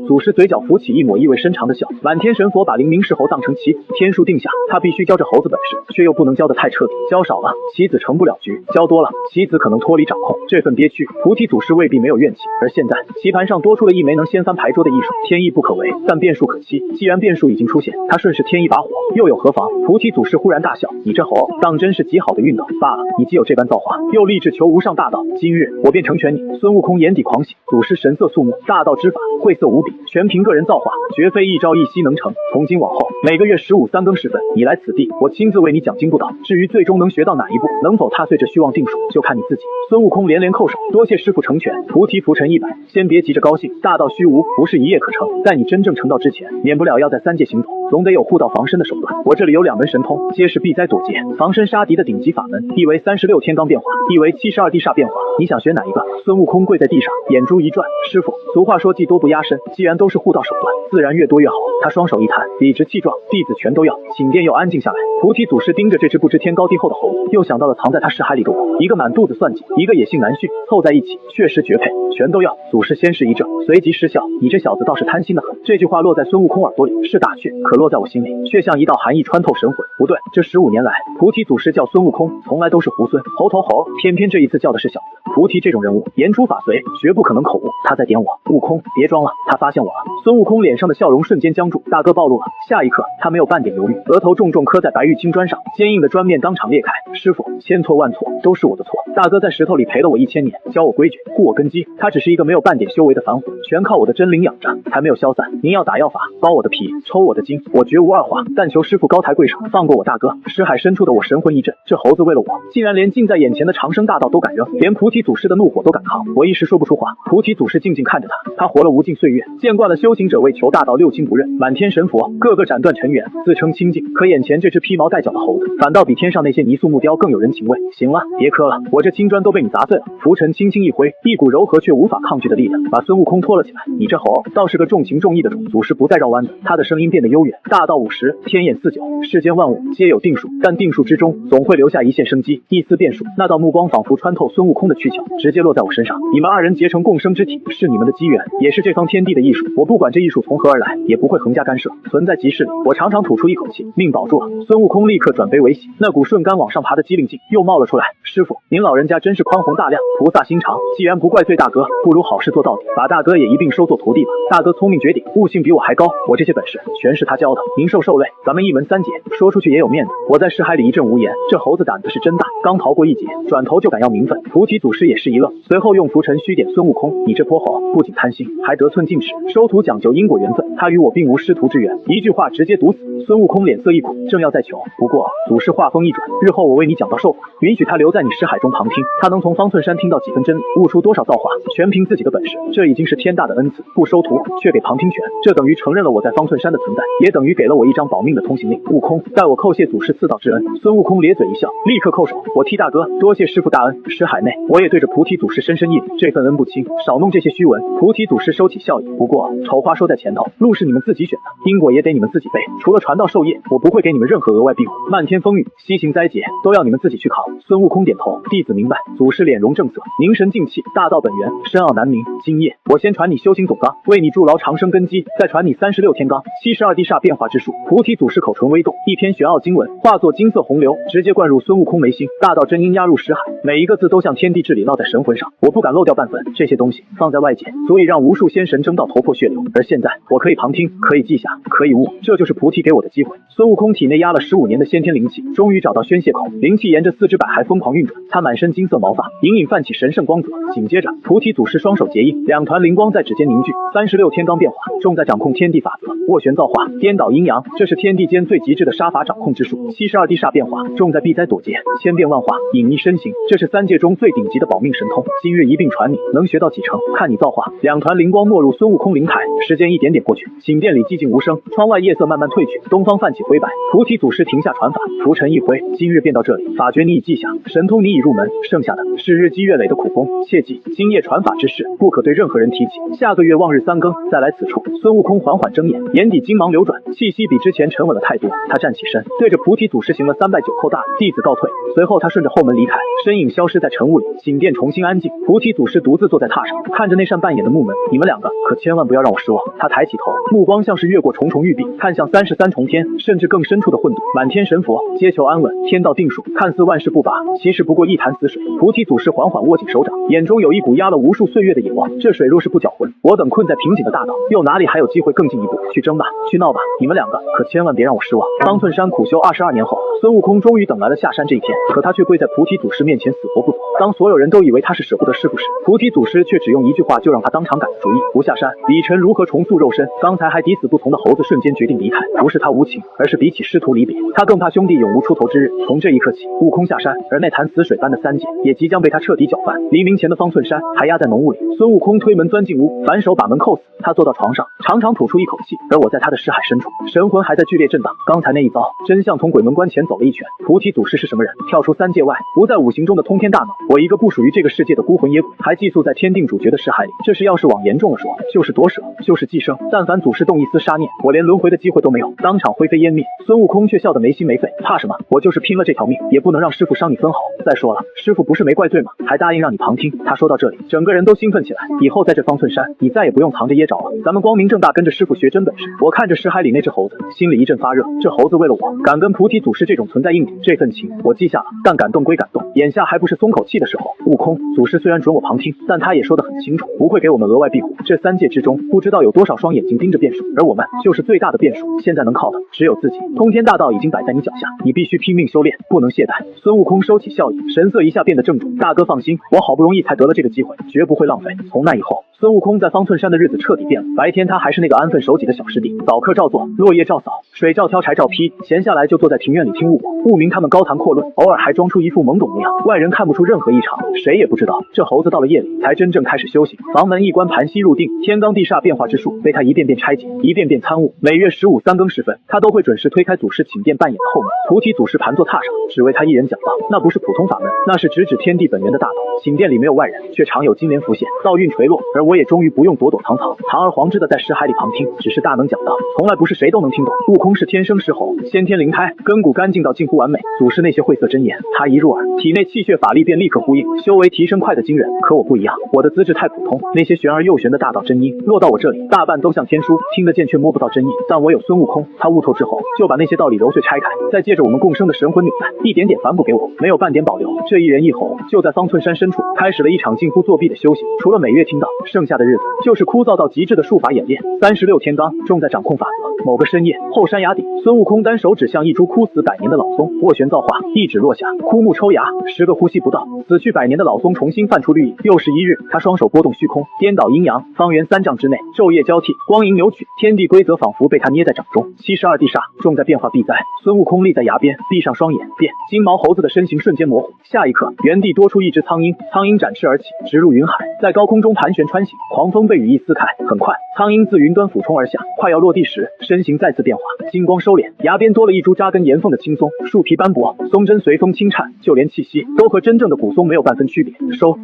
A: 祖师嘴角浮起一抹意味深长的笑。满天神佛把灵明石猴当成棋子，天数定下，他必须教这猴子本事，却又不能教得太彻底，教少了棋子成不了局，教多了棋子可能脱离掌控。这份憋屈，菩提祖师未必没有怨气，而现在棋盘上多出了一枚能掀翻牌桌的艺术，天意不可违，但变数可期。既然变数已经出现，他顺势添一把火又有何妨？菩提祖师忽然大笑，你这猴当真是极好的运道。罢了，你既有这般造化，又立志求无上大道，今日我便成全你。孙悟空眼底狂喜，祖师神色肃穆，大道之法晦涩无比，全凭个人造化，绝非一朝一夕能成。从今往后，每个月153更时分，你来此地，我亲自为你讲经布道。至于最终能学到哪一步，能否踏碎这虚妄定数，就看你自己。孙悟空连连叩首，多谢师傅成全。菩提浮沉100，先别急着高兴，大道虚无，不是一夜可成。在你真正成道之前，免不了要在3界行走，总得有护道防身的手段。我这里有2门神通，皆是避灾躲劫、防身杀敌的顶级法门，一为36天罡变化，一为72地煞变化。你想学哪一个？孙悟空跪在地上，眼珠一转，师傅，俗话说技多不压身，既然都是护道手段，自然越多越好。他双手一摊，理直气壮，弟子全都要。寝殿又安静下来，菩提祖师盯着这只不知天高地厚的猴子，又想到了藏在他识海里的我，一个满肚子算计，一个野性难驯，凑在一起确实绝配，全都要。祖师先是一怔，随即失笑，你这小子倒是贪心的很。这句话落在孙悟空耳朵里是打趣，可落在我心里却像一道寒意穿透神魂。不对，这15年来，菩提祖师叫孙悟空从来都是猢狲、猴头猴，偏偏这一次叫的是小子。菩提这种人物，言出法随，绝不可能口误。他在点我，悟空，别装了，他发现我了。孙悟空脸上的笑容瞬间僵住，大哥暴露了。下一刻，他没有半点犹豫，额头重重磕在白玉青砖上，坚硬的砖面当场裂开。师傅，千错万错，都是我的错。大哥在石头里陪了我1000年，教我规矩，护我根基。他只是一个没有半点修为的凡魂，全靠我的真灵养着，才没有消散。您要打药法，剥我的皮，抽我的筋，我绝无二话。但求师傅高抬贵手，放过我大哥。识海深处的我神魂一震，这猴子为了我，竟然连近在眼前的长生大道都敢扔，连菩提祖师的怒火都敢扛。我一时说不出话。菩提祖师静静看着他，他活了无尽岁月，见惯了修行者为求大道六亲不认，满天神佛个个斩断尘缘，自称清净。可眼前这只披毛戴角的猴子，反倒比天上那些泥塑木雕更有人情味。行了，别磕了，我这青砖都被你砸碎了。浮尘轻轻一挥，一股柔和却无法抗拒的力量把孙悟空拖了起来。你这猴倒是个重情重义的主。祖师不再绕弯子，他的声音变得悠远。大道50，天眼49，世间万物皆有定数，但定数之中总会留下一线生机，一丝变数。那道目光仿佛穿透孙悟空的躯壳，直接落在我身上。你们2人结成共生之体，是你们的机缘，也是这方天地的艺术。我不管这艺术从何而来，也不会横加干涉。存在即事里，我长长吐出一口气，命保住了。孙悟空立刻转悲为喜，那股顺杆往上爬的机灵劲又冒了出来。师傅，您老人家真是宽宏大量，菩萨心肠。既然不怪罪大哥，不如好事做到底，把大哥也一并收做徒弟吧。大哥聪明绝顶，悟性比我还高，我这些本事全是他教的。您受累，咱们一门3结，说出去也有面子。我在识海里一阵无言，这猴子胆子是真大，刚逃过1劫，转头就敢要名分。菩提祖师也是一愣，随后用拂尘虚点孙悟空，你这泼猴不仅贪心，还得寸进尺，收徒讲究因果缘分，他与我并无师徒之缘。一句话直接毒死。孙悟空脸色一苦，正要再求，不过祖师话锋一转，日后我为你讲道授法，允许他留在你识海中旁听，他能从方寸山听到几分真理，悟出多少造化，全凭自己的本事。这已经是天大的恩赐，不收徒却给旁听权，这等于承认了我在方寸山的存在，也等于给了我一张保命的通行令。悟空，待我叩谢祖师赐道之恩。孙悟空咧嘴一笑，立刻叩首，我替大哥多谢师傅大恩。识海内，我也对着菩提祖师深深一礼，这份恩不轻，少弄这些虚文。菩提祖师收起笑意，不过丑话说在前头，路路是你们自己选的，因果也得你们自己背。除了传道授业，我不会给你们任何额外庇护。漫天风雨，西行灾劫，都要你们自己去扛。孙悟空点头，弟子明白。祖师脸容正色，凝神静气，大道本源，深奥难明。今夜我先传你修行总纲，为你筑牢长生根基，再传你36天罡、72地煞变化之术。菩提祖师口唇微动，一篇玄奥经文化作金色洪流，直接灌入孙悟空眉心，大道真因压入识海，每一个字都像天地至理烙在神魂上，我不敢漏掉半分。这些东西放在外界，足以让无数仙神争到头破血流，而现在我可以旁听，可以记下，可以悟，这就是菩提给我的机会。孙悟空体内压了15年的先天灵气，终于找到宣泄口，灵气沿着4肢百骸疯狂运转，他满身金色毛发隐隐泛起神圣光泽。紧接着，菩提祖师双手结印，2团灵光在指尖凝聚，36天罡变化，重在掌控天地法则，斡旋造化，颠倒阴阳，这是天地间最极致的杀法掌控之术。72地煞变化，重在避灾躲劫，千变万化，隐匿身形，这是3界中最顶级的保命神通。今日一并传你，能学到几成，看你造化。2团灵光没入孙悟空灵台，时间一点点过去，寝殿里寂静无声，窗外夜色慢慢褪去，东方泛起灰白。菩提祖师停下传法，拂尘一挥，今日便到这里，法诀你已记下，神通你已入门，剩下的是日积月累的苦功。切记，今夜传法之事不可对任何人提起，下个月望日3更再来此处。孙悟空缓缓睁眼，眼底金芒流转，气息比之前沉稳了太多。他站起身，对着菩提祖师行了3拜9叩大礼，弟子告退。随后他顺着后门离开，身影消失在晨雾里，寝殿重新安静。菩提祖师独自坐在榻上，看着那扇半掩的木门，你们2个可千万不要让我失望。他抬起头，目光像是越过重重玉壁，看向33重天，甚至更深处的混沌。满天神佛皆求安稳，天道定数，看似万事不拔，其实不过一潭死水。菩提祖师缓缓握紧手掌，眼中有一股压了无数岁月的野望。这水若是不搅浑，我等困在瓶颈的大道，又哪里还有机会更进一步？去争吧，去闹吧，你们2个可千万别让我失望。方寸山苦修22年后，孙悟空终于等来了下山这一天，可他却跪在菩提祖师面前死活不走。当所有人都以为他是舍不得师傅时，菩提祖师却只用一句话就让他当场改了主意。不下山，李晨如何重塑肉身？刚才还抵死不从的猴子瞬间决定离开，不是他无情，而是比起师徒离别，他更怕兄弟永无出头之日。从这一刻起，悟空下山，而那潭死水般的3界也即将被他彻底搅翻。黎明前的方寸山还压在浓雾里，孙悟空推门钻进屋，反手把门扣死。他坐到床上，长长吐出一口气，而我在他的识海深处，神魂还在剧烈震荡。刚才那一遭，真像从鬼门关前走了一圈。菩提祖师是什么人？跳出3界外，不在五行中的通天大脑，我一个不属于这个世界的孤魂野鬼，还寄宿在天定主角的识海里。这事要是往严重了说，就是夺舍，就是寄生。但凡祖师动一丝杀念，我连轮回的机会都没有，当场灰飞烟灭。孙悟空却笑得没心没肺，怕什么？我就是拼了这条命，也不能让师傅伤你分毫。再说了，师傅不是没怪罪吗？还答应让你旁听。他说到这里，整个人都兴奋起来。以后在这方寸山，你再也不用藏着掖着了，咱们光明正大跟着师傅学真本事。我看着识海里那只猴子，心里一阵发热。这猴子为了我，敢跟菩提祖师这种存在硬顶，这份情我记下了。但感动归感动，眼下还不是松口气的时候。悟空，祖师虽然准我旁听，但他也说得很清楚，不会给我们额外庇护。这3界之中，不知道有多少双眼睛盯着变数，而我们就是最大的变数。现在能靠的只有自己。通天大道已经摆在你脚下，你必须拼命修炼，不能懈怠。孙悟空收起笑意，神色一下变得郑重。大哥放心，我好不容易才得了这个机会，绝不会浪费。从那以后，孙悟空在方寸山的日子彻底变了。白天他还是那个安分守己的小师弟，早课照做，落叶照扫，水照挑，柴照劈，闲下来就坐在庭院里听悟果、悟明他们高谈阔论，偶尔还装出一副懵懂模样，外人看不出任何异常，谁也不知道。这猴子到了夜里才真正开始修行，房门一关，盘膝入定，天罡地煞变化之术被他一遍遍拆解，一遍遍参悟。每月15、3更时分，他都会准时推开祖师寝殿扮演的后门。菩提祖师盘坐榻上，只为他一人讲道。那不是普通法门，那是直指天地本源的大道。寝殿里没有外人，却常有金莲浮现，道运垂落，而我也终于不用躲躲藏藏，堂而皇之的在识海里旁听。只是大能讲道，从来不是谁都能听懂。悟空是天生狮吼，先天灵胎，根骨干净到近乎完美。祖师那些晦涩真言，他一入耳，体内气血法力便立刻呼应，修为提升快得惊人。可我不一样，我的资质太普通，那些玄而又玄的大道真因，落到我这里，大半都像天书，听得见却摸不到真意。但我有孙悟空，他悟透之后，就把那些道理揉碎拆开，再借着我们共生的神魂纽带，一点点反哺给我，没有半点保留。这一人一猴，就在方寸山深处，开始了一场近乎作弊的修行。除了每月听到，剩下的日子就是枯燥到极致的术法演练。36天罡重在掌控法则。某个深夜，后山崖顶，孙悟空单手指向一株枯死100年的老松，斡旋造化，一指落下，枯木抽芽，10个呼吸不到，死去100年的老松重新泛出绿意。又是一日，他双手拨动虚空，颠倒阴阳，方圆3丈之内，昼夜交替，光影扭曲，天地规则仿佛被他捏在掌中。72地煞重在变化避灾。孙悟空立在崖边，闭上双眼，变金毛猴子的身形瞬间模糊，下一刻，原地多出一只苍鹰，苍鹰展翅而起，直入云海，在高空中盘旋穿行，狂风被羽翼撕开。很快，苍鹰自云端俯冲而下，快要落地时，身形再次变化，金光收敛，牙边多了一株扎根岩缝的青松，树皮斑驳，松针随风轻颤，就连气息都和真正的古松没有半分区别。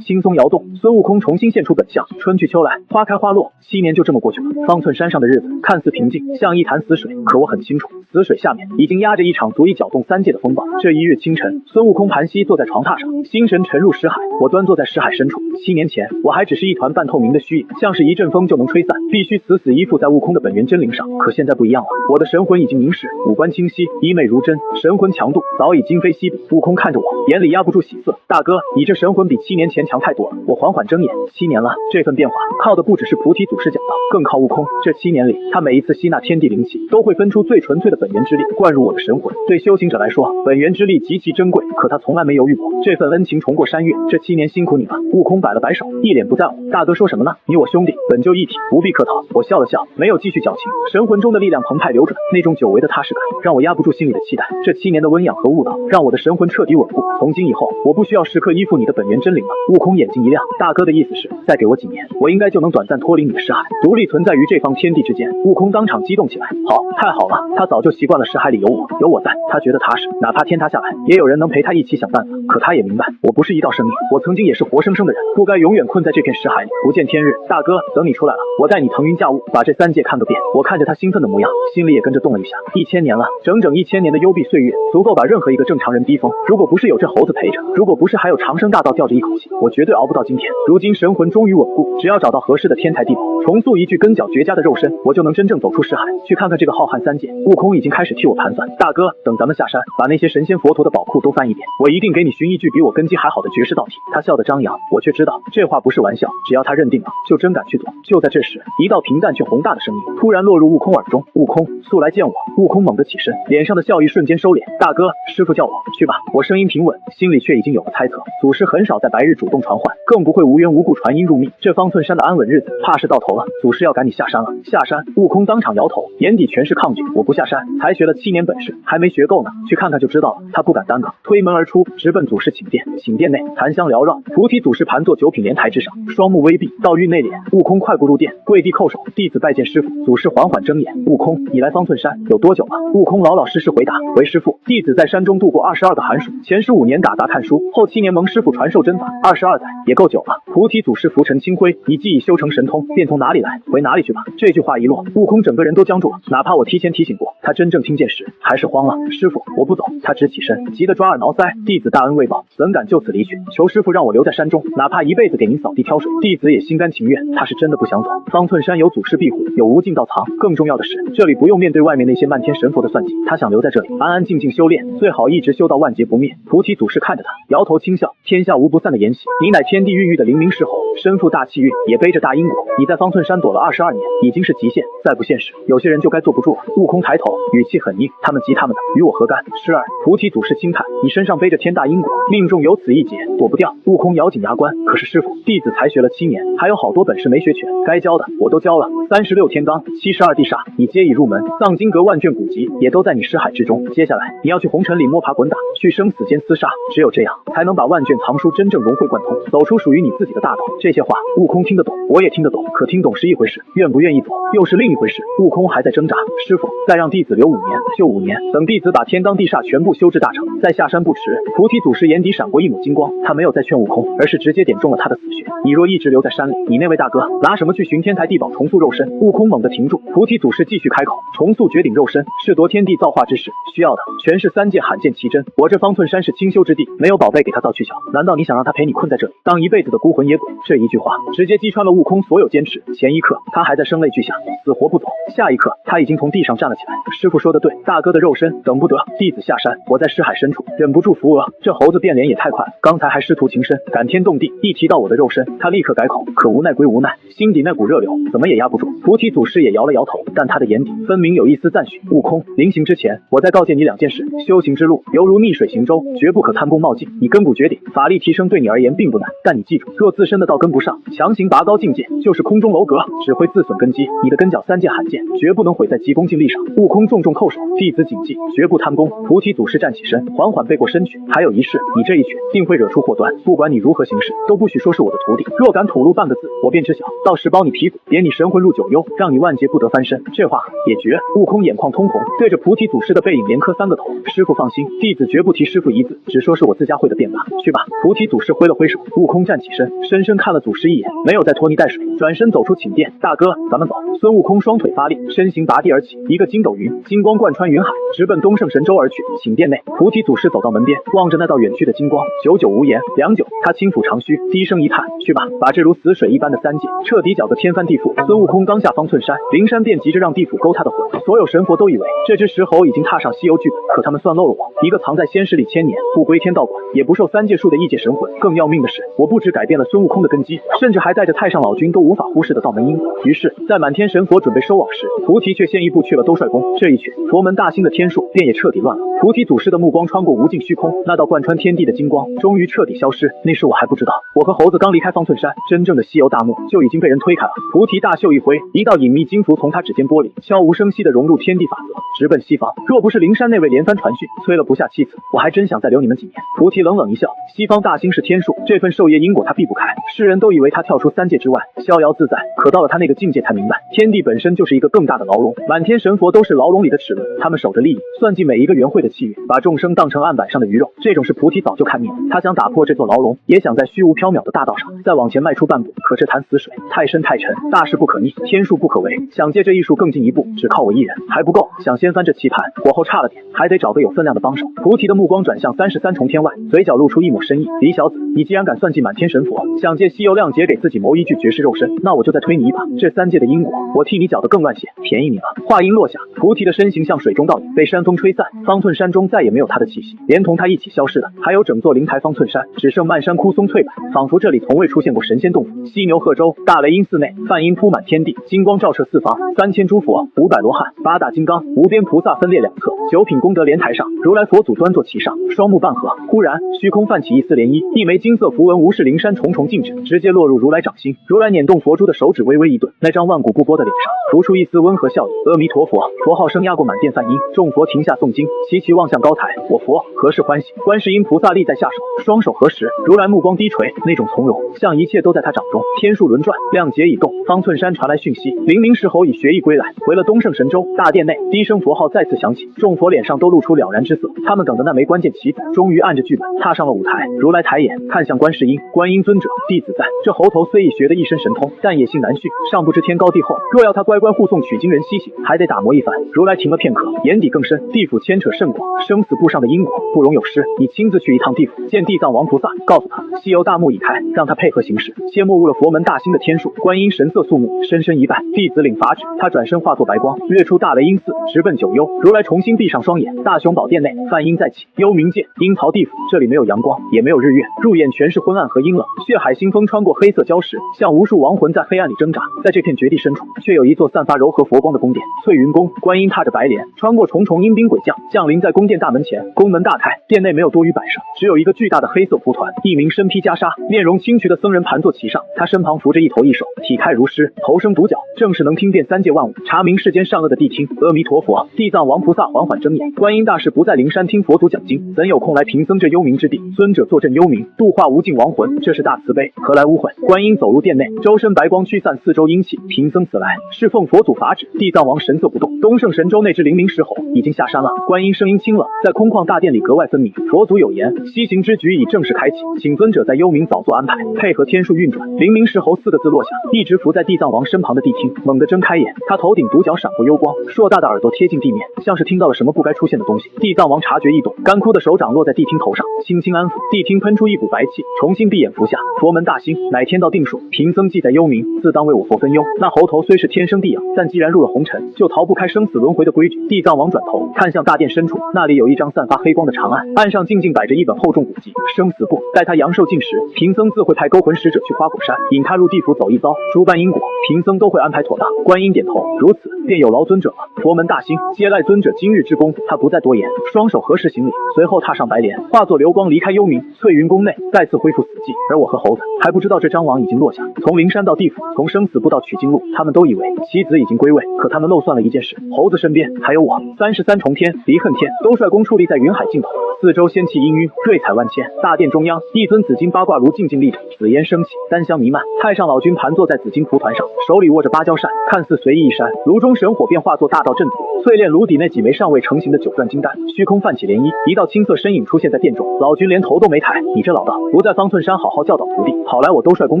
A: 青松摇动，孙悟空重新现出本相。春去秋来，花开花落，7年就这么过去了。方寸山上的日子看似平静，像一潭死水，可我很清楚，死水下面已经压着一场足以搅动3界的风暴。这一日清晨，孙悟空盘膝坐在床榻上，心神沉入识海。我端坐在识海深处。7年前，我还只是一团半透明的虚影，像是一阵风就能吹散，必须死死依附在悟空的本源真灵上。可现在不一样了，我的神魂已经凝视，五官清晰，衣袂如针，神魂强度早已今非昔比。悟空看着我，眼里压不住喜色。大哥，你这神魂比7年前强太多了。我缓缓睁眼，7年了，这份变化靠的不只是菩提祖师讲道，更靠悟空。这7年里，他每一次吸纳天地灵气，都会分出最纯粹的本源之力，灌入我的神魂。对修行者来说，本源之力极其珍贵，可他从来没犹豫过。这份恩情重过山岳，这7年辛苦你了。悟空摆了摆手，一脸不在乎。大哥说什么呢？你我兄弟本就一体，不必客套。我笑了笑，没有继续矫情。神魂中的力量澎湃流转，那种久违的踏实感，让我压不住心里的期待。这7年的温养和悟道，让我的神魂彻底稳固。从今以后，我不需要时刻依附你的本源真灵了。悟空眼睛一亮，大哥的意思是，再给我几年，我应该就能短暂脱离你的识海，独立存在于这方天地之间。悟空当场激动起来，好，太好了！他早就习惯了识海里有我在，他觉得踏实，哪怕天塌下来，也有人能陪他一起想办法。可他也明白，我不是一道生命，我曾经也是活生生的人，不该永远困在这片识海里，不见天日。大哥，等你出来了，我带你腾云驾雾，把这3界看个遍。我看着他兴奋的模样，心里也跟着动了一下。1000年了，整整1000年的幽闭岁月，足够把任何一个正常人逼疯。如果不是有这猴子陪着，如果不是还有长生大道吊着一口气，我绝对熬不到今天。如今神魂终于稳固，只要找到合适的天台地宝，重塑一具根脚绝佳的肉身，我就能真正走出识海，去看看这个浩瀚3界。悟空已经开始替我盘算，大哥，等咱们下山，把那些神仙佛陀的宝库都翻一遍，我一定给你寻一具比我根基还好的绝世道体。他笑得张扬，我却知道这话不是玩笑，只要他认定了，就真敢去做。就在这时，一道平淡却宏大的声音突然落入悟空耳中：悟空，速来见我。悟空猛地起身，脸上的笑意瞬间收敛。大哥，师傅叫我去吧。我声音平稳，心里却已经有了猜测。祖师很少在白日主动传唤，更不会无缘无故传音入密。这方寸山的安稳日子，怕是到头了。祖师要赶你下山了。下山？悟空当场摇头，眼底全是抗拒。我不下山，才学了7年本事，还没学够呢。去看看就知道了。他不敢耽搁，推门而出，直奔祖师寝殿。寝殿内檀香缭绕，菩提祖师盘坐9品莲台之上，双目微闭，道玉内敛。悟空快步入殿，跪地叩首，弟子拜见师傅。祖师缓缓睁眼，悟空，你来方寸山有多久了？悟空老老实实回答，为师傅，弟子在山中度过22个寒暑，前15年打杂看书，后7年蒙师傅传授真法，22载也够久了。菩提祖师浮尘清辉，你既已修成神通，便从哪里来回哪里去吧。这句话一落，悟空整个人都僵住了。哪怕我提前提醒过，他真正听见时还是慌了。师傅，我不走。他直起身，急得抓耳挠腮，弟子大恩未报，怎敢就此离去？求师傅让我留在山中，哪怕一辈子给您扫地挑水，弟子也心甘情愿。他是真的不想走。方寸山有祖师庇护，有无尽道藏，更重要的是，这里不用面对外面那些漫天神佛的算计。他想留在这里，安安静静修炼，最好一直修到万劫不灭。菩提祖师看着他，摇头轻笑，天下无不散的筵席，你乃天地孕育的灵明狮吼，身负大气运，也背着大因果。你在方寸山躲了22年，已经是极限，再不现实，有些人就该坐不住了。悟空抬头，语气很硬，他们急他们的，与我何干？师儿，菩提祖师轻叹，你身上背着天大因果，命中有此一劫，躲不掉。悟空咬紧牙关，可是师傅，弟子才学了7年，还有好多本事没学全，该教的我都教了，36天罡，72地煞，你皆已入门，藏经阁万卷古籍也都在你识海之中。接下来你要去红尘里摸爬滚打，去生死间厮杀，只有这样才能把万卷藏书真正融会贯通，走出属于你自己的大道。这些话悟空听得懂，我也听得懂，可听懂是一回事，愿不愿意走又是另一回事。悟空还在挣扎，师傅，再让弟子留5年，就5年，等弟子把天罡地煞全部修至大成，再下山不迟。菩提祖师眼底闪过一抹金光，他没有再劝悟空，而是直接点中了他的死穴。你若一直留在山里，你那位大哥拿什么去寻天台地宝重塑肉身？悟空猛地停住，菩提祖师继续开口，重塑绝顶肉身是夺天地造化之事，需要的全是3界罕见奇珍。我这方寸山是清修之地，没有宝贝给他造去小，难道你想让他陪你困在这里，当一辈子的孤魂野鬼？这一句话直接击穿了悟空所有坚持。前一刻他还在声泪俱下，死活不走，下一刻他已经从地上站了起来。师傅说的对，大哥的肉身等不得，弟子下山，我在识海深处忍不住扶额。这猴子变脸也太快了，刚才还师徒情深，感天动地，一提到我的肉身，他立刻改口。可无奈归无奈，心底那股热流怎么也压不住。菩提祖师也摇了摇头，但他的眼底分明有一丝赞许。悟空，临行之前，我再告诫你2件事：修行之路犹如逆水行舟，绝不可贪功冒进。你根骨绝顶，法力提升对你而言并不难，但你记住，若自身的道跟不上，强行拔高境界，就是空中楼阁，只会自损根基。你的根脚3界罕见，绝不能毁在急功近利上。悟空重重叩首，弟子谨记，绝不贪功。菩提祖师站起身，缓缓背过身去。还有一事，你这一曲定会惹出祸端，不管你如何行事，都不许说是我的徒弟。若敢吐露半个字，我便知晓，到时包你皮骨，贬你神魂入九幽，让你万劫劫不得翻身。这话也绝。悟空眼眶通红，对着菩提祖师的背影连磕3个头。师傅放心，弟子绝不提师傅一字，只说是我自家会的便罢。去吧。菩提祖师挥了挥手，悟空站起身，深深看了祖师一眼，没有再拖泥带水，转身走出寝殿。大哥，咱们走。孙悟空双腿发力，身形拔地而起，一个筋斗云，金光贯穿云海，直奔东胜神州而去。寝殿内，菩提祖师走到门边，望着那道远去的金光，久久无言。良久，他轻抚长须，低声一叹：去吧，把这如死水一般的三界彻底搅个天翻地覆。孙悟空刚下方寸山，灵山便急着让地府勾他的魂。所有神佛都以为这只石猴已经踏上西游剧本，可他们算漏了我，一个藏在仙石里1000年，不归天道馆，也不受三界术的异界神魂。更要命的是，我不止改变了孙悟空的根基，甚至还带着太上老君都无法忽视的道门因果。于是，在满天神佛准备收网时，菩提却先一步去了兜率宫。这一去，佛门大兴的天数便也彻底乱了。菩提祖师的目光穿过无尽虚空，那道贯穿天地的金光终于彻底消失。那时我还不知道，我和猴子刚离开方寸山，真正的西游大幕就已经被人推开了。菩提大袖一挥，一道隐秘金符从他指尖剥离，悄无声息地融入天地法则，直奔西方。若不是灵山那位连番传讯，催了不下7次，我还真想再留你们几年。菩提冷冷一笑，西方大兴是天数，这份授业因果他避不开。世人都以为他跳出三界之外，逍遥自在，可到了他那个境界才明白，天地本身就是一个更大的牢笼，满天神佛都是牢笼里的齿轮，他们守着利益，算计每一个圆会的契约，把众生当成案板上的鱼肉。这种事菩提早就看腻了，他想打破这座牢笼，也想在虚无缥缈的大道上再往前迈出半步，可这潭死水太深太沉，大事不可逆，天数不可违，想借这艺术更进一步，只靠我一人还不够，想掀翻这棋盘，火候差了点，还得找个有分量的帮手。菩提的目光转向33重天外，嘴角露出一抹深意。李小子，你既然敢算计满天神佛，想借西游亮节给自己谋一具绝世肉身，那我就再推你一把，这三界的因果我替你搅得更乱些，便宜你了。话音落下，菩提的身形像水中倒影，被山风吹散，方寸山中再也没有他的气息，连同他一起消失的还有整座灵台方寸山，只剩漫山枯松翠柏，仿佛这里从未出现过神仙洞府。犀牛贺州大雷音寺内，梵音铺满天地，金光照射四方，3000诸佛，500罗汉，8大金刚，无边菩萨分列两侧，9品功德莲台上，如来佛祖端坐其上，双目半合。忽然虚空泛起一丝涟漪，一枚金色符文无视灵山重重禁止，直接落入如来掌心。如来捻动佛珠的手指微微一顿，那张万古不波的脸上浮出一丝温和笑意。阿弥陀佛，佛号声压过满殿梵音，众佛停下诵经，齐齐望向高台。我佛何时欢喜？观世音菩萨立在下手，双手合十，如来目光低垂，那种从容像一切都在他掌中。天数轮转，亮节已动，方寸山传来讯息，灵明石猴已学艺归来，回了东胜神州。大殿内低声佛号再次响起，众佛脸上都露出了然之色。他们等的那枚关键棋子终于按着剧本踏上了舞台。如来抬眼看向观世音，观音尊者，弟子在。这猴头虽已学得一身神通，但野性难驯，尚不知天高地厚，若要他乖乖护送取经人西行，还得打磨一番。如来停了片刻，眼底更深，地府牵扯甚广，生死簿上的因果不容有失，你亲自去一趟地府，见地藏王菩萨，告诉他西游大幕已开，让他配合行事，切莫误了佛门大兴的天数。观音神色肃穆，深深一拜，弟子领法旨。他转身化作白光，跃出大雷音寺，直奔九幽。如来重新闭上双眼，大雄宝殿内梵音再起，幽冥界阴曹地府，这里没有阳光，也没有日月，入眼全是昏暗和阴冷。血海腥风穿过黑色礁石，像无数亡魂在黑暗里挣扎。在这片绝地深处，却有一座散发柔和佛光的宫殿，翠云宫。观音踏着白莲，穿过重重阴兵鬼将，降临在宫殿大门前。宫门大开，殿内没有多余摆设，只有一个巨大的黑色蒲团，一名身披袈裟、面容清癯的僧人盘坐其上，他身旁扶着一头一手，体态如狮，头生独角，正是能听遍三界万物，查明世间善恶的谛听。阿弥陀佛，地藏王菩萨缓缓睁眼，观音大士不在灵山听佛祖讲经，怎有空来贫僧这幽冥之地？尊者坐镇幽冥，度化无尽亡魂，这是大慈悲，何来污秽？观音走入殿内，周身白光驱散四周阴气，贫僧此来是奉佛祖法旨。地藏王神色不动，东胜神州那只灵明石猴已经下山了。观音声音清冷，在空旷大殿里格外分明。佛祖有言，西行之举已正式开启，请尊者在幽冥早做安排，配合天数运转。灵明石猴4个字落下，一直伏在地藏王身旁的谛听猛地睁开眼，他头顶独角闪过幽光，硕大的耳朵贴近地面，像是听到了什么不该出现的东西。地藏王察觉异动，干枯的手掌落在谛听头上，轻轻安抚。谛听喷出一股白气，重新闭眼服下。佛门大兴，乃天道定数，贫僧既在幽冥，自当为我佛分忧。那猴头虽是天生地养，但既然入了红尘，就逃不开生死轮回的规矩。地藏王转头看向大殿深处，那里有一张散发黑光的长案，案上静静摆着一本厚重古籍《生死簿》。待他阳寿尽时，贫僧自会派勾魂使者去花果山，引他入地府走一遭，诸般因果，贫僧都会安排妥当。观音点头，如此便有劳尊者了。佛门大兴，接赖尊者今日之功。他不再多言，双手合十行礼，随后踏上白莲，化作流光离开幽冥。翠云宫内再次恢复死寂，而我和猴子还不知道这张网已经落下。从灵山到地府，从生死簿到取经路，他们都以为棋子已经归位，可他们漏算了一件事。猴子身边还有我。33重天，离恨天。兜率宫矗立在云海尽头，四周仙气氤氲，瑞彩万千。大殿中央，一尊紫金八卦炉静静立着，紫烟升起，丹香弥漫。太上老君盘坐在紫金蒲团上，手里握着芭蕉扇，看似随意一扇，炉中神火便化作大道阵土。淬炼炉底那几枚尚未成型的九转金丹，虚空泛起涟漪，一道青色身影出现在殿中。老君连头都没抬，你这老道，不在方寸山好好教导徒弟，跑来我兜率宫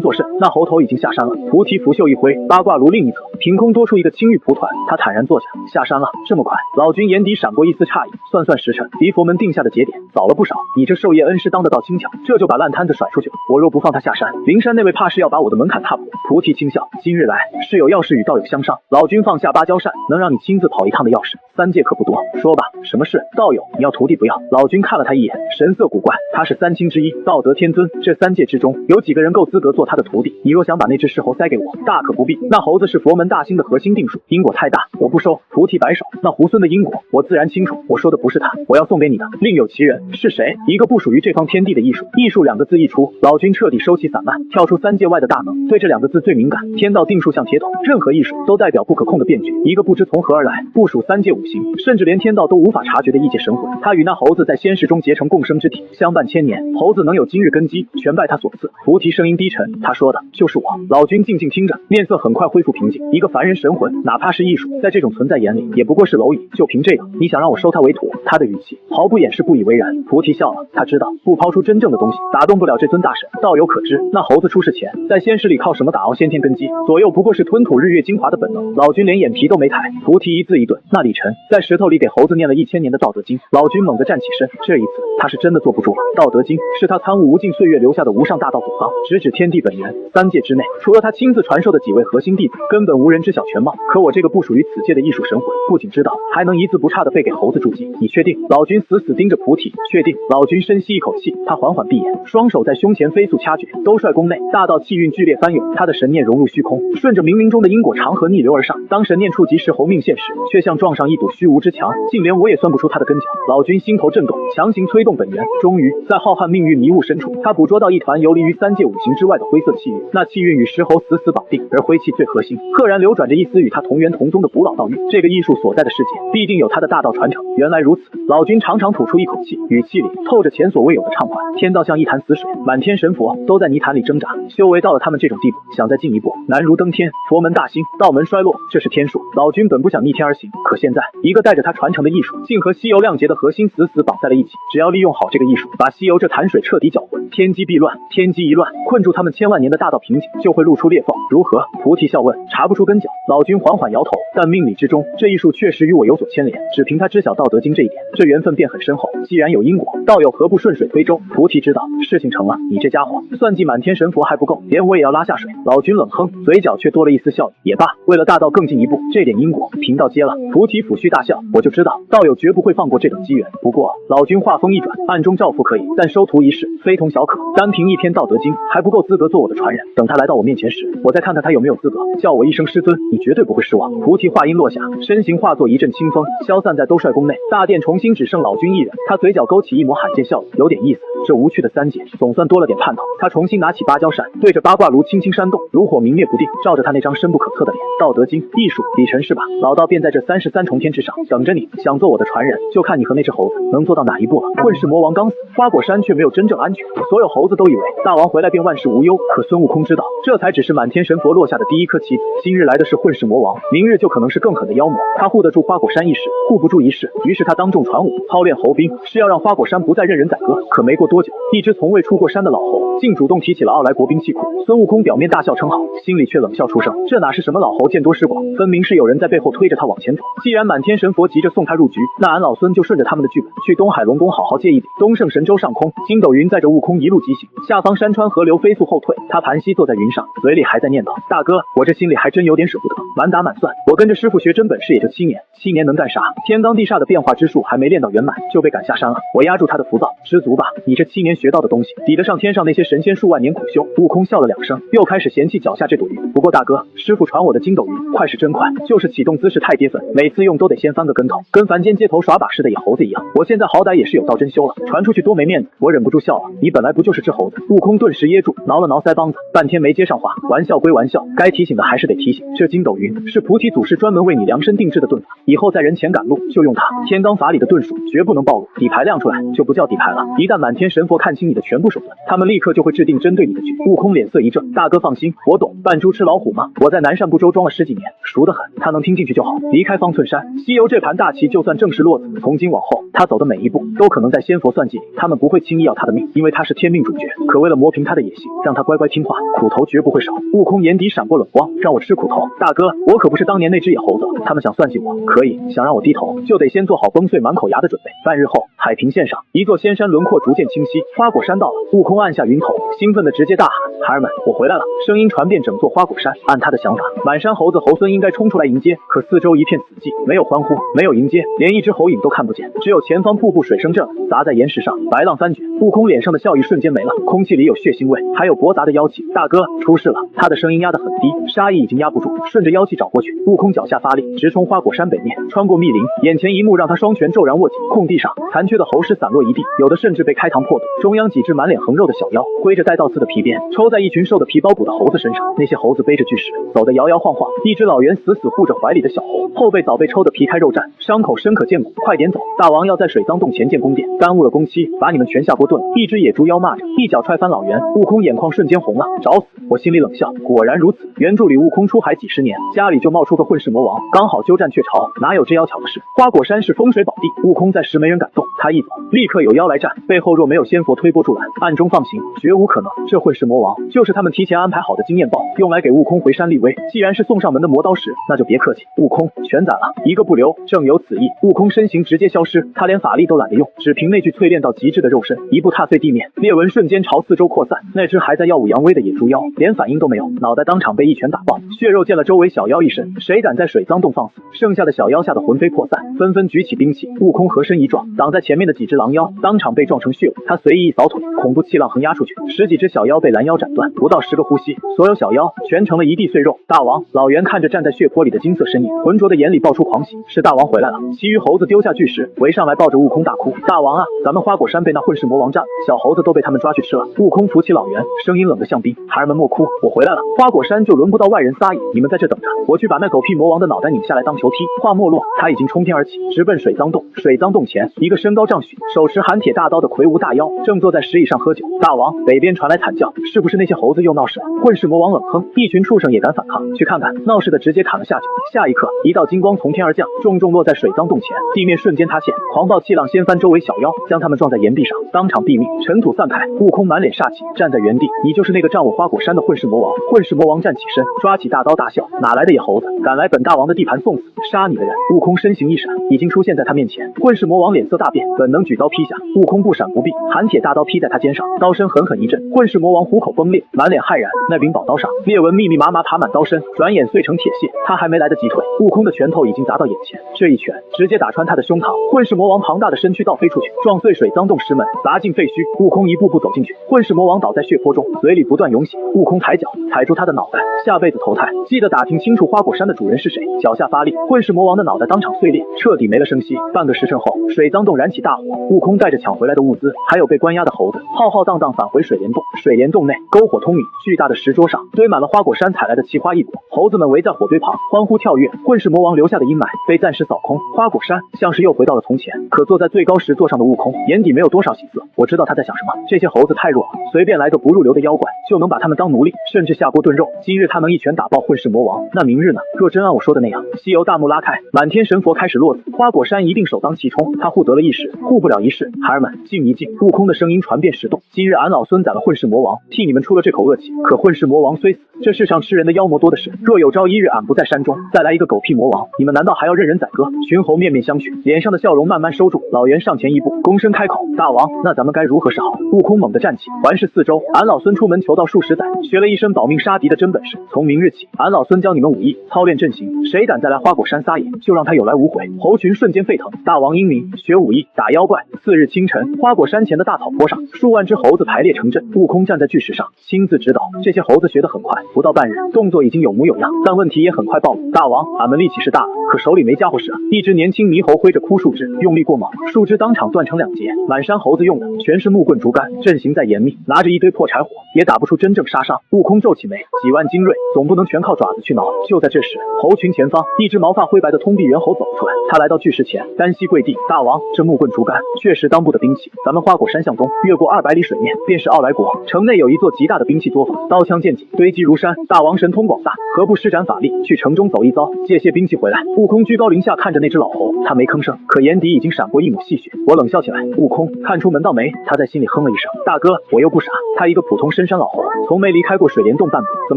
A: 作甚？那猴头已经下山了。菩提拂袖一挥，八卦炉另一侧凭空多出一个青玉蒲团，他坦然坐下。下山了，这么快？老君眼底闪过一丝诧异，算算时辰，离佛门定下的节点早了不少。你这授业恩师当得到轻巧，这就把烂摊子甩出去了。我若不放他下山，灵山那位怕是要把我的门槛踏破。菩提轻笑，今日来是有要事与道友相商。老君放下芭蕉扇，能让你亲自跑一趟的要事，3届可不多。说吧，什么事？道友，你要徒弟不要？老君看了他一眼，神色古怪。他是3卿之一，道德天尊，这3届之中有几个人够资格做他的徒弟？你若想把那只狮猴塞给我，大可不必。那猴子是佛门大兴的核心定数，因果太大，我不收。菩提摆手，那猢狲的因果我自然清楚，我说的不是他，我要送给你的另有其人。是谁？一个不属于这方天地的艺术。艺术2个字一出，老君彻底收起散漫，跳出3界外的大能，对这2个字最敏感。天道定数像铁桶，任何艺术都代表不可控的变局，一个不知从何而来，不属3界五行，甚至连天道都无法察觉的异界神魂。他与那猴子在仙世中结成共生之体，相伴千年。猴子能有今日根基，全拜他所赐。菩提声音低沉，他说的就是我。老君静静听着，面色很快恢复平静。一个凡人神魂，哪怕是艺术，在这种存在眼里也不过是蝼蚁。就凭这个，你想让我收他为徒？他的语气毫不掩饰不以为然。菩提笑了，他知道不抛出真正的东西，打动不了这尊大神。道友可知，那猴子出世前，在仙世里靠什么打熬先天根基？左右不过是吞吐日月精华的本能。老君连眼皮都没抬。菩提一字一顿，那李晨在石头里给猴子念了1000年的道德经。老君猛地站起身，这一次他是真的坐不住了。道德经是他参悟无尽岁月留下的无上大道祖纲，直指天地本源。3界之内，除了他亲自传授的几位核心弟子，根本无人知晓全貌。可我这个不属于此界的艺术神魂，不仅知道，还能一字不差的背给猴子注记。你确定？老君死死盯着菩提。确定。老君深吸一口气，他缓缓闭眼，双手在胸前飞速掐诀。兜率宫内，大道气运剧烈翻涌，他的神念融入虚空，顺着冥冥中的因果长河逆流而上。当神念触及石猴命线时，却像撞上一堵虚无之墙，竟连我也算不出他的根脚。老君心头震动，强行催动本源，终于在浩瀚命运迷雾深处，他捕捉到一团游离于3界五行之外的灰色气运。那气运与石猴死死绑定，而灰气最核心，赫然流转着一丝与他同源同宗的古老道运。这个艺术所在的世界，必定有他的大道传承。原来如此。老君长长吐出一口气，语气里透着前所未有的畅快。天道像一潭死水，满天神佛都在泥潭里挣扎，修为到了他们这种地步，想再进一步，难如登天。佛门大兴，道门衰落，这是天数。老君本不想逆天而行，可现在一个带着他传承的艺术，竟和西游亮劫的核心死死绑在了一起。只要利用好这个艺术，把西游这潭水彻底搅浑，天机必乱。天机一乱，困住他们千万年的大道瓶颈就会露出裂缝。如何？菩提笑问。查不出根脚。老君缓缓摇头，但命理之中，这艺术确实与我有所牵连，只凭他知晓道德经这一点，这缘分便很深厚。既然有因果，道友何不顺水推舟？菩提知道，事情成了，你这家伙算计满天神佛还不够，连我也要拉下水。老君冷哼，嘴角却多了一丝笑意。也罢，为了大道更进一步，这点因果贫道接了。菩提抚须大笑，我就知道道友绝不会放过这等机缘。不过老君话锋一转，暗中照拂可以，但收徒一事非同小可。单凭一篇道德经还不够资格做我的传人，等他来到我面前时，我再看看他有没有资格叫我一声师尊，你绝对不会失望。菩提话音落下，身形化作一阵清风，消散在兜率宫内。大殿重新只剩老君一人，他嘴角勾起一抹罕见笑意，有点意思。这无趣的3界总算多了点盼头。他重新拿起芭蕉扇，对着八卦炉轻轻扇动，炉火明灭不定，照着他那张深不可测的脸。道德经艺术，李晨是吧？老道便在这33重天之上等着你，想做我的传人，就看你和那只猴子能做到哪一步了。混世魔王刚死，花果山却没有真正安全，所有猴子都以为大王回来便万事无忧，可孙悟空知道，这才只是满天神佛落下的第一颗棋子。今日来的是混世魔王，明日就可能是更狠的妖魔。他护得住花果山一时，护不住一世，于是他当众传武，操练猴兵，是要让花果山不再任人宰割。可没过多久，一只从未出过山的老猴竟主动提起了奥来国兵器库。孙悟空表面大笑称好，心里却冷笑出声，这哪是什么老猴见多识广，分明是有人在背后推着他往前走。既然满天神佛急着送他入局，那俺老孙就顺着他们的剧本，去东海龙宫好好借一笔。东胜神州上空，筋斗云载着悟空一路疾行，下方山川河流飞速后退。他盘膝坐在云上，嘴里还在念叨：大哥，我这心里还真有点舍不得。满打满算，我跟着师傅学真本事也就7年，7年能干啥？天罡地煞的变化之术还没练到圆满，就被赶下山了。我压住他的浮躁，知足吧。你这7年学到的东西，抵得上天上那些神仙数万年苦修。悟空笑了2声，又开始嫌弃脚下这朵云。不过大哥，师傅传我的筋斗云，快是真快，就是启动姿势太跌份，每次用都得先翻个跟头，跟凡间街头耍把式的野猴子一样。我现在好歹也是有道真修了，传出去多没面子。我忍不住笑了，你本来不就是只猴子？悟空顿时噎住，挠了挠腮帮子，半天没接上话。玩笑归玩笑，该提醒的还是得提醒。这筋斗云是菩提祖师专门为你量身定制的遁法，以后在人前赶路就用它。天罡法里的遁术绝不能暴露，底牌亮出来就不叫底牌了。一旦满天神佛看清你的全部手段，他们立刻就会制定针对你的局。悟空脸色一正，大哥放心，我懂。扮猪吃老虎吗？我在南赡部周庄了10几年，熟得很。他能听进去就好。离开方寸山，西游这盘大棋就算正式落子。从今往后，他走的每一步都可能在仙佛算计里，他们不会轻易要他的命，因为他是天命主角。可为了磨平他的野心，让他乖乖听话，苦头绝不会少。悟空眼底闪过冷光，让我吃苦头？大哥，我可不是当年那只野猴子，他们想算计我，可以；想让我低头，就得先做好崩碎满口牙的准备。半日后，海平线上，一座仙山轮廓逐渐清晰，花果山到了。悟空按下云头，兴奋的直接大喊：“孩儿们，我回来了！”声音传遍整座花果山。按他的想法，满山猴子猴孙应该冲出来迎接，可四周一片死寂，没有欢呼，没有迎接，连一只猴影都看不见，只有前方瀑布水声震，砸在岩石上，白浪翻卷。悟空脸上的笑意瞬间没了，空气里有血腥味，还有驳杂的妖气。大哥，出事了！他的声音压得很低，杀意已经压不住，顺着妖气找过去。悟空脚下发力，直冲花果山北面，穿过密林，眼前一幕让他双拳骤然握紧，空地上残缺的猴尸散落一地，有的甚至被开膛破肚。中央几只满脸横肉的小妖，挥着带倒刺的皮鞭，抽在一群瘦的皮包骨的猴子身上。那些猴子背着巨石，走得摇摇晃晃。一只老猿死死护着怀里的小猴，后背早被抽得皮开肉绽，伤口深可见骨。快点走！大王要在水脏洞前建宫殿，耽误了工期，把你们全下锅炖了。一只野猪妖骂着，一脚踹翻老猿。悟空眼眶瞬间红了，找死！我心里冷笑，果然如此。原著里悟空出海几十年，家里就冒出个混世魔王，刚好鸠占鹊巢，哪有这妖巧的事？花果山是风水宝地，悟空在时没人敢动，他一走，立刻有妖来战，背后若没有仙佛推波助澜，暗中放行，绝无可能。这混世魔王就是他们提前安排好的经验包，用来给悟空回山立威。既然是送上门的磨刀石，那就别客气，悟空全斩了，一个不留。正有此意，悟空身形直接消失，他连法力都懒得用，只凭那具淬炼到极致的肉身，一步踏碎地面，裂纹瞬间朝四周扩散。那只还在耀武扬威的野猪妖连反应都没有，脑袋当场被一拳打爆，血肉溅了周围小妖一身。谁敢在水脏洞放肆？剩下的小妖吓得魂飞魄散，纷纷举起兵器。悟空合身一撞，挡在前面的几只狼妖当场被撞成血雾。他随意一扫腿，恐怖气浪横压出去，10几只小妖被拦腰斩断，不到10个呼吸，所有小妖全成了一地碎肉。大王！老袁看着站在血泊里的金色身影，浑浊的眼里爆出狂喜，是大王回来了。其余猴子丢下巨石，围上来抱着悟空大哭：大王啊，咱们花果山被那混世魔王占了，小猴子都被他们抓去吃了。悟空扶起老袁，声音冷得像冰：孩儿们莫哭，我回来了。花果山就轮不到外人撒野，你们在这等着，我去把那狗屁魔王的脑袋拧下来当球踢。话没落，他已经冲天而起，直奔水脏洞。水脏洞前，一个身高丈许、手持寒铁大刀的魁梧大妖正坐在石椅上喝酒。大王，北边传来惨叫，是不是那些猴子又闹事了？混世魔王冷哼：一群畜生也敢反抗？去看看！闹事的直接砍了下酒。下一刻，一道金光从天而降，重重落在水脏洞前，地面瞬间塌陷，狂暴气浪掀翻周围小妖，将他们撞在岩壁上，当场毙命，尘土散开。悟空满脸煞气，站在原地：你就是那个占我花果山的混世魔王？混世魔王站起身，抓起大刀大笑：哪来的野猴子，敢来本大王的地盘送死？杀你的人！悟空身形一闪，已经出现在他面前。混世魔王脸色大变，本能举刀劈下，悟空不闪不避，寒铁大刀劈在他肩上，刀身狠狠一震，混世魔王虎口崩裂，满脸骇然。那柄宝刀上裂纹密密麻麻爬满刀身，转眼碎成铁屑。他还没来得及退，悟空的拳头已经砸到眼前，这一拳直接打穿他的胸膛。混世魔王庞大的身躯倒飞出去，撞碎水脏洞石门，砸进废墟。悟空一步步走进去，混世魔王倒在血泊中，嘴里不断涌血。悟空抬脚踩住他的脑袋，下辈子投胎记得打听清楚花果山的主人是谁。脚下发力，混世魔王的脑袋当场碎裂，彻底没了声息。半个时辰后，水脏洞燃起大火，悟空带着抢回来的物资，还有被关押的猴子，浩浩荡荡返回水帘洞。水帘洞内篝火通明，巨大的石桌上堆满了花果山采来的奇花异果，猴子们围在火堆旁欢呼跳跃。混世魔王留下的阴霾被暂时扫空，花果山像是又回到了从前。可坐在最高石座上的悟空眼底没有多少喜色，我知道他在想什么。这些猴子太弱了，随便来个不入流的妖怪就能把他们当奴隶，甚至下锅炖肉。今日他能一拳打爆混世魔王，那明日呢？若真按我说的那样，西游大幕拉开，满天神佛开始落子，花果山一定首当其冲。他护得了一时，护不了一世。孩儿们，静一静！悟空的声音传遍石洞：今日俺老孙宰了混世魔王，替你们出了这口恶气。可混世魔王虽死，这世上吃人的妖魔多的是，若有朝一日俺不在山中，再来一个狗屁魔王，你们难道还要任人宰割？群猴面面相觑，脸上的笑容慢慢收住。老袁上前一步，躬身开口：大王，那咱们们该如何是好？悟空猛地站起，环视四周。俺老孙出门求道数十载，学了一身保命杀敌的真本事。从明日起，俺老孙教你们武艺，操练阵型。谁敢再来花果山撒野，就让他有来无回。猴群瞬间沸腾，大王英明，学武艺，打妖怪。次日清晨，花果山前的大草坡上，数万只猴子排列成阵。悟空站在巨石上，亲自指导。这些猴子学得很快，不到半日，动作已经有模有样。但问题也很快暴露。大王，俺们力气是大了，可手里没家伙使啊！一只年轻猕猴挥着枯树枝，用力过猛，树枝当场断成两截。满山猴子用的全是木棍竹竿，阵型再严密，拿着一堆破柴火也打不出真正杀伤。悟空皱起眉，几万精锐总不能全靠爪子去挠。就在这时，猴群前方一只毛发灰白的通臂猿猴走出来，他来到巨石前，单膝跪地：大王，这木棍竹竿确实当部的兵器。咱们花果山向东越过200里水面，便是奥来国，城内有一座极大的兵器作坊，刀枪剑戟堆积如山。大王神通广大，何不施展法力去城中走一遭，借些兵器回来？悟空居高临下看着那只老猴，他没吭声，可眼底已经闪过一抹戏谑。我冷笑起来，悟空看出门道没？他在心里哼了一声，大哥，我又不傻，他一个普通深山老猴，从没离开过水帘洞半步，怎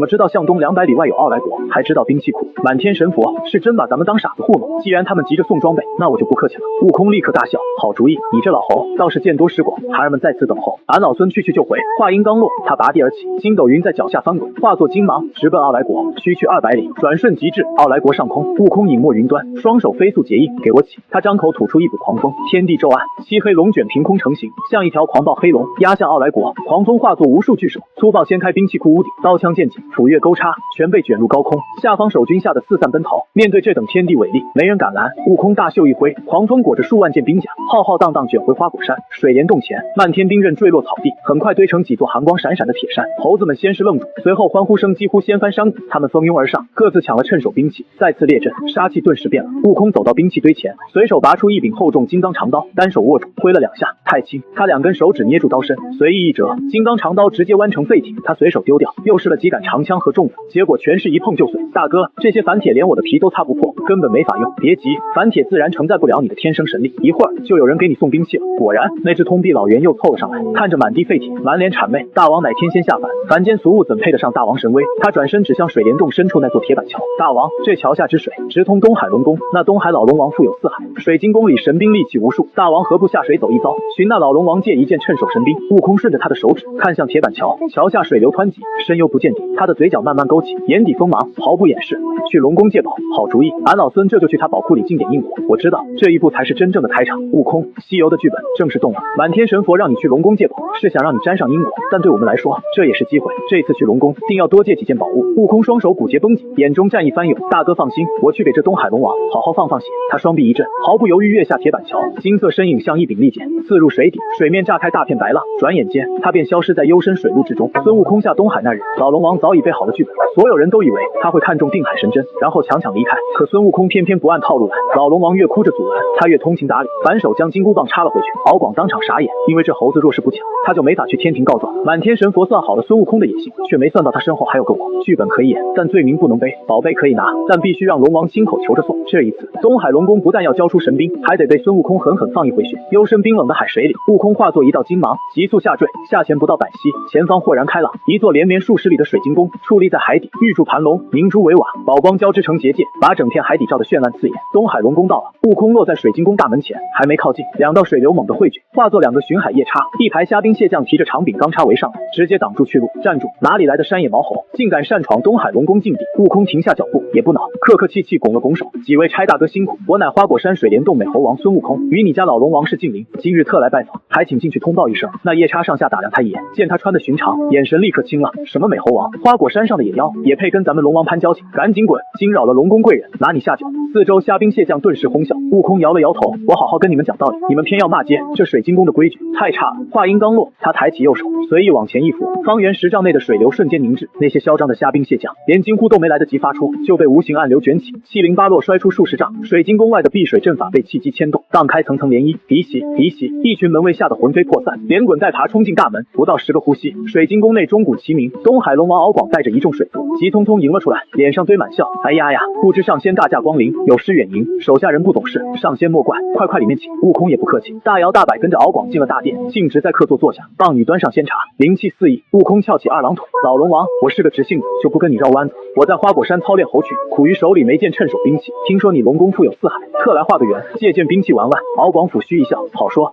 A: 么知道向东200里外有奥来国，还知道兵器库？满天神佛是真把咱们当傻子糊弄？既然他们急着送装备，那我就不客气了。悟空立刻大笑，好主意，你这老猴倒是见多识广。孩儿们在此等候，俺老孙去就回。话音刚落，他拔地而起，筋斗云在脚下翻滚，化作金芒，直奔奥来国。区区200里，转瞬即至奥来国上空。悟空隐没云端，双手飞速结印，给我起！他张口吐出一股狂风，天地骤暗，漆黑龙卷凭空成型，像一条狂暴黑龙压向奥来国。狂风化作无数巨手，粗暴掀开兵器库屋顶，刀枪剑戟斧钺钩叉全被卷入高空。下方守军吓得四散奔逃。面对这等天地伟力，没人敢拦。悟空大袖一挥，狂风裹着数万件兵甲，浩浩荡荡卷回花果山。水帘洞前，漫天兵刃坠落草地，很快堆成几座寒光闪闪的铁山。猴子们先是愣住，随后欢呼声几乎掀翻山谷。他们蜂拥而上，各自抢了趁手兵器，再次列阵，杀气顿时变了。悟空走到兵器堆前，随手拔出一柄厚重金刚长刀，单手握住，挥了2下，太轻。他2根手指捏住刀身，随意一折，金刚长刀直接弯成废铁。他随手丢掉，又试了几杆长枪和重斧，结果全是一碰就碎。大哥，这些反铁连我的皮都擦不破，根本没法用。别急，反铁自然承载不了你的天生神力，一会儿就有人给你送兵器了。果然，那只通臂老猿又凑了上来，看着满地废铁，满脸谄媚。大王乃天仙下凡，凡间俗物怎配得上大王神威？他转身指向水帘洞深处那座铁板桥。大王，这桥下之水直通东海龙宫，那东海老龙王富有4海，水晶宫里神兵利器无数，大王何不下水走一遭，寻那老龙王借一件趁手神兵？悟空顺着他的手指看向铁板桥，桥下水流湍急，深幽不见底。他的嘴角慢慢勾起，眼底锋芒毫不掩饰。去龙宫借宝，好主意，俺老孙这就去他宝库里进点硬果。我知道这一步才是真正的开场。悟空，西游的剧本正式动了，满天神佛让你去龙宫借宝，是想让你沾上因果，但对我们来说，这也是机会。这次去龙宫，定要多借几件宝物。悟空双手骨节绷紧，眼中战意翻涌。大哥放心，我去给这东海龙王好好放血。他双臂一震，毫不犹豫跃下铁板桥，金色身影像一柄利剑刺入水底，水面炸开大片白浪，转眼间他便消失在幽深水路之中。孙悟空下东海那日，老龙王早已备好了剧本，所有人都以为他会看中定海神针，然后强抢离开。可孙悟空偏偏不按套路来，老龙王越哭着阻拦，他越通情达理，反手将金箍棒插了回去。敖广当场傻眼，因为这猴子若是不抢，他就没法去天庭告状。满天神佛算好了孙悟空的野性，却没算到他身后还有个我。剧本可以演，但罪名不能背；宝贝可以拿，但必须让龙王亲口求着送。这一次，东海龙宫不但要交出神兵，还得被孙悟空狠狠放一回血。幽深冰冷的海水里，悟空化作一道金芒，急速下坠，下潜不到百息，前方豁然开朗，一座连绵数十里的水晶宫矗立在海底，玉柱盘龙，明珠为瓦，宝光交织成结界，把整片海底照得绚烂刺眼。东海龙宫到了，悟空落在水晶宫大门前，还没靠近，2道水流猛地汇聚，化作2个巡海夜叉，一排虾兵蟹将提着长柄钢叉围上来，直接挡住去路。站住！哪里来的山野毛猴，竟敢擅闯东海龙宫禁地？悟空停下脚步，也不恼，客客气气拱了拱手：几位差大哥辛苦，我乃花果山水帘洞美猴王孙悟空，与你家老龙王是近邻，今日特来拜访，还请进去通报一声。那夜叉上下打量他一眼，见他穿的寻常，眼神立刻青了。什么美猴王，花果山上的野妖也配跟咱们龙王攀交情？赶紧滚！惊扰了龙宫贵人，拿你下酒！四周虾兵蟹将顿时哄笑。悟空摇了摇头，我好好跟你们讲道理，你们偏要骂街，这水晶宫的规矩太差了。话音刚落，他抬起右手，随意往前一扶，方圆10丈内的水流瞬间凝滞，那些嚣张的虾兵蟹将连惊呼都没来得及发出，就被无形暗流卷起，七零八落摔出数十丈。水晶宫外的避水阵法被气机牵动，荡开层层涟漪。敌袭！敌袭！一群门卫吓得魂飞魄散，连滚带爬冲进大门，不到10个呼吸，水晶宫内钟鼓齐鸣，东海龙王敖广带着一众水族急匆匆迎了出来，脸上堆满笑。哎呀呀，不知上仙大驾驾光临，有失远迎，手下人不懂事，上仙莫怪，快里面请。悟空也不客气，大摇大摆跟着敖广进了大殿，径直在客座坐下，棒女端上仙茶，灵气四溢。悟空翘起二郎腿，老龙王，我是个直性子，就不跟你绕弯子。我在花果山操练猴群，苦于手里没件趁手兵器，听说你龙功富有四海，特来画个圆，借件兵器玩玩。敖广抚须一笑，好说，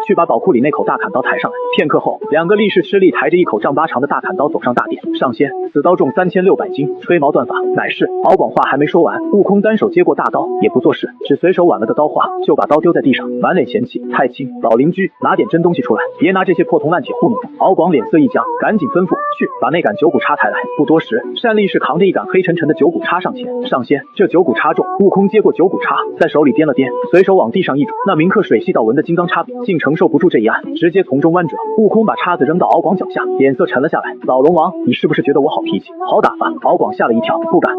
A: 去把宝库里那口大砍刀抬上来。片刻后，两个力士吃力抬着一口丈八长的大砍刀走上大殿。上仙，此刀重3600斤，吹毛断发。乃是。敖广话还没说完，悟空单手接过大刀，也不做事，只随手挽了个刀花，就把刀丢在地上，满脸嫌弃，太轻。老邻居，拿点真东西出来，别拿这些破铜烂铁糊弄我。敖广脸色一僵，赶紧吩咐，去把那杆九股叉抬来。不多时，单力士扛着一杆黑沉沉的九股叉上前。上仙，这九股叉重。悟空接过九股叉，在手里掂了掂，随手往地上一拄，那铭刻水系道纹的金刚叉柄竟承受不住这一按，直接从中弯折。悟空把叉子扔到敖广脚下，脸色沉了下来。老龙王，你是不是觉得我好脾气，好打发？敖广吓了一跳，不敢。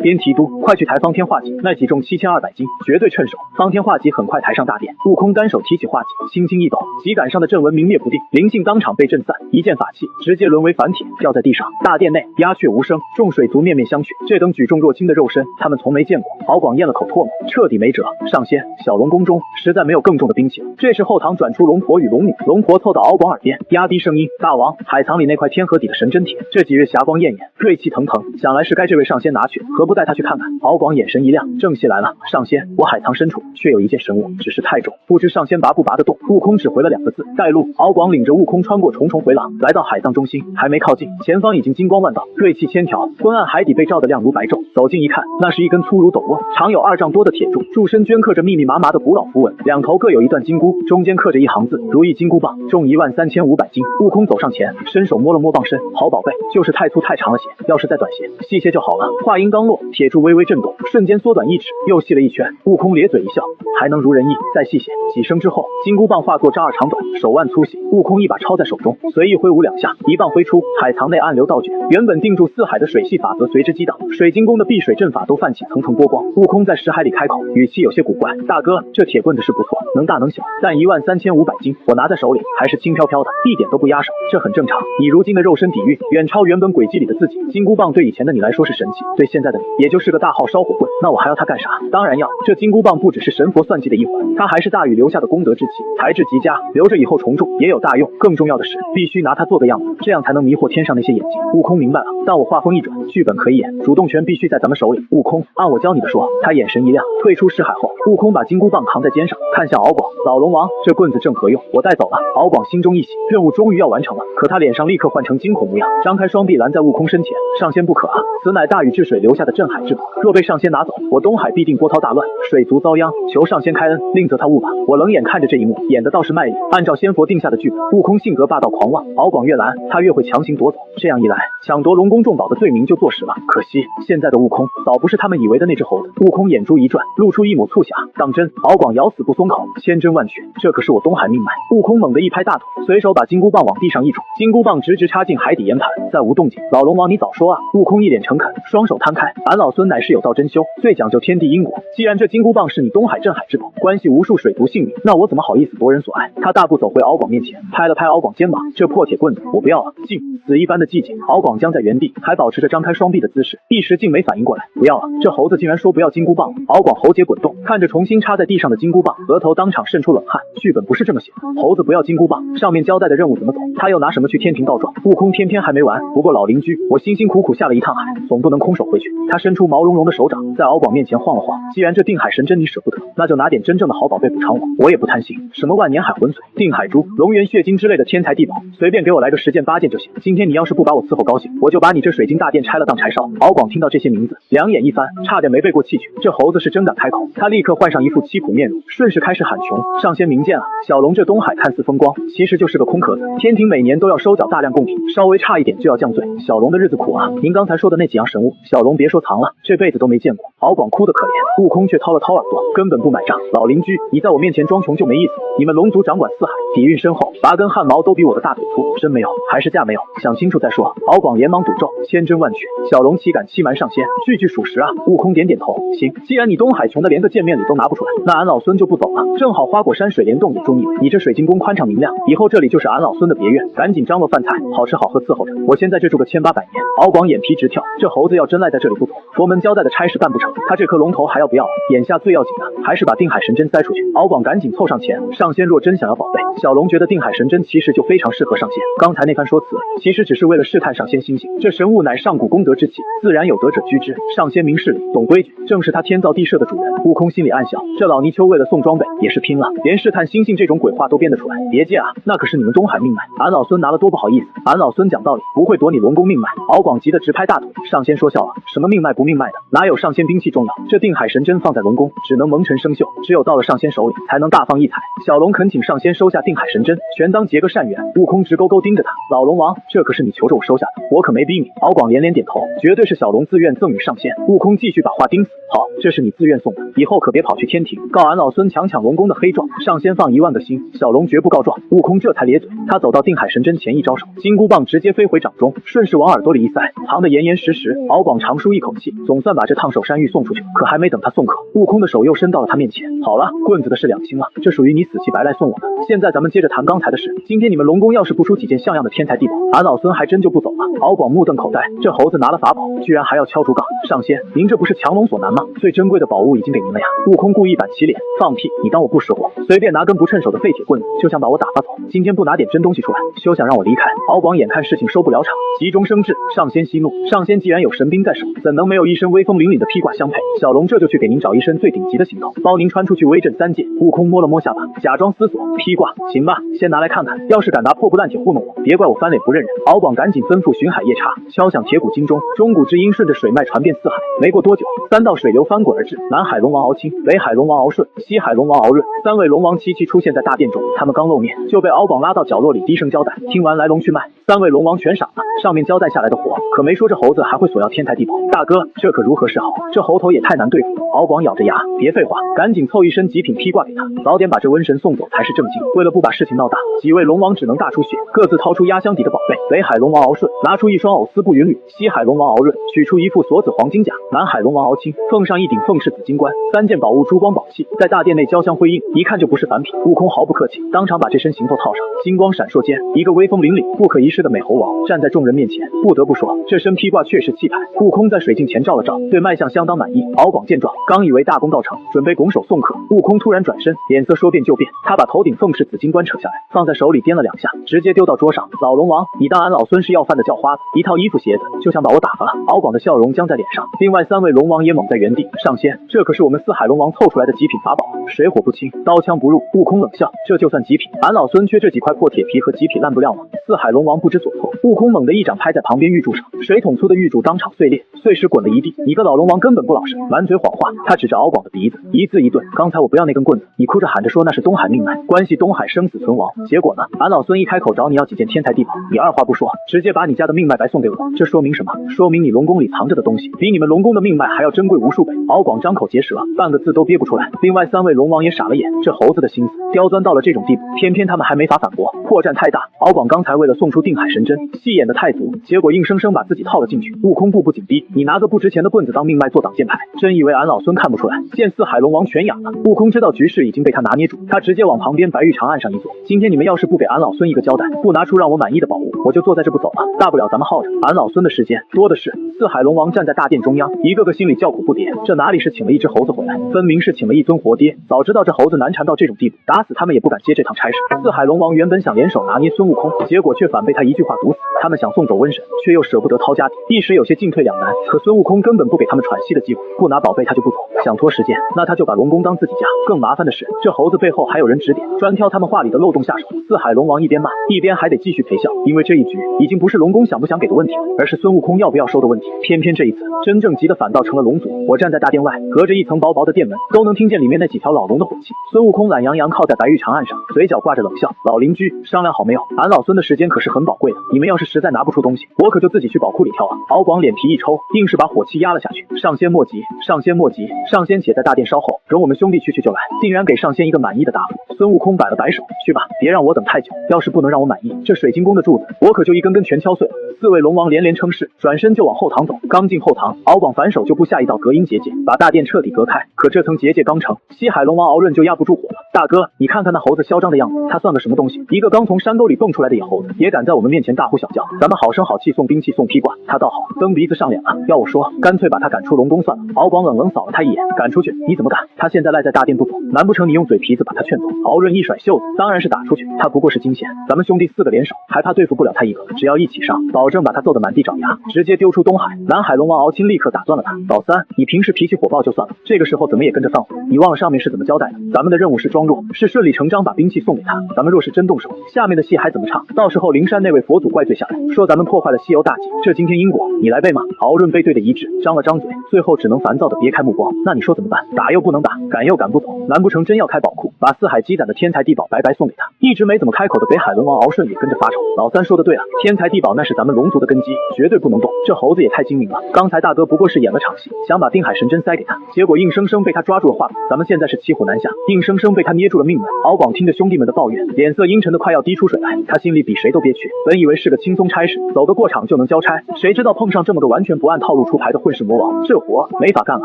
A: 边提督，快去抬方天画戟，那戟重7200斤，绝对趁手。方天画戟很快抬上大殿，悟空单手提起画戟，轻轻一抖，戟杆上的阵纹明灭不定，灵性当场被震散，一件法器直接沦为凡铁，掉在地上。大殿内鸦雀无声，众水族面面相觑，这等举重若轻的肉身，他们从没见过。敖广咽了口唾沫，彻底没辙。上仙，小龙宫中实在没有更重的兵器了。这时后堂转出龙婆与龙女，龙婆凑到敖广耳边，压低声音：大王，海藏里那块天河底的神针铁，这几日霞光艳艳，锐气腾腾，想来是该这位上仙拿去，何不带他去看看？敖广眼神一亮，正戏来了。上仙，我海藏深处却有一件神物，只是太重，不知上仙拔不拔得动。悟空只回了2个字：带路。敖广领着悟空穿过重重回廊，来到海藏中心，还没靠近，前方已经金光万道，锐气千条，昏暗海底被照得亮如白昼。走近一看，那是一根粗如斗瓮，长有2丈多的铁柱，柱身镌刻着密密麻麻的古老符文，两头各有一段金箍，中间刻着一行字：如意金箍棒，重13500斤。悟空走上前，伸手摸了摸棒身，好宝贝，就是太粗太长了些，要是再短些，细些就好了。话音刚落，铁柱微微震动，瞬间缩短1尺，又细了1圈。悟空咧嘴一笑，还能如人意，再细些。几声之后，金箍棒化作丈二长短，手腕粗细。悟空一把抄在手中，随意挥舞2下，一棒挥出，海藏内暗流倒卷，原本定住四海的水系法则随之激荡，水晶宫的避水阵法都泛起层层波光。悟空在识海里开口，语气有些古怪：大哥，这铁棍子是不错，能大能小，但13500斤，我拿在手里还是轻飘飘的，一点都不压手，这很正常。以如今的肉身底蕴，远超原本轨迹里的自己。金箍棒对以前的你来说是神器，对现在的你也就是个大号烧火棍，那我还要它干啥？当然要。这金箍棒不只是神佛算计的一环，它还是大禹留下的功德之器，材质极佳，留着以后重铸也有大用。更重要的是，必须拿它做个样子，这样才能迷惑天上那些眼睛。悟空明白了，但我话锋一转，剧本可以演，主动权必须在咱们手里。悟空，按我教你的说。他眼神一亮，退出识海后，悟空把金箍棒扛在肩上，看向敖广：老龙王，这棍子正合用，我带走了。敖广心中一喜，任务终于要完成了。可他脸上立刻换成惊恐模样，张开双臂拦在悟空身前：上仙不可啊！此乃大禹治水留下的镇海之宝，若被上仙拿走，我东海必定波涛大乱，水族遭殃，求上仙开恩，另择他物吧。我冷眼看着这一幕，演的倒是卖力。按照仙佛定下的剧本，悟空性格霸道狂妄，敖广越拦，他越会强行夺走。这样一来，抢夺龙宫重宝的罪名就坐实了。可惜现在的悟空早不是他们以为的那只猴子。悟空眼珠一转，露出一抹促狭。当真？敖广咬死不松口，千真万确，这可是我东海命脉。悟空猛地一拍大腿，随手把金箍棒往地上一杵，金箍棒直直插进海底岩盘，再无动静。老龙王，你早说啊！悟空一脸诚恳，双手摊开：俺老孙乃是有道真修，最讲究天地因果。既然这金箍棒是你东海镇海之宝，关系无数水族性命，那我怎么好意思夺人所爱？他大步走回敖广面前，拍了拍敖广肩膀：这破铁棍子我不要了。静！死一般的寂静。敖广僵在原地，还保持着张开双臂的姿势，一时竟没反应过来。不要了！这猴子竟然说不要金箍棒了。敖广喉结滚动，看着重新插在地上的金箍棒，额头当场渗出冷汗。剧本不是这么写的，猴子不要金箍棒，上面交代的任务怎么走？他又拿什么去天庭告状？悟空偏偏还没完。不过老邻居，我辛辛苦苦下了一趟海，总不能空手回去。他伸出毛茸茸的手掌，在敖广面前晃了晃。既然这定海神针你舍不得，那就拿点真正的好宝贝补偿我。我也不贪心，什么万年海魂髓、定海珠、龙元血晶之类的天才地宝，随便给我来个10件8件就行。今天你要是不把我伺候高兴，我就把你这水晶大殿拆了当柴烧。敖广听到这些名字，两眼一翻，差点没背过气去。这猴子是真敢开口，他立刻换上一副凄苦面容，顺势开始喊穷：上仙明鉴啊！小龙这东海看似风光，其实就是个空壳子。天庭每年都要收缴大量贡品，稍微差一点就要降罪。小龙的日子苦啊！您刚才说的那几样神物，小龙别说藏了，这辈子都没见过。敖广哭得可怜，悟空却掏了掏耳朵，根本不买账。老邻居，你在我面前装穷就没意思。你们龙族掌管四海，底蕴深厚，8根汗毛都比我的大腿粗。真没有，还是假没有？想清楚再说。敖广连忙赌咒，千真万确，小龙岂敢欺瞒上仙？句句属实啊！悟空点点头，行，既然你东海穷的连个见面里都拿不出来，那俺老孙就不走了。正好花果山水帘洞也中意了，你这水晶宫宽敞明亮，以后这里就是俺老孙的别院，赶紧张罗饭菜，好吃好喝伺候着，我先在这住个1800年。敖广眼皮直跳，这猴子要真赖在这里不走，佛门交代的差事办不成，他这颗龙头还要不要了？眼下最要紧的还是把定海神针塞出去。敖广赶紧凑上前，上仙若真想要宝贝，小龙觉得定海神针其实就非常适合上仙，刚才那番说辞其实只是为了试探上仙心性，这神物乃上古功德之器，自然有德者居之，上仙明事理，懂规矩，正是他天造地设的主人。悟空心里暗笑，这老泥鳅为了送装备也是拼了，连试探心性这种鬼话都编得出来。别介啊，那可是你们东海命脉，俺老孙拿了多不好意思，俺老孙讲道理不会夺你龙宫命脉。敖广急得直拍大腿，上仙说笑了，什么命脉不命脉的，哪有上仙兵器重要？这定海神针放在龙宫只能蒙尘生锈，只有到了上仙手里才能大放异彩。小龙恳请上仙收下定海神针，全当结个善缘。悟空直勾勾盯着他，老龙王，这可是你求着我收下的，我可没逼你。敖广连连点头，绝对是小龙自愿赠与上仙。悟空继续把话钉死，好，这是你自愿送的，以后可别跑去天庭告俺老孙强抢龙宫的黑状，上仙放1万个心，小龙绝不告状。悟空这才咧嘴，他走到定海神针前一招手，金箍棒直接飞回掌中，顺势往耳朵里一塞，藏得严严实实。敖广长舒一口气，总算把这烫手山芋送出去。可还没等他送客，悟空的手又伸到了他面前。好了，棍子的事两清了，这属于你死乞白赖送我的。现在咱们接着谈刚才的事，今天你们龙宫要是不出几件像样的天才地宝，俺老孙还真就不走了。敖广目瞪口呆，这猴子拿了法宝，居然还要敲竹杠。上仙，您这不是强龙所难吗？最珍贵的宝物已经给您了呀。悟空故意板起脸，放屁，你当我不识货？随便拿根不趁手的废铁棍子就想把我打发走，今天不拿点真东西出来，休想让我离开。敖广眼看事情收不了场，急中生智，上仙息怒，上仙既然有神兵在手，怎能没有一身威风凛凛的披挂相配？小龙这就去给您找一身最顶级的行头，包您穿出去威震3界。悟空摸了摸下巴，假装思索，披挂行吧，先拿来看看，要是敢拿破布烂铁糊弄我，别怪我翻脸不认人。敖广赶紧吩咐巡海夜叉敲响铁鼓金钟，钟鼓之音顺着水脉传遍四海。没过多久，3道水流翻滚而至，南海龙王敖青，北海龙王敖顺，西海龙王敖润，3位龙王齐齐出现在大殿中。他们刚露面，就被敖广拉到角落里低声交代。听完来龙去脉，3位龙王全傻了，上面交代下来的活，可没说这猴子还会索要天才地宝。大哥，这可如何是好？这猴头也太难对付了。敖广咬着牙，别废话，赶紧凑一身极品披挂给他，早点把这瘟神送走才是正经。为了不把事情闹大，几位龙王只能大出血，各自掏出压箱底的宝贝。北海龙王敖顺拿出一双藕丝布云履，西海龙王敖润取出一副锁子黄金甲，南海龙王敖青奉上一顶凤翅紫金冠，3件宝物珠光宝气在大殿内交相辉映，一看就不是凡品。悟空毫不客气，当场把这身行头套上，金光闪烁间，一个威风凛凛、不可一世的美猴王站在众人面前。不得不说，这身披挂确实气派。悟空在水镜前照了照，对脉象相当满意。敖广见状，刚以为大功告成，准备拱手送客，悟空突然转身，脸色说变就变，他把头顶凤翅紫金冠扯下来，放在手里掂了2下，直接丢到桌上。老龙王，你当俺老孙是要饭的叫花子？一套衣服鞋子就想把我打发了？敖广的笑容僵在脸上，另外3位龙王也懵在原地。上仙，这可是我们4海龙王凑出来的极品法宝，水火不侵，刀枪不入。悟空冷笑，这就算极品？俺老孙缺这几块破铁皮和极品烂布料吗？4海龙王不知所措。悟空猛地一掌拍在旁边玉柱上，水桶粗的玉柱当场碎裂，碎石滚了一地。你个老龙王根本不老实，满嘴谎话。他指着敖广的鼻子，一字一顿，刚才我不要那根棍子，你哭着喊着说那是东海命脉，关系东海生死存亡，结果呢？俺老孙一开口找你要几件天才地宝，你二话不说，直接把你家的命脉白送给我，这说明什么？说明你龙宫里藏着的东西比你们龙宫的命脉还要珍贵无数倍。敖广张口结舌，半个字都憋不出来。另外3位龙王也傻了眼，这猴子的心思刁钻到了这种地步，偏偏他们还没法反驳，破绽太大。敖广刚才为了送出定海神针，戏演的太足，结果硬生生把自己套了进去。悟空步步紧逼，你拿个不值钱的棍子当命脉做挡箭牌，真以为俺老孙看不出来？见4海龙王全哑了。悟空知道局势已经被他拿捏住，他直接往旁边白玉长案上一坐。今天你们要是不给俺老孙一个交代，不拿出让我满意的宝物，我就坐在这不走了。大不了咱们耗着，俺老孙的时间多的是。4海龙王站在大殿中央，一个个心里叫苦不迭，这哪里是请了一只猴子回来，分明是请了一尊活爹。早知道这猴子难缠到这种地步，打死他们也不敢接这趟差事。4海龙王原本想联手拿捏孙悟空，结果却反被他一句话毒死。他们想送走瘟神，却又舍不得掏家底，一时有些进退两难。可孙悟空根本不给他们喘息的机会，不拿宝贝他就不走，想拖时间，那他就把龙宫当自己家。更麻烦的是，这猴子背后还有人指点，专挑他们话里的漏洞下手。4海龙王一边骂，一边还得继续陪笑，因为这一局已经不是龙宫想不想给的问题了，而是孙悟空要不要收的问题。偏偏这一次，真正急的反倒成了龙族。我站在大殿外，隔着一层薄薄的殿门，都能听见里面那几条老龙的火气。孙悟空懒洋洋靠在白玉长案上，嘴角挂着冷笑：“老邻居，商量好没有？俺老孙的时间可是很宝贵的，你们要是实在拿不出东西，我可就自己去宝库里挑啊！”敖广脸皮一抽，硬是把火气压了下去。上仙莫急，上仙莫急，上仙且在大殿稍后，容我们兄弟去就来。定然给上仙一个满意的答复。孙悟空摆了摆手，去吧，别让我等太久。要是不能让我满意，这水晶宫的柱子我可就一根根全敲碎了。四位龙王连连称是，转身就往后堂走。刚进后堂，敖广反手就布下一道隔音结界，把大殿彻底隔开。可这层结界刚成，西海龙王敖润就压不住火了。大哥，你看看那猴子嚣张的样子，他算个什么东西？一个刚从山沟里蹦出来的野猴子，也敢在我们面前大呼小叫。咱们好声好气送兵器送披挂，他倒好，蹬鼻子上脸了。要我说，干脆把他赶出龙宫算了。敖广冷冷扫了他一眼，赶出去？你怎么敢？他现在赖在大殿不走，难不成你用嘴皮子把他劝走？敖润一甩袖子，当然是打出去。他不过是惊险，咱们兄弟4个联手，还怕对付不了他一个？只要一起上，保证把他揍得满地找牙，直接丢出东海。南海龙王敖钦立刻打断了他。老三，你平时脾气火爆就算了，这个时候怎么也跟着放火？你忘了上面是怎么交代的？咱们的任务是装弱，是顺理成章把兵器送给他。咱们若是真动手，下面的戏还怎么唱？到时候灵山那位佛祖怪罪下来，说咱们破坏了西游大计，这惊天因果，你来背吗？敖润背对着一致，张了张嘴，最后只能烦躁的别开目光。那你说怎么办？打又不能打，赶又赶不走，难不成真要开宝库，把四海积攒的天才地宝白白送给他？一直没怎么开口的北海龙王敖顺也跟着发愁。老三说的对了，天才地宝那是咱们龙族的根基，绝对不能动。这猴子也太精明了，刚才大哥不过是演了场戏，想把定海神针塞给他，结果硬生生被他抓住了话筒。咱们现在是骑虎难下，硬生生被他捏住了命脉。敖广听着兄弟们的抱怨，脸色阴沉的快要滴出水来，他心里比谁都憋屈。本以为是个轻松差事，走个过场就能交差，谁知道碰上这么个完全不按套路出牌的混世魔王，这活没法干了。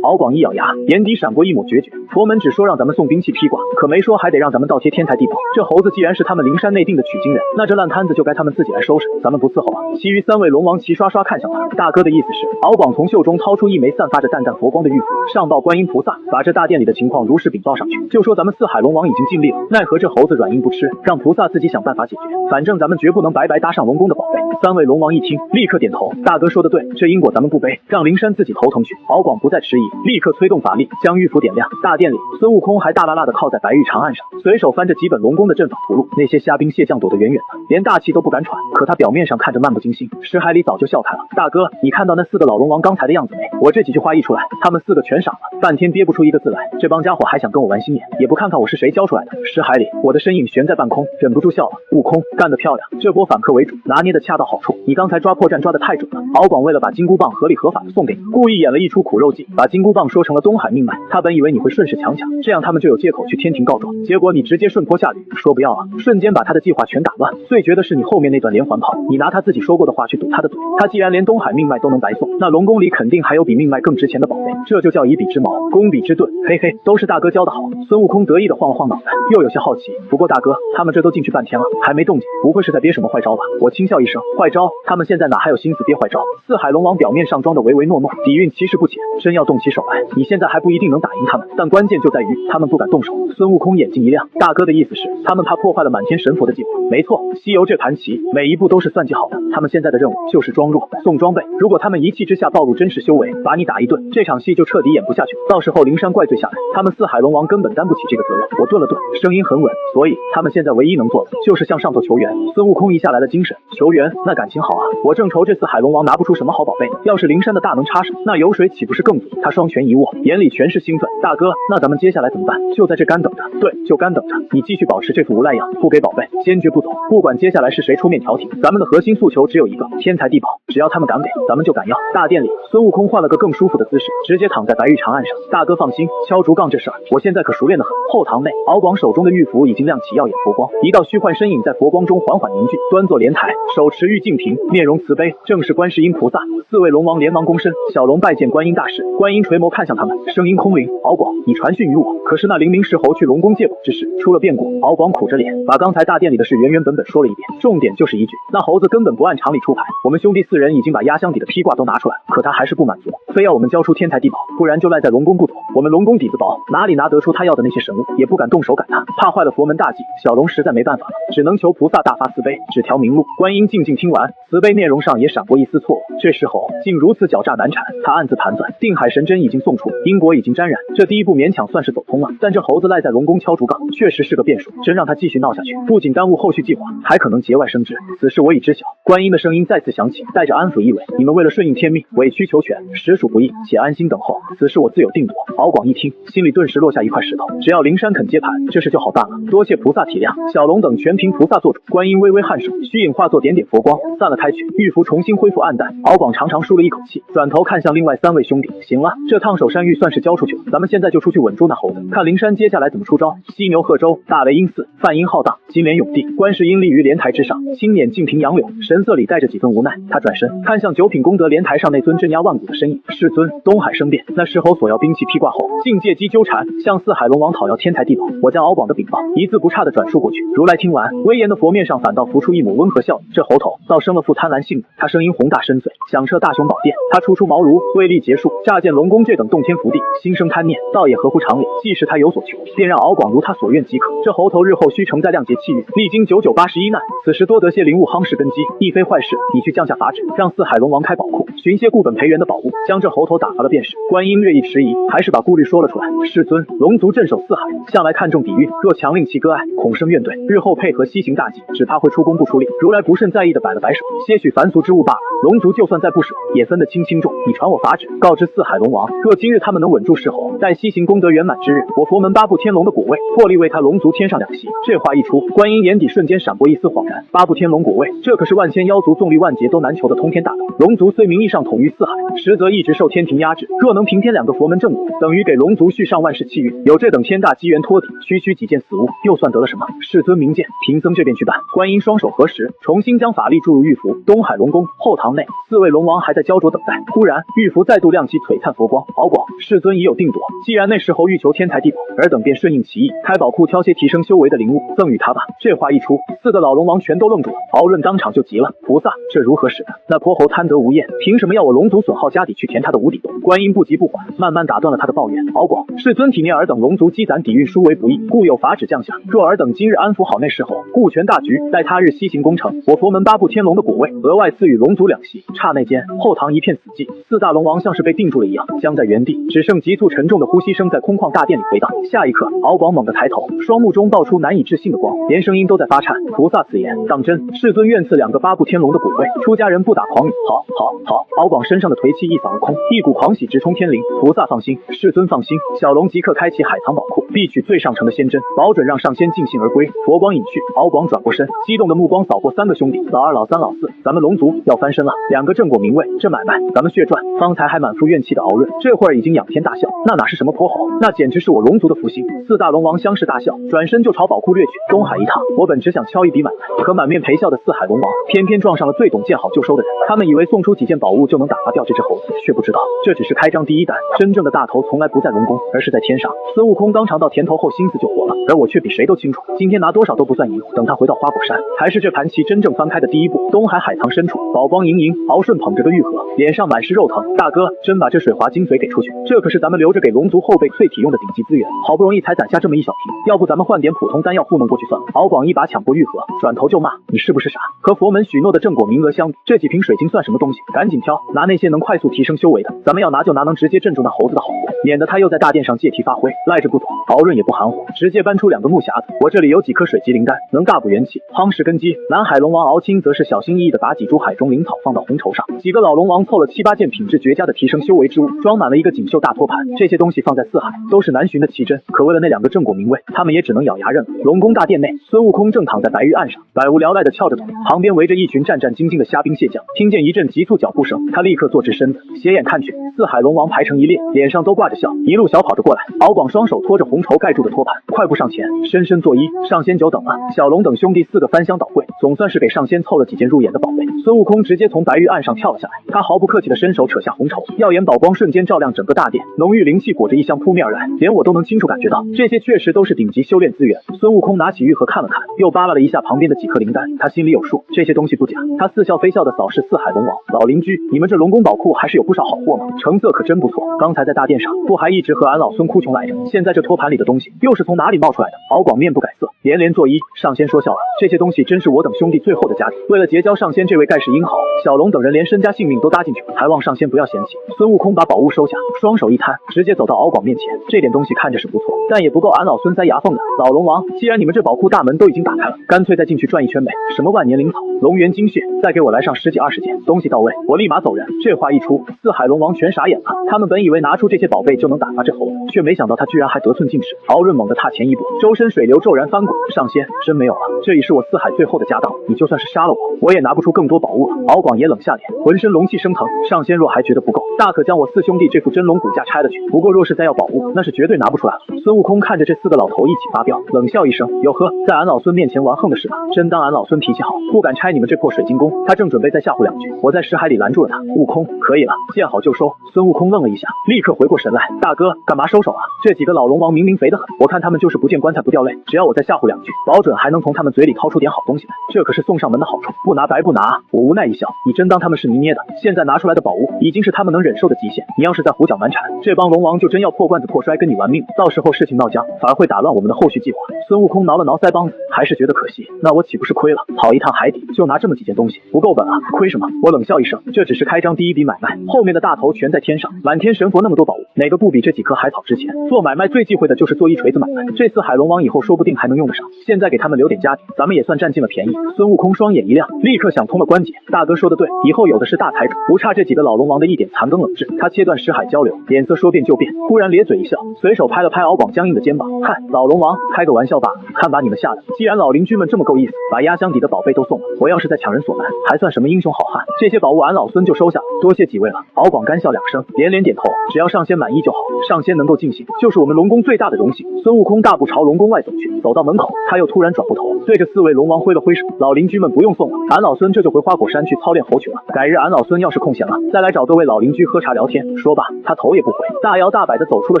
A: 敖广一咬牙，眼底闪过一抹决绝。佛门只说让咱们送兵器披挂，可没说还得让咱们倒贴天才地宝。这猴子既然是他们灵山内定的取经人，那这烂摊子就该他们自己来收拾，咱们不伺候了。其余3位龙王齐刷刷看向他。大哥的意思是？敖广从袖中掏出一枚散发着淡淡佛光的玉符，上报观音菩萨，把这大殿里的情况如实禀报上去，就说咱们四海龙王已经尽力了，奈何这猴子软硬不吃，让菩萨自己想办法解决，反正咱们绝不能白白搭上龙宫的宝贝。3位龙王一听，立刻点头，大哥说的对，这因果咱们不背，让灵山自己头疼去。敖广不再迟疑，立刻催动法力，将玉符点亮。大殿里，孙悟空还大拉拉的靠在白玉长案上，随手翻着几本龙宫的阵法图录。那些虾兵蟹将躲得远远的，连大气都不敢喘，可他表面上看着漫不经心，识海里早就笑开了。大哥，你看到那4个老龙王刚才的样子没？我这几句话一出来，他们4个全傻了，半天憋不出一个字来。这帮家伙还想跟我玩心眼，也不看看我是谁教出来的。识海里，我的身影悬在半空，忍不住笑了。悟空，干得漂亮，这波反客为主，拿捏的恰到好处。你刚才抓破绽抓得太准了。敖广为了把金箍棒合理合法的送给你，故意演了一出苦肉计，把金箍棒说成了东海命脉。他本以为你会顺势强抢，这样他们就有借口去天庭告状，结果你直接顺坡下驴，说不要啊，瞬间把他的计划全打乱。最绝的是你后面那段连环炮，你拿他自己说过的话去堵他的嘴。他既然连东海命脉都能白送，那龙宫里肯定还有比命脉更值钱的宝贝，这就叫以彼之矛攻彼之盾。嘿嘿，都是大哥教的好。孙悟空得意的晃了晃脑袋，又有些好奇，不过大哥，他们这都进去半天了，还没动静，不会是在憋什么坏招吧？我轻笑一声，坏招？他们现在哪还有心思憋坏招？四海龙王表面上装的唯唯诺诺，底蕴其实不浅，真要动起手来，你现在还不一定能打赢他们。但关键就在于他们不敢动手。孙悟空眼睛一亮，大哥的意思是，他们怕破坏了满天神佛的计划。没错，西游这盘棋每一步都是算计好的，他们现在的任务就是装弱，送装备。如果他们一气之下暴露真实修为，把你打一顿，这场戏就彻底演不下去了。到时候灵山怪罪下来，他们四海龙王根本担不起这个责任。我顿了顿，声音很稳，所以他们现在唯一能做的就是向上头求援。孙悟空一下来了精神，求援那感情好啊！我正愁这次海龙王拿不出什么好宝贝呢，要是灵山的大能插手，那油水岂不是更足？他双拳一握，眼里全是兴奋。大哥，那咱们接下来怎么办？就在这干等着。对，就干等着。你继续保持这副无赖样，不给宝贝，坚决不走。不管接下来是谁出面调停，咱们的核心诉求只有一个：天才地宝。只要他们敢给，咱们就敢要。大殿里，孙悟空换了个更舒服的姿势，直接躺在白玉长案上。大哥放心，敲竹杠这事儿，我现在可熟练得很。后堂内，敖广手中的玉符已经亮起耀眼佛光，一道虚幻身影在佛光中缓缓凝聚，端坐莲台，手持玉净瓶，面容慈悲，正是观世音菩萨。四位龙王连忙躬身，小龙拜见观音大士。观音垂眸看向他们，声音空灵：敖广，你传讯于我，可是那灵明石猴去龙宫借宝之事出了变故。敖广苦着脸，把刚才大殿里的事原原本本说了一遍，重点就是一句：那猴子根本不按常理出牌。我们兄弟4人已经把压箱底的披挂都拿出来了，可他还是不满足，非要我们交出天才地宝，不然就赖在龙宫不走。我们龙宫底子薄，哪里拿得出他要的那些神物，也不敢动手赶他，怕坏了佛门大计。小龙实在没办法了，只能求菩萨大发慈悲，指条明路。观音静静听完，慈悲面容上也闪过一丝错误。这时候竟如此狡诈难缠，他暗自盘算，定海神针已经送出，因果已经沾染，这第一步勉强算是走通了。但这猴子赖在龙宫敲竹杠，确实是个变数。真让他继续闹下去，不仅耽误后续计划，还可能节外生枝。此事我已知晓。观音的声音再次响起，带着安抚意味：你们为了顺应天命，委曲求全，实属不易，且安心等候。此事我自有定夺。敖广一听，心里顿时落下一块石头，只要灵山肯接盘，这事就好办了。多谢菩萨体谅。小龙等全凭菩萨做主。观音微微颔首，虚影化作点点佛光，散了开去。玉符重新恢复暗淡。敖广长长舒了一口气，转头看向另外3位兄弟：行了，这烫手山芋算是交出去了，咱们现在就出去稳住那猴子，看灵山接下来怎么出招。犀牛游贺州，大雷音寺，梵音浩荡，金莲涌地，观世音立于莲台之上，轻捻净瓶杨柳，神色里带着几分无奈。他转身看向九品功德莲台上那尊镇压万古的身影，世尊，东海生变，那狮吼索要兵器披挂后，竟借机纠缠，向四海龙王讨要天台地宝。我将敖广的禀报一字不差地转述过去。如来听完，威严的佛面上反倒浮出一抹温和笑意。这猴头倒生了副贪婪性子，他声音宏大深邃，响彻大雄宝殿。他初出茅庐，未历劫数，乍见龙宫这等洞天福地，心生贪念，倒也合乎常理。既是他有所求，便让敖广如他所愿即可。这猴头日后须承载谅解气运，历经9981难，此时多得些灵物夯实根基，亦非坏事。你去降下法旨，让四海龙王开宝库，寻些固本培元的宝物，将这猴头打发了便是。观音略一迟疑，还是把顾虑说了出来。世尊，龙族镇守四海，向来看重底蕴，若强令其割爱，恐生怨怼。日后配合西行大计，只怕会出工不出力。如来不甚在意的摆了摆手，些许凡俗之物罢了。龙族就算再不舍，也分得轻轻重。你传我法旨，告知四海龙王，若今日他们能稳住狮吼，待西行功德圆满之日，我佛门八部天龙的果位，破例为他龙族添上2席。这话一出，观音眼底瞬间闪过一丝恍然。八部天龙果位，这可是万千妖族纵力万劫都难求的通天大道。龙族虽名义上统御四海，实则一直受天庭压制。若能平添2个佛门正果，等于给龙族续上万世气运。有这等天大机缘托底，区几件死物，又算得了什么？世尊明鉴，贫僧这便去办。观音双手合十，重新将法力注入玉符。东海龙宫后堂内，4位龙王还在焦灼等待。突然，玉符再度亮起璀璨佛光。敖广，世尊已有定夺。既然那时候欲求天台地宝，尔等便顺应其意，开宝库挑些提升修为的灵物赠与他吧。这话一出，4个老龙王全都愣住了。敖润当场就急了：菩萨，这如何使的？那泼猴贪得无厌，凭什么要我龙族损耗家底去填他的无底洞？观音不急不缓，慢慢打断了他的抱怨。敖广，世尊体面尔等龙族积攒底蕴殊为不易，故有法旨降下。若尔等今日安抚好那时候，顾全大局，待他日西行攻城，我佛门八部天龙的果位，额外赐予龙族2席。刹那间，后堂一片死寂，4大龙王像是被定住了一样，僵在原地，只剩急促沉重的呼吸声在空旷大殿里回荡。下一刻，敖广猛地抬头，双目中爆出难以置信的光，连声音都在发颤：菩萨此言当真？世尊愿赐2个八部天龙的果位，出家人不打诳语。好，好，好！敖广身上的颓气一扫而空，一股狂喜直冲天灵。菩萨放心，世尊放心，小龙即刻开启海藏宝库，必取最上乘的仙珍，保准让上仙尽兴而归。佛光隐去，敖广转过身，激动的目光扫过3个兄弟，老2、老3、老4，咱们龙族要翻身了！2个正果名位，这买卖咱们血赚。方才还满腹怨气的敖润，这会儿已经仰天大笑，那哪是什么泼猴，那简直是我龙族的福星。4大龙王相视大笑，转身就朝宝库掠去。东海一趟，我本只想敲一笔买卖，可满面陪笑的四海龙王偏偏撞上了最懂见好就收的人。他们以为送出几件宝物就能打发掉这只猴子，却不知道这只是开张第一单，真正的大头从来不在龙宫，而是在天上。孙悟空刚尝到甜头后，心思就活了，而我却比谁都清楚，今天拿多少都不算赢，等他回到花果山，才是这盘棋真正翻开的第一步。东海海藏深处，宝光莹莹，敖顺捧着个玉盒，脸上满是肉疼。大哥，真把这水华精髓给出去，这可是咱们留着给龙族后辈淬体用的顶级资源，好不容易才攒下这么一小瓶，要不咱们换点普通丹药糊弄过去算了。敖广一把抢过玉盒，转头就骂：你是不是傻？和佛门许诺的正果名额相比，这几瓶水晶算什么东西？赶紧挑，拿那些能快速提升修为的，咱们要拿就拿能直接镇住那猴子的好货，免得他又在大殿上借题发挥，赖着不走。敖润也不含糊，直接搬出2个木匣子，我这里有几颗水棘灵丹，能大补元气，夯实根基。南海龙王敖青则是小心翼翼地把几株海中灵草放到红绸上，几个老龙王凑了7、8件品质绝佳的提升修为之物，装满了一个锦绣大托盘。这些东西放在四海都是难寻的奇珍，可为了那2个正果名位，他们也只能咬牙认了。龙宫大殿内，孙悟空正躺在白玉案上，百无聊赖地翘着腿，旁边围着一群战战兢兢的虾兵蟹将。听见一阵急促脚步声，他立刻坐直身子，斜眼看去，四海龙王排成一列，脸上都挂着笑，一路小跑着过来。敖广双手托着红绸盖住的托盘，快步上前，深深作揖：上仙久等了。小龙等兄弟4个翻箱倒柜，总算是给上仙凑了几件入眼的宝贝。孙悟空直接从白玉案上跳了下来，他毫不客气地伸手扯下红绸，耀眼宝光瞬间照亮整个大殿，浓郁灵气裹着异香扑面而来，连我都能清楚感觉到，这些确实都是顶级修炼资源。孙悟空拿起玉盒看了看，又扒拉了一下旁边的几颗灵丹，他心里有数，这些东西不假。他似笑非笑地扫视四海龙王：老邻居，你们这龙宫宝库还是有不少好货吗？成色可真不错，刚才在大殿上不还一直和俺老孙哭穷来着，现在这托盘里的东西又是从哪里冒出来的？敖广面不改色，连连作揖：上仙说笑了，这些东西真是我等兄弟最后的家底，为了结交上仙这位盖世英豪，小龙等人连身家性命都搭进去了，还望上仙不要嫌弃。孙悟空把宝物收下，双手一摊，直接走到敖广面前，这点东西看着是不错，但也不够俺老孙塞牙缝的。老龙王，既然你们这宝库大门都已经打开了，干脆再进去转一圈呗，什么万年灵草、龙元精血，再给我来上10几20件，东西到位，我立马走人。这话一出，四海龙王全傻眼了，他们本以为拿出这些宝贝就能打发这猴子，却没想到他居然还得寸进尺。敖润猛地踏前一步，周身水流骤然翻滚，上仙真没有了，这已是我四海最后的家当，你就算是杀了我也拿不出更多宝物了。敖广也冷下脸，浑身龙气升腾，上仙若还觉得不够，大可将我4兄弟这副真龙骨架拆了去，不过若是再要宝物，那是绝对拿不出来了。孙悟空看着这4个老头一起发发飙，冷笑一声，哟呵，在俺老孙面前玩横的是吧？真当俺老孙脾气好，不敢拆你们这破水晶宫。他正准备再吓唬2句，我在石海里拦住了他。悟空，可以了，见好就收。孙悟空愣了一下，立刻回过神来，大哥，干嘛收手啊？这几个老龙王明明肥得很，我看他们就是不见棺材不掉泪，只要我再吓唬2句，保准还能从他们嘴里掏出点好东西来。这可是送上门的好处，不拿白不拿啊！我无奈一笑，你真当他们是泥捏的？现在拿出来的宝物已经是他们能忍受的极限，你要是再胡搅蛮缠，这帮龙王就真要破罐子破摔跟你玩命，到时候事情闹僵，反而会打乱我们的后续计划。孙悟空挠了挠腮帮子，还是觉得可惜，那我岂不是亏了？跑一趟海底就拿这么几件东西，不够本啊！亏什么？我冷笑一声，这只是开张第一笔买卖，后面的大头全在天上。满天神佛那么多宝物，哪个不比这几颗海草值钱？做买卖最忌讳的就是做一锤子买卖，这次海龙王以后说不定还能用得上，现在给他们留点家底，咱们也算占尽了便宜。孙悟空双眼一亮，立刻想通了关节，大哥说的对，以后有的是大财主，不差这几个老龙王的一点残羹冷炙。他切断石海交流，脸色说变就变，忽然咧嘴一笑，随手拍了拍敖广僵硬的肩膀，嗨，老龙王，开个玩笑吧，看把你们吓的。既然老邻居们这么够意思，把压箱底的宝贝都送了，我要是再抢人所难，还算什么英雄好汉？这些宝物俺老孙就收下了，多谢几位了。敖广干笑2声，连连点头，只要上仙满意就好，上仙能够尽兴，就是我们龙宫最大的荣幸。孙悟空大步朝龙宫外走去，走到门口，他又突然转过头，对着4位龙王挥了挥手，老邻居们不用送了，俺老孙这就回花果山去操练猴群了。改日俺老孙要是空闲了，再来找各位老邻居喝茶聊天。说罢，他头也不回，大摇大摆地走出了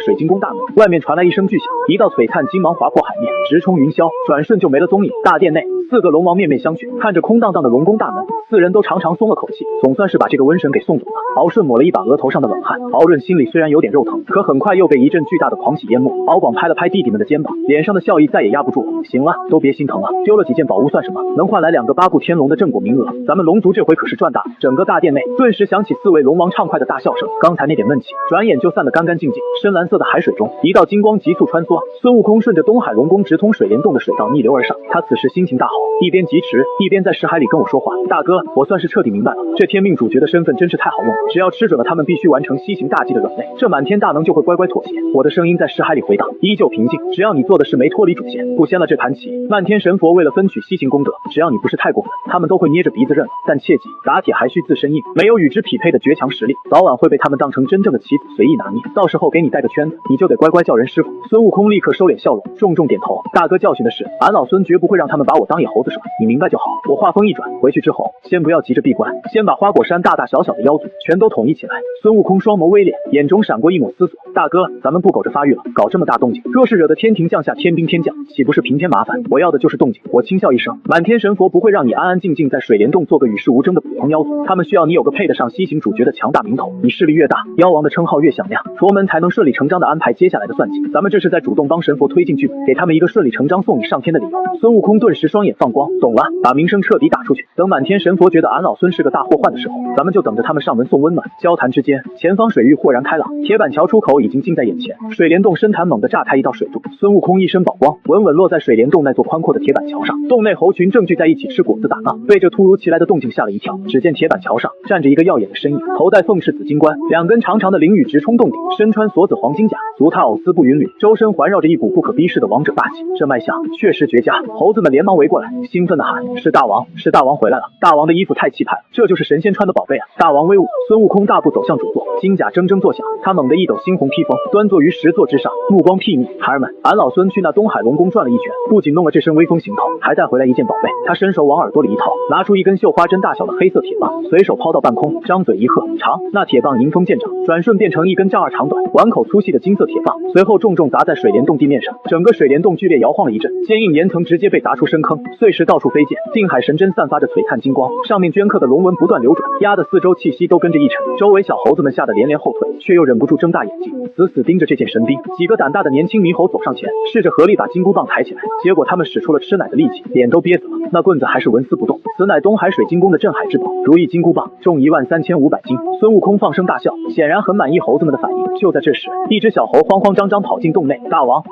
A: 水晶宫大门。外面传来一声巨响，一道璀璨金芒划破海面，直冲云霄，转瞬就没了踪影。大殿内，4个龙王面面相觑，看着空荡荡的龙宫大门，4人都长长松了口气，总算是把这个瘟神给送走了。敖顺抹了一把额头上的冷汗，敖润心里虽然有点肉疼，可很快又被一阵巨大的狂喜淹没。敖广拍了拍弟弟们的肩膀，脸上的笑意再也压不住了。行了，都别心疼了，丢了几件宝物算什么？能换来2个8部天龙的正果名额，咱们龙族这回可是赚大了。整个大殿内顿时响起4位龙王畅快的大笑声，刚才那点闷气，转眼就散得干干净净。深蓝色的海水中，一道金光急速穿梭，孙悟空顺着东海龙宫直通水帘洞的水道逆流而上。他此时心情大好，一边疾驰，一边在石海里跟我说话。大哥，我算是彻底明白了，这天命主角的身份真是太好用了，只要吃准了他们必须完成西行大计的软肋，这满天大能就会乖乖妥协。我的声音在石海里回荡，依旧平静。只要你做的是没脱离主线，不掀了这盘棋。漫天神佛为了分取西行功德，只要你不是太过分，他们都会捏着鼻子认了。但切记，打铁还需自身硬，没有与之匹配的绝强实力，早晚会被他们当成真正的棋子随意拿捏。到时候给你带个圈子，你就得乖乖叫人师傅。孙悟空立刻收敛笑容，重重点头。大哥教训的是，俺老孙绝不会让他们把我当野猴子耍，你明白就好。我话锋一转，回去之后先不要急着闭关，先把花果山大大小小的妖族全都统一起来。孙悟空双眸微敛，眼中闪过一抹思索。大哥，咱们不苟着发育了，搞这么大动静，若是惹得天庭降下天兵天将，岂不是平添麻烦？我要的就是动静。我轻笑一声，满天神佛不会让你安安静静在水帘洞做个与世无争的普通妖族，他们需要你有个配得上西行主角的强大名头。你势力越大，妖王的称号越响亮，佛门才能顺理成章的安排接下来的算计。咱们这是在主动帮神佛推进剧本，给他们一个顺理成章送你上天的理由。孙悟空顿时双眼放光，懂了，把名声彻底打出去。等满天神佛觉得俺老孙是个大祸患的时候，咱们就等着他们上门送温暖。交谈之间，前方水域豁然开朗，铁板桥出口已经近在眼前。水帘洞深潭猛地炸开一道水柱，孙悟空一身宝光，稳稳落在水帘洞那座宽阔的铁板桥上。洞内猴群正聚在一起吃果子打闹，被这突如其来的动静吓了一跳。只见铁板桥上站着一个耀眼的身影，头戴凤翅紫金冠，2根长长的灵羽直冲洞顶，身穿锁子黄金甲，足踏藕丝布云履，周身环绕着一股不可逼视的王者霸气。这卖相确实绝佳，猴子们连忙围过来，兴奋地喊：是大王，是大王回来了！大王的衣服太气派了，这就是神仙穿的宝贝啊！大王威武！孙悟空大步走向主座，金甲铮铮作响，他猛地一抖猩红披风，端坐于石座之上，目光睥睨。孩儿们，俺老孙去那东海龙宫转了一圈，不仅弄了这身威风行头，还带回来一件宝贝。他伸手往耳朵里一套，拿出一根绣花针大小的黑色铁棒，随手抛到半空，张嘴一喝，长！那铁棒迎风渐长，转瞬变成一根丈2长短、碗口粗细的金色铁棒，随后重重砸在水帘洞地面上，整个水帘洞剧烈摇晃了一阵，坚硬岩层直接被砸出深坑，碎石到处飞溅。定海神针散发着璀璨金光，上面镌刻的龙纹不断流转，压得四周气息都跟着一沉。周围小猴子们吓得连连后退，却又忍不住睁大眼睛，死死盯着这件神兵。几个胆大的年轻猕猴走上前，试着合力把金箍棒抬起来，结果他们使出了吃奶的力气，脸都憋死了，那棍子还是纹丝不动。此乃东海水晶宫的镇海之宝，如意金箍棒，重13500斤。孙悟空放声大笑，显然很满意猴子们的反应。就在这时，一只小猴慌慌张张跑进洞内，大王，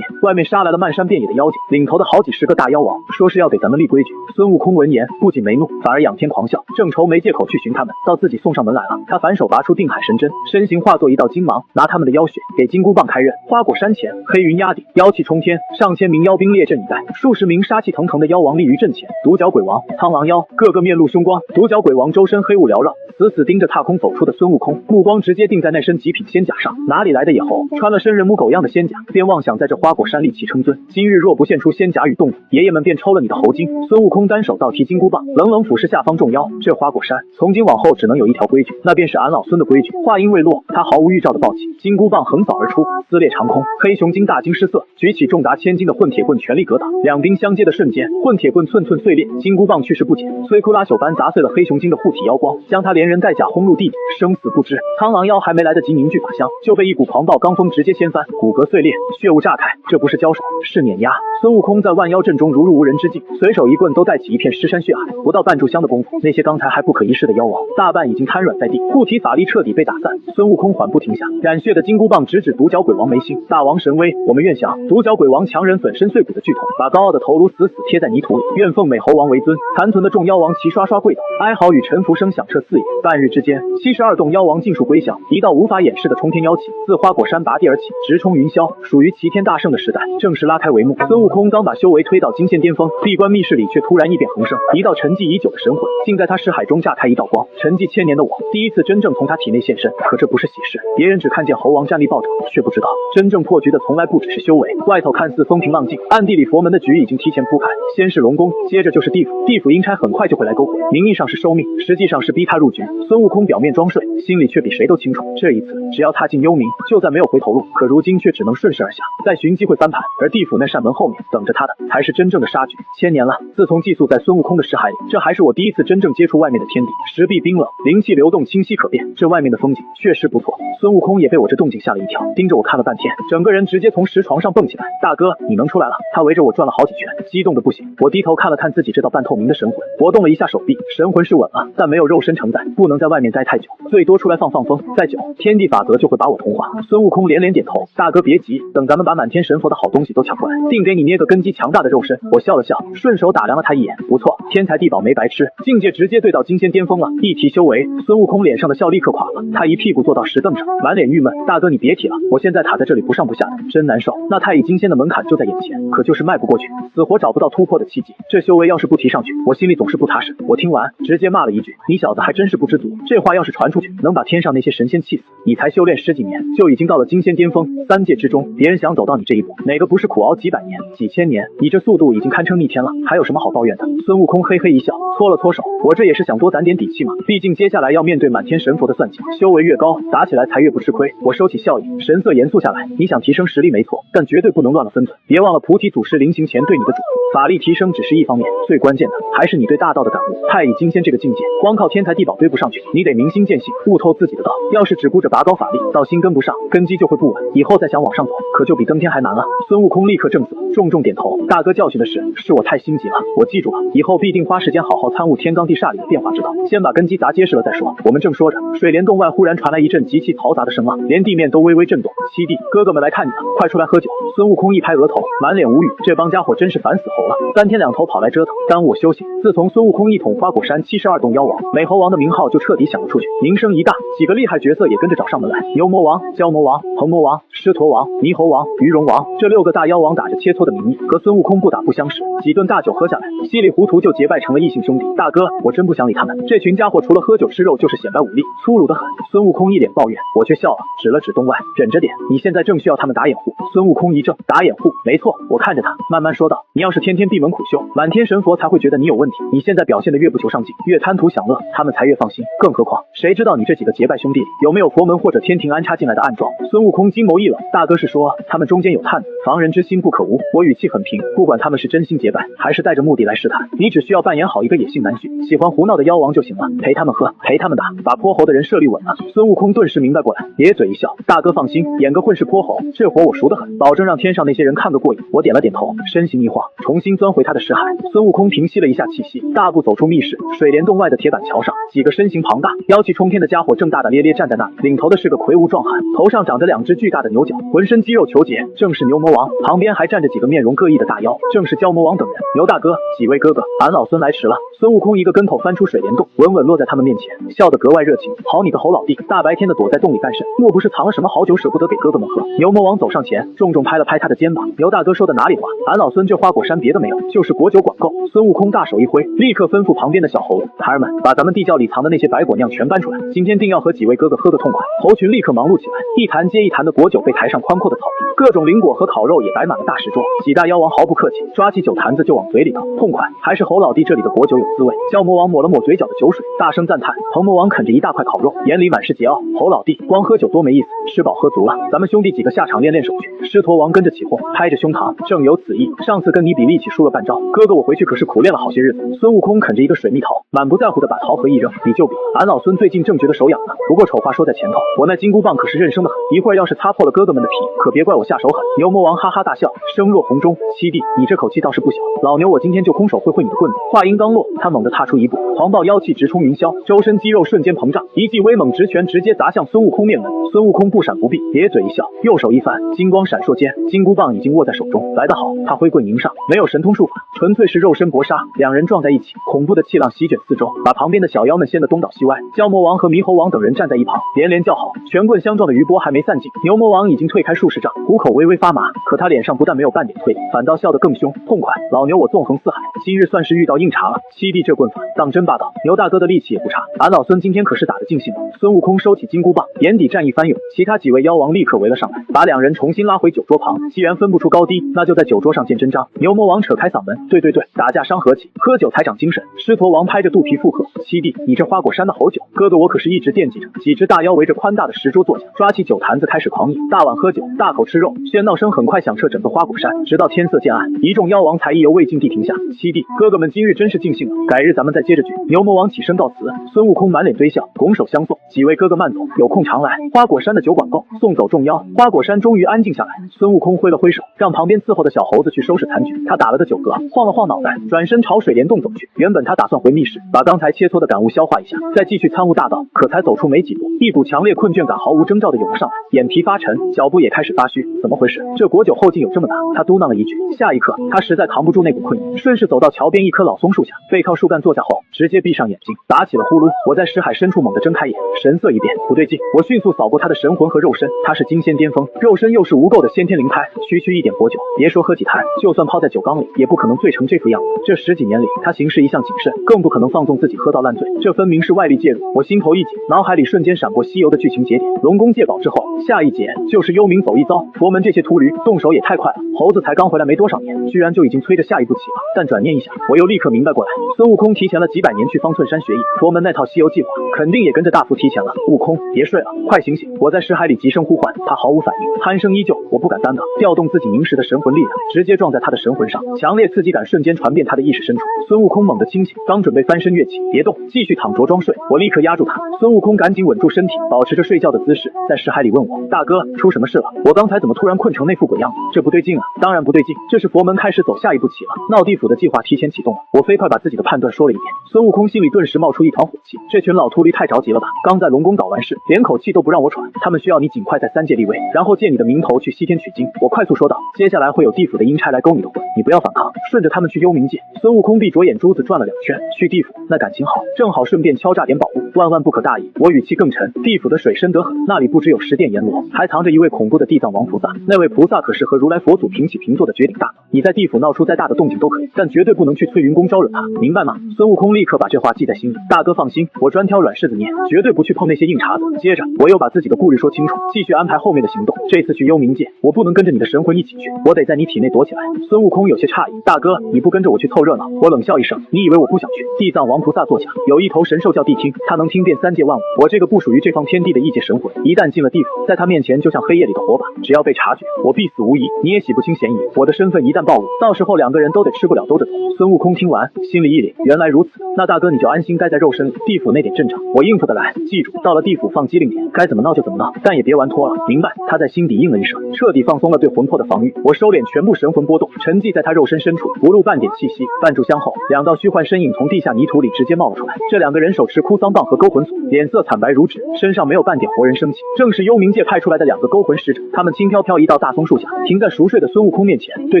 A: 外面杀来了漫山遍野的妖精，领头的好几十个大妖王，说是要给咱们立规矩。孙悟空闻言不仅没怒，反而仰天狂笑，正愁没借口去寻他们，到自己送上门来了。他反手拔出定海神针，身形化作一道金芒，拿他们的妖血给金箍棒开刃。花果山前，黑云压顶，妖气冲天，上千名妖兵列阵以待，数十名煞杀气腾腾的妖王立于阵前，独角鬼王、苍狼妖个个面露凶光，独角鬼王周身黑雾缭绕，死死盯着踏空走出的孙悟空，目光直接定在那身极品仙甲上。哪里来的野猴，穿了身人模狗样的仙甲，便妄想在这花果山立气称尊？今日若不现出仙甲与动物，爷爷们便抽了你的猴筋！孙悟空单手倒提金箍棒，冷冷俯视下方众妖。这花果山从今往后只能有一条规矩，那便是俺老孙的规矩。话音未落，他毫无预兆的抱起金箍棒，横扫而出，撕裂长空。黑熊精大惊失色，举起重达千斤的混铁棍，全力格挡。两兵相接的瞬间，混铁棍寸寸碎裂，金箍棒去势不减，摧枯拉朽般砸碎了黑熊精的护体妖光，将他连人带甲轰入地底，生死不知。苍狼妖还没来得及凝聚法相，就被一股狂暴罡风直接掀翻，骨骼碎裂，血雾炸开。这不是交手，是碾压。孙悟空在万妖阵中如入无人之境，随手一棍都带起一片尸山血海。不到半炷香的功夫，那些刚才还不可一世的妖王，大半已经瘫软在地，护体法力彻底被打散。孙悟空缓步停下，染血的金箍棒直指独角鬼王眉心。大王神威，我们愿降！独角鬼王强忍粉身碎骨的剧痛，把高傲的头颅死死贴在泥土里，愿奉美猴王为尊。残存的众妖王齐刷刷跪倒，哀嚎与臣服声响彻四野。半日之间，72洞妖王尽数归降，一道无法掩饰的冲天妖气自花果山拔地而起，直冲云霄。属于齐天大圣的时代正式拉开帷幕。孙悟空刚把修为推到金仙巅峰，闭关密室里却突然异变横生，一道沉寂已久的神魂竟在他识海中炸开一道光。沉寂千年的我，第一次真正从他体内现身。可这不是喜事，别人只看见猴王战力暴涨，却不知道真正破局的从来不只是修为。外头看似风平浪静，暗地里佛门的局已经提前铺开。先是龙宫，接着就是地府，地府阴差很快就会来勾魂，名义上是收命，实际上是逼他入局。孙悟空表面装睡，心里却比谁都清楚，这一次只要踏进幽冥，就再没有回头路。可如今却只能顺势而下，再寻机会翻盘。而地府那扇门后面等着他的才是真正的杀局。千年了，自从寄宿在孙悟空的识海里，这还是我第一次真正接触外面的天地。石壁冰冷，灵气流动，清晰可辨。这外面的风景确实不错。孙悟空也被我这动静吓了一跳，盯着我看了半天，整个人直接从石床上蹦起来。大哥，你能出来了？他围着我转了好几圈，激动的不行。我低头看了看自己这道半透明的神魂，活动了一下手臂，神魂是稳了，但没有肉身承载，不能在外面待太久，最多出来放放风。再久，天地法则就会把我同化。孙悟空连连点头，大哥别急，等咱们把满天神佛的好东西都抢过来，定给你捏个根基强大的肉身。我笑了笑，顺手打量了他一眼，不错，天才地宝没白吃，境界直接对到金仙巅峰了。一提修为，孙悟空脸上的笑立刻垮了，他一屁股坐到石凳上，满脸郁闷。大哥你别提了，我现在卡在这里不上不下的，真难受。那太乙金仙的门槛就在眼前，可就是迈不过去，死活找不到突破的契机。这修为要是不提上去，我心里总是不踏实。我听完直接骂了一句，你小子还真是不知足，这话要是传出去，能把天上那些神仙气死。你才修炼10几年，就已经到了金仙巅峰，3界之中，别人想走到你这一步，哪个不是苦熬几百年、几千年？你这速度已经堪称逆天了，还有什么好抱怨的？孙悟空嘿嘿一笑，搓了搓手，我这也是想多攒点底气嘛，毕竟接下来要面对满天神佛的算计，修为越高，打起来才越不吃亏。我收起笑意，神色严肃下来，你想提升实力没错，但绝对不能乱了分寸，别忘了菩提祖师临行前对你的嘱咐，法力提升只是一方面，最关键的还是你对大道的感悟。太乙金仙这个境界，光靠天才地宝堆不上去，你得明心见性，悟透自己的道。要是只顾着拔高法力，道心跟不上，根基就会不稳，以后再想往上走，可就比登天还难了。孙悟空立刻正色，重重点头，大哥教训的是我太心急了，我记住了，以后必定花时间好好参悟天罡地煞里的变化之道，先把根基砸结实了再说。我们正说着，水帘洞外忽然传来一阵极其嘈杂的声浪，连地面都微微震动。七弟，哥哥们来看你了，快出来喝酒。孙悟空一拍额头，满脸无语，这帮家伙真是烦死猴了，3天2头跑来折腾，耽误我休息。自从孙悟空一统花果山72洞妖王，美猴王的名号就彻底响了出去，名声一大，几个厉害角色也跟着找上门来。牛魔王、蛟魔王、鹏魔王、狮驼王、猕猴王、鱼龙王，这6个大妖王打着切磋的名义，和孙悟空不打不相识。几顿大酒喝下来，稀里糊涂就结拜成了异姓兄弟。大哥，我真不想理他们，这群家伙除了喝酒吃肉就是显摆武力，粗鲁得很。孙悟空一脸抱怨，我却笑了，指了指洞外，忍着点，你现在正需要他们打掩护。孙悟空一怔，打掩护？没错。我看着他，慢慢说道，你要是天天闭门苦修，满天神佛才会觉得你有问题。你现在表现得越不求上进，越贪图享乐，他们才越放心。更何况，谁知道你这几个结拜兄弟里有没有佛门或者天庭安插进来的暗桩？孙悟空金眸一冷，大哥是说他们中间有探子，防人之心不可无。我语气很平，不管他们是真心结拜，还是带着目的来试探，你只需要扮演好一个野性男婿，喜欢胡闹的妖王就行了，陪他们喝，陪他们打，把泼猴的人设立稳了。孙悟空顿时明白过来，咧嘴一笑，大哥放心，演个混世泼猴，这活我熟得很，保证让天上那些人看个过瘾。我点了点头，身形一晃，重新钻回他的识海。孙悟空平息了一下气息，大步走出密室。水帘洞外的铁板桥上，几个身形庞大、妖气冲天的家伙正大大咧咧站在那里，领头的是个魁梧壮汉，头上长着2只巨大的牛角，浑身肌肉虬结，正是牛魔王。旁边还站着几个面容各异的大妖，正是蛟魔王等人。牛大哥，几位哥哥，俺老孙来迟了。孙悟空一个跟头翻出水帘洞，稳稳落在他们面前，笑得格外热情。好你个猴老弟，大白天的躲在洞里干甚？莫不是藏了什么好酒舍不得给哥哥们喝？牛魔王走上前，重重拍了拍他的肩膀。牛大哥说的哪里话？俺老孙这花果山别的没有，就是果酒管够。孙悟空大手一挥，立刻吩咐旁边的小猴子：孩儿们，把咱们地窖里藏的那些白果酿全搬出来，今天定要和几位哥哥喝个痛快。猴群立刻忙碌起来，一坛接一坛的果酒被抬上宽阔的草地，各种灵果和烤肉也摆满了大石桌。几大妖王毫不客气，抓起酒坛子就往嘴里头，痛快！还是猴老弟这里的果酒有滋味。蛟魔王抹了抹嘴角的酒水，大声赞叹。鹏魔王啃着一大块烤肉，眼里满是桀骜。猴老弟，光喝酒多没意思，吃饱喝足了，咱们兄弟几个下场练练手去。狮驼王跟着起哄，拍着胸膛，正有此意。上次跟你比力气输了半招，哥哥我回去可是苦练了好些日子。孙悟空啃着一个水蜜桃，满不在乎的把桃核一扔，比就比，俺老孙最近正觉得手痒呢。不过丑话说在前头，我那金箍棒可是韧生的很，一会儿要是擦破了哥哥们的皮，可别怪我下手狠。牛魔王哈哈大笑，声若洪钟：七弟，你这口气倒是不小，老牛我今天就空手会你的棍子。话音刚落，他猛地踏出一步，狂暴妖气直冲云霄，周身肌肉瞬间膨胀，一记威猛直拳直接砸向孙悟空面门。孙悟空不闪不避，咧嘴一笑，右手一翻，金光闪烁间，金箍棒已经握在手中。来得好，他挥棍迎上，没有神通术法，纯粹是肉身搏杀。两人撞在一起，恐怖的气浪席卷四周，把旁边的小妖们掀得东倒西歪。蛟魔王和猕猴王等人站在一旁，连连叫好。拳棍相撞的余波还没散尽，牛魔王已经退开数十丈，虎口微微发麻，可他脸上不但没有半点退，反倒笑得更凶。痛快！老牛我纵横四海，今日算是遇到硬茬了。七弟这棍法当真霸道，牛大哥的力气也不差，俺老孙今天可是打得尽兴了。孙悟空收起金箍棒，眼底战意翻涌，其他几位妖王立刻围了上来，把两人重新拉回酒桌旁。既然分不出高低，那就在酒桌上见真章。牛魔王扯开嗓门：对，打架伤和气，喝酒才长精神。狮驼王拍着肚皮附和：七弟，你这花果山的好酒，哥哥我可是一直惦记着。几只大妖围着宽大的石桌坐下，抓起酒坛子开始狂饮，大碗喝酒，大口吃肉，喧闹声很快响彻整个花果山，直到天色渐暗，一众妖王才意犹未尽地停下。七弟，哥哥们今日真是尽兴了，改日咱们再接着聚。牛魔王起身告辞，孙悟空满脸堆笑，拱手相送：几位哥哥慢走，有空常来。花果山的酒管够，送走众妖，花果山终于安静下来。孙悟空挥了挥手，让旁边伺候的小猴子去收拾残局。他打了个酒嗝，晃了晃脑袋，转身朝水帘洞走去。原本他打算回密室，把刚才切磋的感悟消化一下，再继续参悟大道。可才走出没几步，一股强烈困倦感毫无征兆的涌了上来，眼皮发沉，脚步也开始发虚。怎么回事？这果酒后劲有这么大？他嘟囔了一句。下一刻，他实在扛不住那股困意，顺势走到桥边一棵老松树下，背靠树干坐下后，直接闭上眼睛，打起了呼噜。我在识海深处猛地睁开眼，神色一变，不对劲。我迅速扫过他的神魂和肉身，他是金仙巅峰，肉身又是无垢的先天灵胎。区一点果酒，别说喝几坛，就算泡在酒缸里，也不可能醉成这副样子。这10几年里，他行事一向谨慎，更不可能放纵自己喝到烂醉。这分明是外力介入。我心头一紧，脑海里瞬间闪过西游的剧情节点。龙宫借宝之后，下一节就是幽冥走一遭。佛门这些秃驴动手也太快了，猴子才刚回来没多少年，居然就已经催着下一步棋了。但转念一想，我又立刻明白过来，孙悟空提前了几百年去方寸山学艺，佛门那套西游计划肯定也跟着大幅提前了。悟空，别睡了，快醒醒！我在识海里急声呼唤，他毫无反应，鼾声依旧。我不敢耽搁，调动自己凝实的神魂力量，直接撞在他的神魂上，强烈刺激感瞬间传遍他的意识深处。孙悟空猛地清醒，刚准备翻身跃起，别动，继续躺着装睡。我立刻压住他，孙悟空赶紧稳住身体，保持着睡觉的姿势，在识海里问我：大哥，出什么事了？我刚才怎么突然困成那副鬼样子？这不对劲啊！当然不对劲，这是佛门开始走下一步棋了，闹地府的计划提前启动了。我飞快把自己的判断说了一遍。孙悟空心里顿时冒出一团火气，这群老秃驴太着急了吧？刚在龙宫搞完事，连口气都不让我喘，他们需要你尽快在3界立威，然后借你的名头去西天取经。我快速说道，接下来会有地府的阴差来勾你的魂，你不要反抗，顺着他们去幽冥界。孙悟空闭着眼珠子转了2圈，去地府那感情好，正好顺便敲诈点宝物，万万不可大意。我语气更沉，地府的水深得很，那里不只有10殿阎罗，还藏着一位恐怖的地藏王菩萨。那位菩萨可是和如来佛祖平起平坐的绝顶大脑，你在地府闹出再大的动静都可以，但绝对不能去翠云宫招惹他，明白吗？孙悟空立刻把这话记在心里。大哥放心，我专挑软柿子捏，绝对不去碰那些硬茬子。接着我又把自己的顾虑说清楚，继续安排后面的行动。这次去幽冥界，我不能跟着你的神魂一起去，我得在你体内躲起来。孙悟空有些诧异，大哥，你不跟着我去凑热闹？我冷笑一声，你以为我不想去？地藏王菩萨坐下，有一头神兽叫谛听，他能听遍3界万物。我这个不属于这方天地的异界神魂，一旦进了地府，在他面前就像黑夜里的火把，只要被察觉，我必死无疑，你也洗不清嫌疑。我的身份一旦暴露，到时候2个人都得吃不了兜着走。孙悟空听完，心里一凛，原来如此，那大哥你就安心待在肉身里，地府那点阵仗我应付得来。记住，到了地府放机灵点，该怎么闹就怎么闹，但也别玩脱了，明白？他在心底应了一声，彻底放松了对魂魄的防御。我收敛全部神魂波动，沉寂在他肉身深处，不露半点气息。半炷香后，2道虚幻身影从地下泥土里直接冒了出来。这2个人手持哭丧棒和勾魂锁，脸色惨白如纸，身上没有半点活人生气，正是幽冥界派出来的2个勾魂使者。他们轻飘飘移到大松树下，停在熟睡的孙悟空面前，对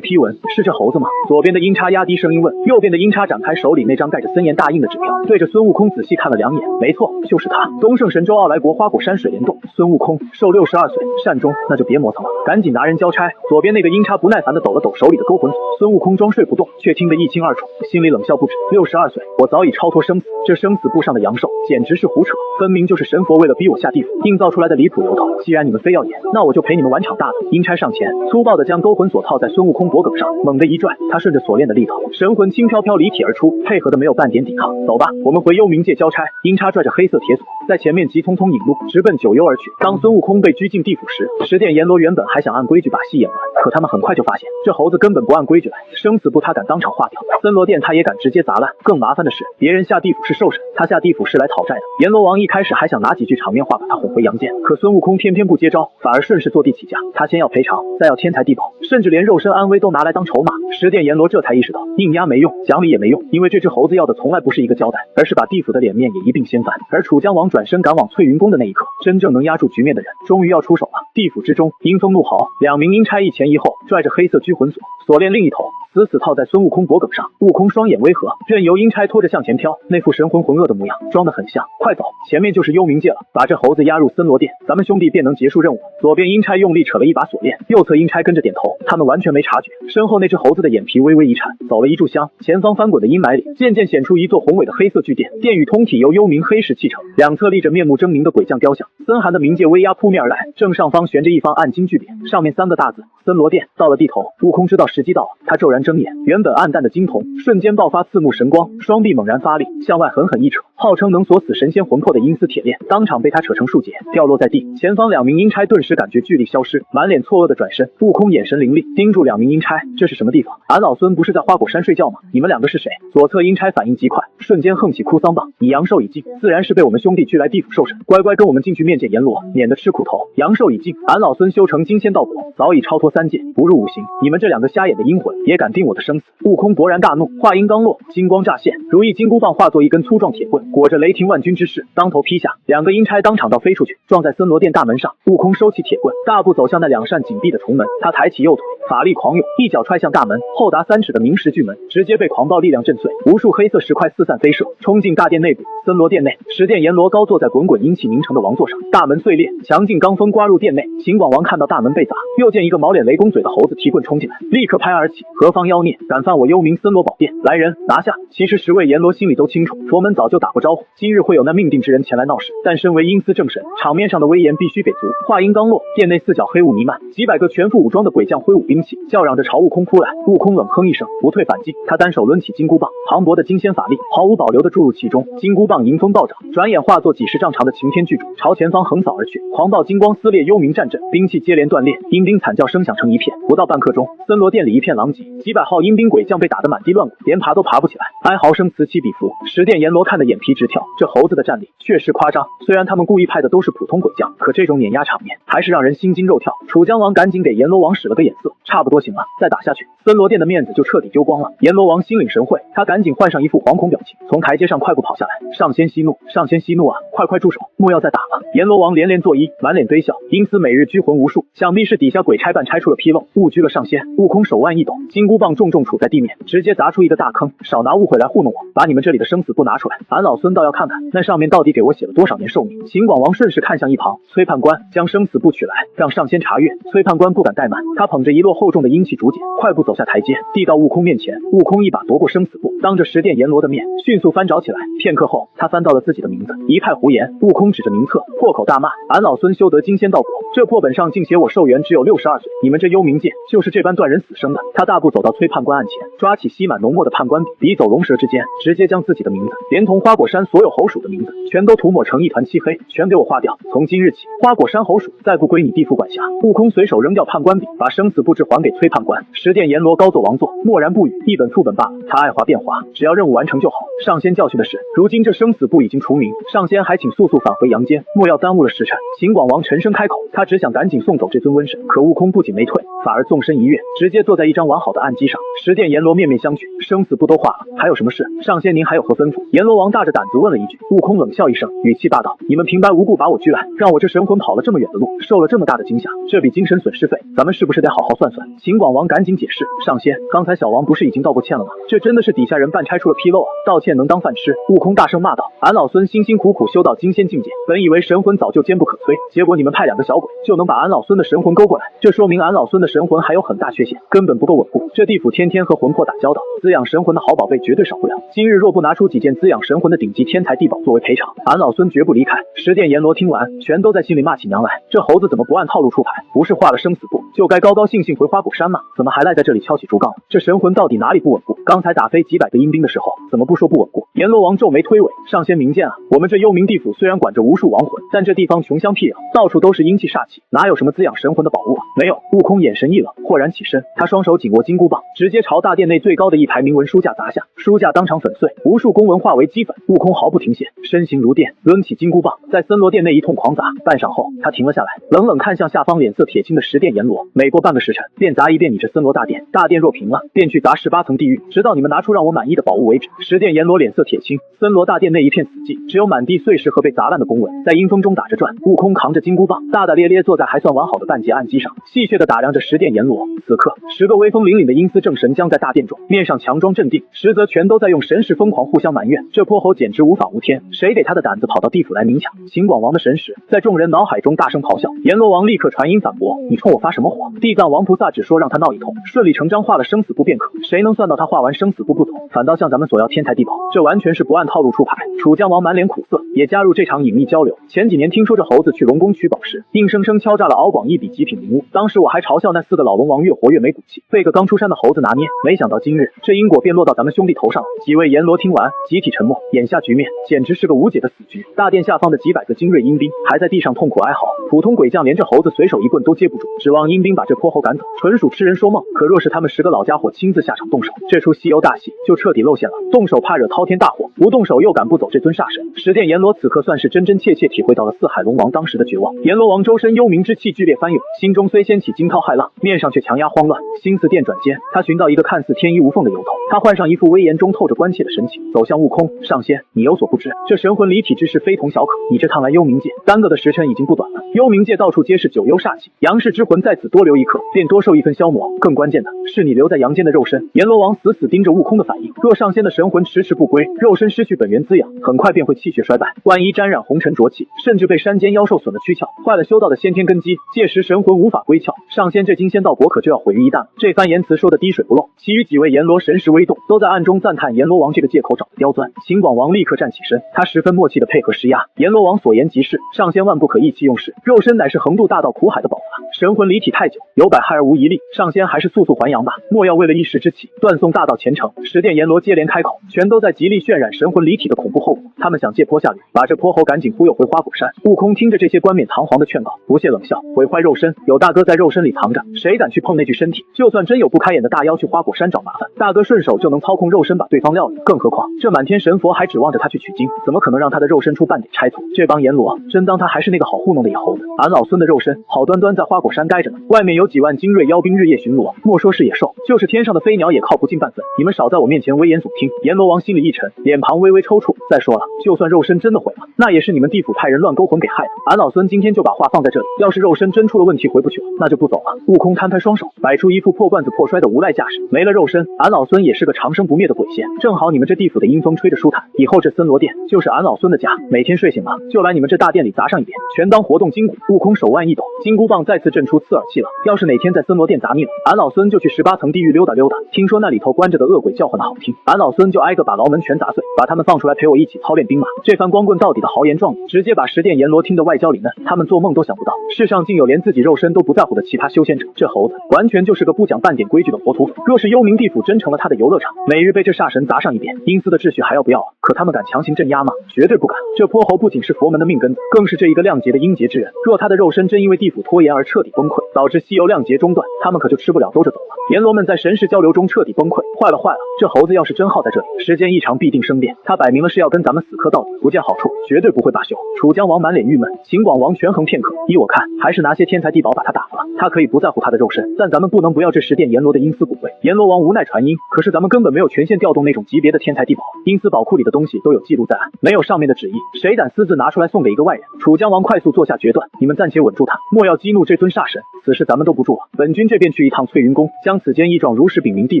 A: 批文：是这猴子吗？左边的阴差压低声音问，右边的阴差展开开手里那张带着森严大印的纸条，对着孙悟空仔细看了2眼。没错，就是他，东胜神州傲来国花果山水帘洞。孙悟空，寿62岁，善终，那就别磨蹭了，赶紧拿人交差。左边那个阴差不耐烦地抖了抖手里的勾魂锁。孙悟空装睡不动，却听得一清二楚，心里冷笑不止。62岁，我早已超脱生死，这生死簿上的阳寿简直是胡扯，分明就是神佛为了逼我下地府硬造出来的离谱由头。既然你们非要演，那我就陪你们玩场大的。阴差上前，粗暴地将勾魂锁套在孙悟空脖颈上，猛地一拽，他顺着锁链的力道，神魂轻飘飘离体而出，配合的没有半点抵抗。走吧，我们回幽冥界交差。阴差拽着黑色铁锁，在前面急匆匆引路，直奔九幽而去。当孙悟空被拘禁地府时，十殿阎罗原本还想按规矩把戏演完，可他们很快就发现，这猴子根本不按规矩来，生死簿他敢当场划掉，森罗殿他也敢直接砸烂。更麻烦的是，别人下地府是受审，他下地府是来讨债的。阎罗王一开始还想拿几句场面话把他哄回阳间，可孙悟空偏偏不接招，反而顺势坐地起价。他先要赔偿，再要天财地宝，甚至连肉身安危都拿来当筹码。十殿阎罗这才意识到，硬压没用，讲理也没用，因为这只猴子要的从来不是一个交代，而是把地府的脸面也一并掀翻。而楚江王转身赶往翠云宫的那一刻，真正能压住局面的人终于要出手了。地府之中，阴风怒嚎，2名阴差一前一后拽着黑色拘魂锁，锁链另一头死死套在孙悟空脖颈上。悟空双眼微合，任由阴差拖着向前飘，那副神魂浑噩的模样装得很像。快走，前面就是幽冥界了，把这猴子押入森罗殿，咱们兄弟便能结束任务。左边阴差用力扯了一把锁链，右侧阴差跟着点头，他们完全没察觉，身后那只猴子的眼皮微微一颤。走了一炷香，前方翻滚的阴霾里渐渐显出一座宏伟的黑色巨殿，殿宇通体由幽冥黑石砌成，两侧立着面目狰狞的鬼将雕像，森寒的冥界威压扑面而来。正上方悬着一方暗金巨匾，上面3个大字森罗殿。到了地头，悟空知道时机到了，他骤然睁眼，原本暗淡的金瞳瞬间爆发刺目神光，双臂猛然发力，向外狠狠一扯，号称能锁死神仙魂魄的阴丝铁链当场被他扯成数节，掉落在地。前方2名阴差顿时感觉巨力消失，满脸错愕的转身。悟空眼神凌厉，盯住2名阴差，这是什么地方？俺老孙不是在花果山睡觉吗？你们2个是谁？左侧阴差反应极快，瞬间横起哭丧棒，你阳寿已尽，自然是被我们兄弟拘来地府受审，乖乖跟我们进去面见阎罗，免得吃苦头。阳寿已尽，俺老孙修成金仙道果，早已超脱3界，不入5行，你们这2个瞎眼的阴魂也敢定我的生死？悟空勃然大怒，话音刚落，金光乍现，如意金箍棒化作一根粗壮铁棍，裹着雷霆万钧之势，当头劈下。2个阴差当场倒飞出去，撞在森罗殿大门上。悟空收起铁棍，大步走向那2扇紧闭的重门，他抬起右腿，法力狂涌，一脚踹向大门，厚达3尺的明石巨门直接被狂暴力量震碎，无数黑色石块四散飞射，冲进大殿内部。森罗殿内，十殿阎罗高坐在滚滚阴气凝成的王座上，大门碎裂，强劲罡风刮入殿内。秦广王看到大门被砸，又见一个毛脸雷公嘴的猴子提棍冲进来，立刻拍而起，何方妖孽，敢犯我幽冥森罗宝殿！来人，拿下！其实10位阎罗心里都清楚，佛门早就打过招呼，今日会有那命定之人前来闹事，但身为阴司正神，场面上的威严必须给足。话音刚落，殿内4角黑雾弥漫，几百个全副武装的鬼将挥舞兵器，叫嚷着朝悟空扑来。悟空冷哼一声，不退反进，他单手抡起金箍棒，磅礴的金仙法力毫无保留地注入其中，金箍棒迎风暴涨，转眼化作几10丈长的擎天巨柱，朝前方横扫而去。狂暴金光撕裂幽冥战阵，兵器接连断裂，阴兵惨叫声响成一片。不到半刻钟，森罗殿里一片狼藉，几百号阴兵鬼将被打得满地乱滚，连爬都爬不起来，哀嚎声此起彼伏。十殿阎罗看得眼皮直跳，这猴子的战力确实夸张，虽然他们故意派的都是普通鬼将，可这种碾压场面还是让人心惊肉跳。楚江王赶紧给阎罗王使了个眼色，差不多行了，再打下去森罗殿的面子就彻底丢光了。阎罗王心领神会，他赶紧换上一副惶恐表情，从台阶上快步跑下来。上仙息怒，上仙息怒啊，快住手，莫要再打了。阎罗王连连作揖，满脸堆笑，因此每日拘魂无数，想必是底下鬼差办差出了纰漏，误拘了上仙。悟空手腕一抖，金箍棒重重杵在地面，直接砸出一个大坑。少拿误会来糊弄我，把你们这里的生死簿拿出来，俺老孙倒要看看那上面到底给我写了多少年寿命。秦广王顺势看向一旁，崔判官将生死簿取来，让上仙查阅。崔判官不敢怠慢，他捧着一摞厚重的阴气竹简，快步走下台阶，递到悟空面前。悟空一把夺过生死簿，当着十殿阎罗的面迅速翻找起来。片刻后，他翻到了自己的名字，一派胡言。悟空指着名册，破口大骂：俺老孙修得金仙道果，这破本上竟写我寿元只有62岁，你们这幽冥界就是这般断人死生的。他大步走到崔判官案前，抓起吸满浓墨的判官笔，笔走龙蛇之间，直接将自己的名字连同花果山所有猴属的名字全都涂抹成一团漆黑，全给我划掉。从今日起，花果山猴属再不归你地府管辖。悟空随手扔掉判官笔，把生死簿志还给崔判官。十殿阎罗高坐王座，默然不语，一本副本罢了，他爱划便划，只要任务完成就好。上仙教训的是，如今这生死簿已经除名，上仙还请速返回阳间，莫要耽误了时辰。秦广王沉声开口，他只想赶紧送走这尊瘟神，可悟空不仅没退，反而纵身一跃，直接坐在一张完好的案几上。十殿阎罗面面相觑，生死簿都画了，还有什么事？上仙您还有何吩咐？阎罗王大着胆子问了一句。悟空冷笑一声，语气霸道：你们平白无故把我拘来，让我这神魂跑了这么远的路，受了这么大的惊吓，这笔精神损失费，咱们是不是得好好算算？秦广王赶紧解释，上仙，刚才小王不是已经道过歉了吗？这真的是底下人半拆出了纰漏啊！道歉能当饭吃？悟空大声骂道：“俺老孙辛辛苦苦修到金仙境界，本以为神魂早就坚不可摧，结果你们派2个小鬼就能把俺老孙的神魂勾过来，这说明俺老孙的神魂还有很大缺陷，根本不够稳固。这地府天天和魂魄打交道，滋养神魂的好宝贝绝对少不了。今日若不拿出几件滋养神魂的顶级天材地宝作为赔偿，俺老孙绝不离开。”十殿阎罗听完，全都在心里骂起娘来。这猴子怎么不按套路出牌？不是画了生死簿，就该高高兴兴回花果山吗？怎么还赖在这里敲起竹杠？这神魂到底哪里不稳固？刚才打飞几百个阴兵的时候，怎么不说不稳固？阎罗王皱眉推诿，上仙明鉴啊，我们这幽冥地府虽然管着无数亡魂，但这地方穷乡僻壤，到处都是阴气煞气，哪有什么滋养神魂的宝物啊？没有。悟空眼神一冷，豁然起身，他双手紧握金箍棒，直接朝大殿内最高的一排铭文书架砸下，书架当场粉碎，无数公文化为齑粉。悟空毫不停歇，身形如电，抡起金箍棒，在森罗殿内一通狂砸。半晌后，他停了下来，冷冷看向下方脸色铁青的十殿阎罗，每过半个时辰，便砸一遍你这森罗大殿。大殿若平了，便去砸18层地狱，直到你们拿出让我满意的宝物为止。十殿阎罗脸色铁青，森罗大殿内一片死寂，只有满地碎石和被砸烂的公文在阴风中打着转。悟空扛着金箍棒，大大咧咧坐在还算完好的半截案几上，戏谑地打量着十殿阎罗。此刻，10个威风凛凛的阴司正神将在大殿中，面上强装镇定，实则全都在用神识疯狂互相埋怨。这泼猴简直无法无天，谁给他的胆子跑到地府来明抢秦广王的神识？在众人脑海中大声咆哮。阎罗王立刻传音反驳：“你冲我发什么火？地藏王菩萨只说让他闹一通，顺理成章画了生死簿便可。谁能算到他画完生死簿不走，反倒向咱们索要天材地宝？这完全是不按套路出牌。”楚江王满脸苦涩，也加入这场隐秘交流。前几年听说这猴子去龙宫取宝石，硬生生敲诈了敖广一笔极品灵物，当时我还嘲笑那4个老龙王越活越没骨气，被个刚出山的猴子拿捏。没想到今日这因果便落到咱们兄弟头上了。几位阎罗听完，集体沉默。眼下局面简直是个无解的死局。大殿下方的几百个精锐阴兵还在地上痛苦哀嚎，普通鬼将连这猴子随手一棍都接不住，指望阴兵把这泼猴赶走，纯属痴人说梦。可若是他们10个老家伙亲自下场动手，这出西游大戏就彻底露馅了。动手怕惹滔天大祸，不动手又赶不走这尊煞神。十殿阎罗此刻算是真真切切体会到了四海龙王当时的绝望。阎罗王周身幽冥之气剧烈翻涌，心中虽掀起惊涛骇浪，面上却强压慌乱。心思电转间，他寻到一个看似天衣无缝的由头。他换上一副威严中透着关切的神情，走向悟空。上仙，你有所不知，这神魂离体之事非同小可。你这趟来幽冥界，耽搁的时辰已经不短了。幽冥界到处皆是九幽煞气，阳世之魂在此多留一刻，便多受一分消磨。更关键的是，你留在阳间的肉身。阎罗王死死盯着悟空的反应，若上仙的神魂迟迟不归，肉身失去本源滋养，很快便会气血衰败。万一沾染红尘浊气，甚至被山间妖兽损了躯壳，坏了修道的先天根基，届时神魂无法归窍，上仙这金仙道果可就要毁于一旦了。这番言辞说的滴水不漏，其余几位阎罗神识微动，都在暗中赞叹阎罗王这个借口找的刁钻。秦广王立刻站起身，他十分默契的配合施压。阎罗王所言极是，上仙万不可意气用事，肉身乃是横渡大道苦海的宝法，神魂离体太久，有百害而无一利，上仙还是速速还阳吧，莫要为了一时之气断送大道前程。十殿阎罗接连开口，全都在极力渲染神魂离体的恐怖后果。他们想借坡下驴，把这泼猴赶紧忽悠回花果山。悟空听着这些冠冕堂皇的劝告，不屑冷笑：毁坏肉身，有大哥在肉身里藏着，谁敢去碰那具身体？就算真有不开眼的大妖去花果山找麻烦，大哥顺手就能操控肉身把对方料理。更何况这满天神佛还指望着他去取经，怎么可能让他的肉身出半点差错？这帮阎罗真当他还是那个好糊弄的野猴子？俺老孙的肉身好端端在花果山待着呢，外面有几万精锐妖兵日夜巡逻，莫说是野兽，就是天上的飞鸟也靠不近半分。你们少在我面前危言耸听。阎罗王心里一沉，脸庞微微抽搐。再说了，就算肉身真的毁了，那也是你们地府派人乱勾魂给害的。俺老孙今天就把话放在这里，要是肉身真出了问题回不去了，那就不走了。悟空摊开双手，摆出一副破罐子破摔的无赖架势。没了肉身，俺老孙也是个长生不灭的鬼仙。正好你们这地府的阴风吹着舒坦，以后这森罗殿就是俺老孙的家，每天睡醒了就来你们这大殿里砸上一遍，全当活动筋骨。悟空手腕一抖，金箍棒再次震出刺耳气了。要是哪天在森罗殿砸腻了，俺老孙就去18层地狱溜达溜达，听说那里头关着的恶鬼叫唤的好听，俺老孙就挨个把牢门全砸碎，把他们放出来陪我一起操练兵马。这番光棍到底的豪言壮语，直接把十殿阎罗听得外焦里嫩。他们做梦都想不到，世上竟有连自己肉身都不在乎的奇葩修仙者。这猴子完全就是个不讲半点规矩的活土匪。若是幽冥地府真成了他的游乐场，每日被这煞神砸上一遍，阴司的秩序还要不要啊？可他们敢强行镇压吗？绝对不敢。这泼猴不仅是佛门的命根子，更是这一个亮节的阴劫之人。若他的肉身真因为地府拖延而彻底崩溃，导致西游亮节中断，他们可就吃不了兜着走了。阎罗们在神识交流中彻底崩溃，坏了坏了，这猴子要是真耗在这里，时间一长必定生变，他摆明了是要跟咱们死死磕到底，不见好处，绝对不会罢休。楚江王满脸郁闷，秦广王权衡片刻，依我看，还是拿些天才地宝把他打发了。他可以不在乎他的肉身，但咱们不能不要这十殿阎罗的阴司骨灰。阎罗王无奈传音，可是咱们根本没有权限调动那种级别的天才地宝，阴司宝库里的东西都有记录在案，没有上面的旨意，谁敢私自拿出来送给一个外人？楚江王快速做下决断，你们暂且稳住他，莫要激怒这尊煞神，此事咱们都不住了。本君这便去一趟翠云宫，将此间异状如实禀明地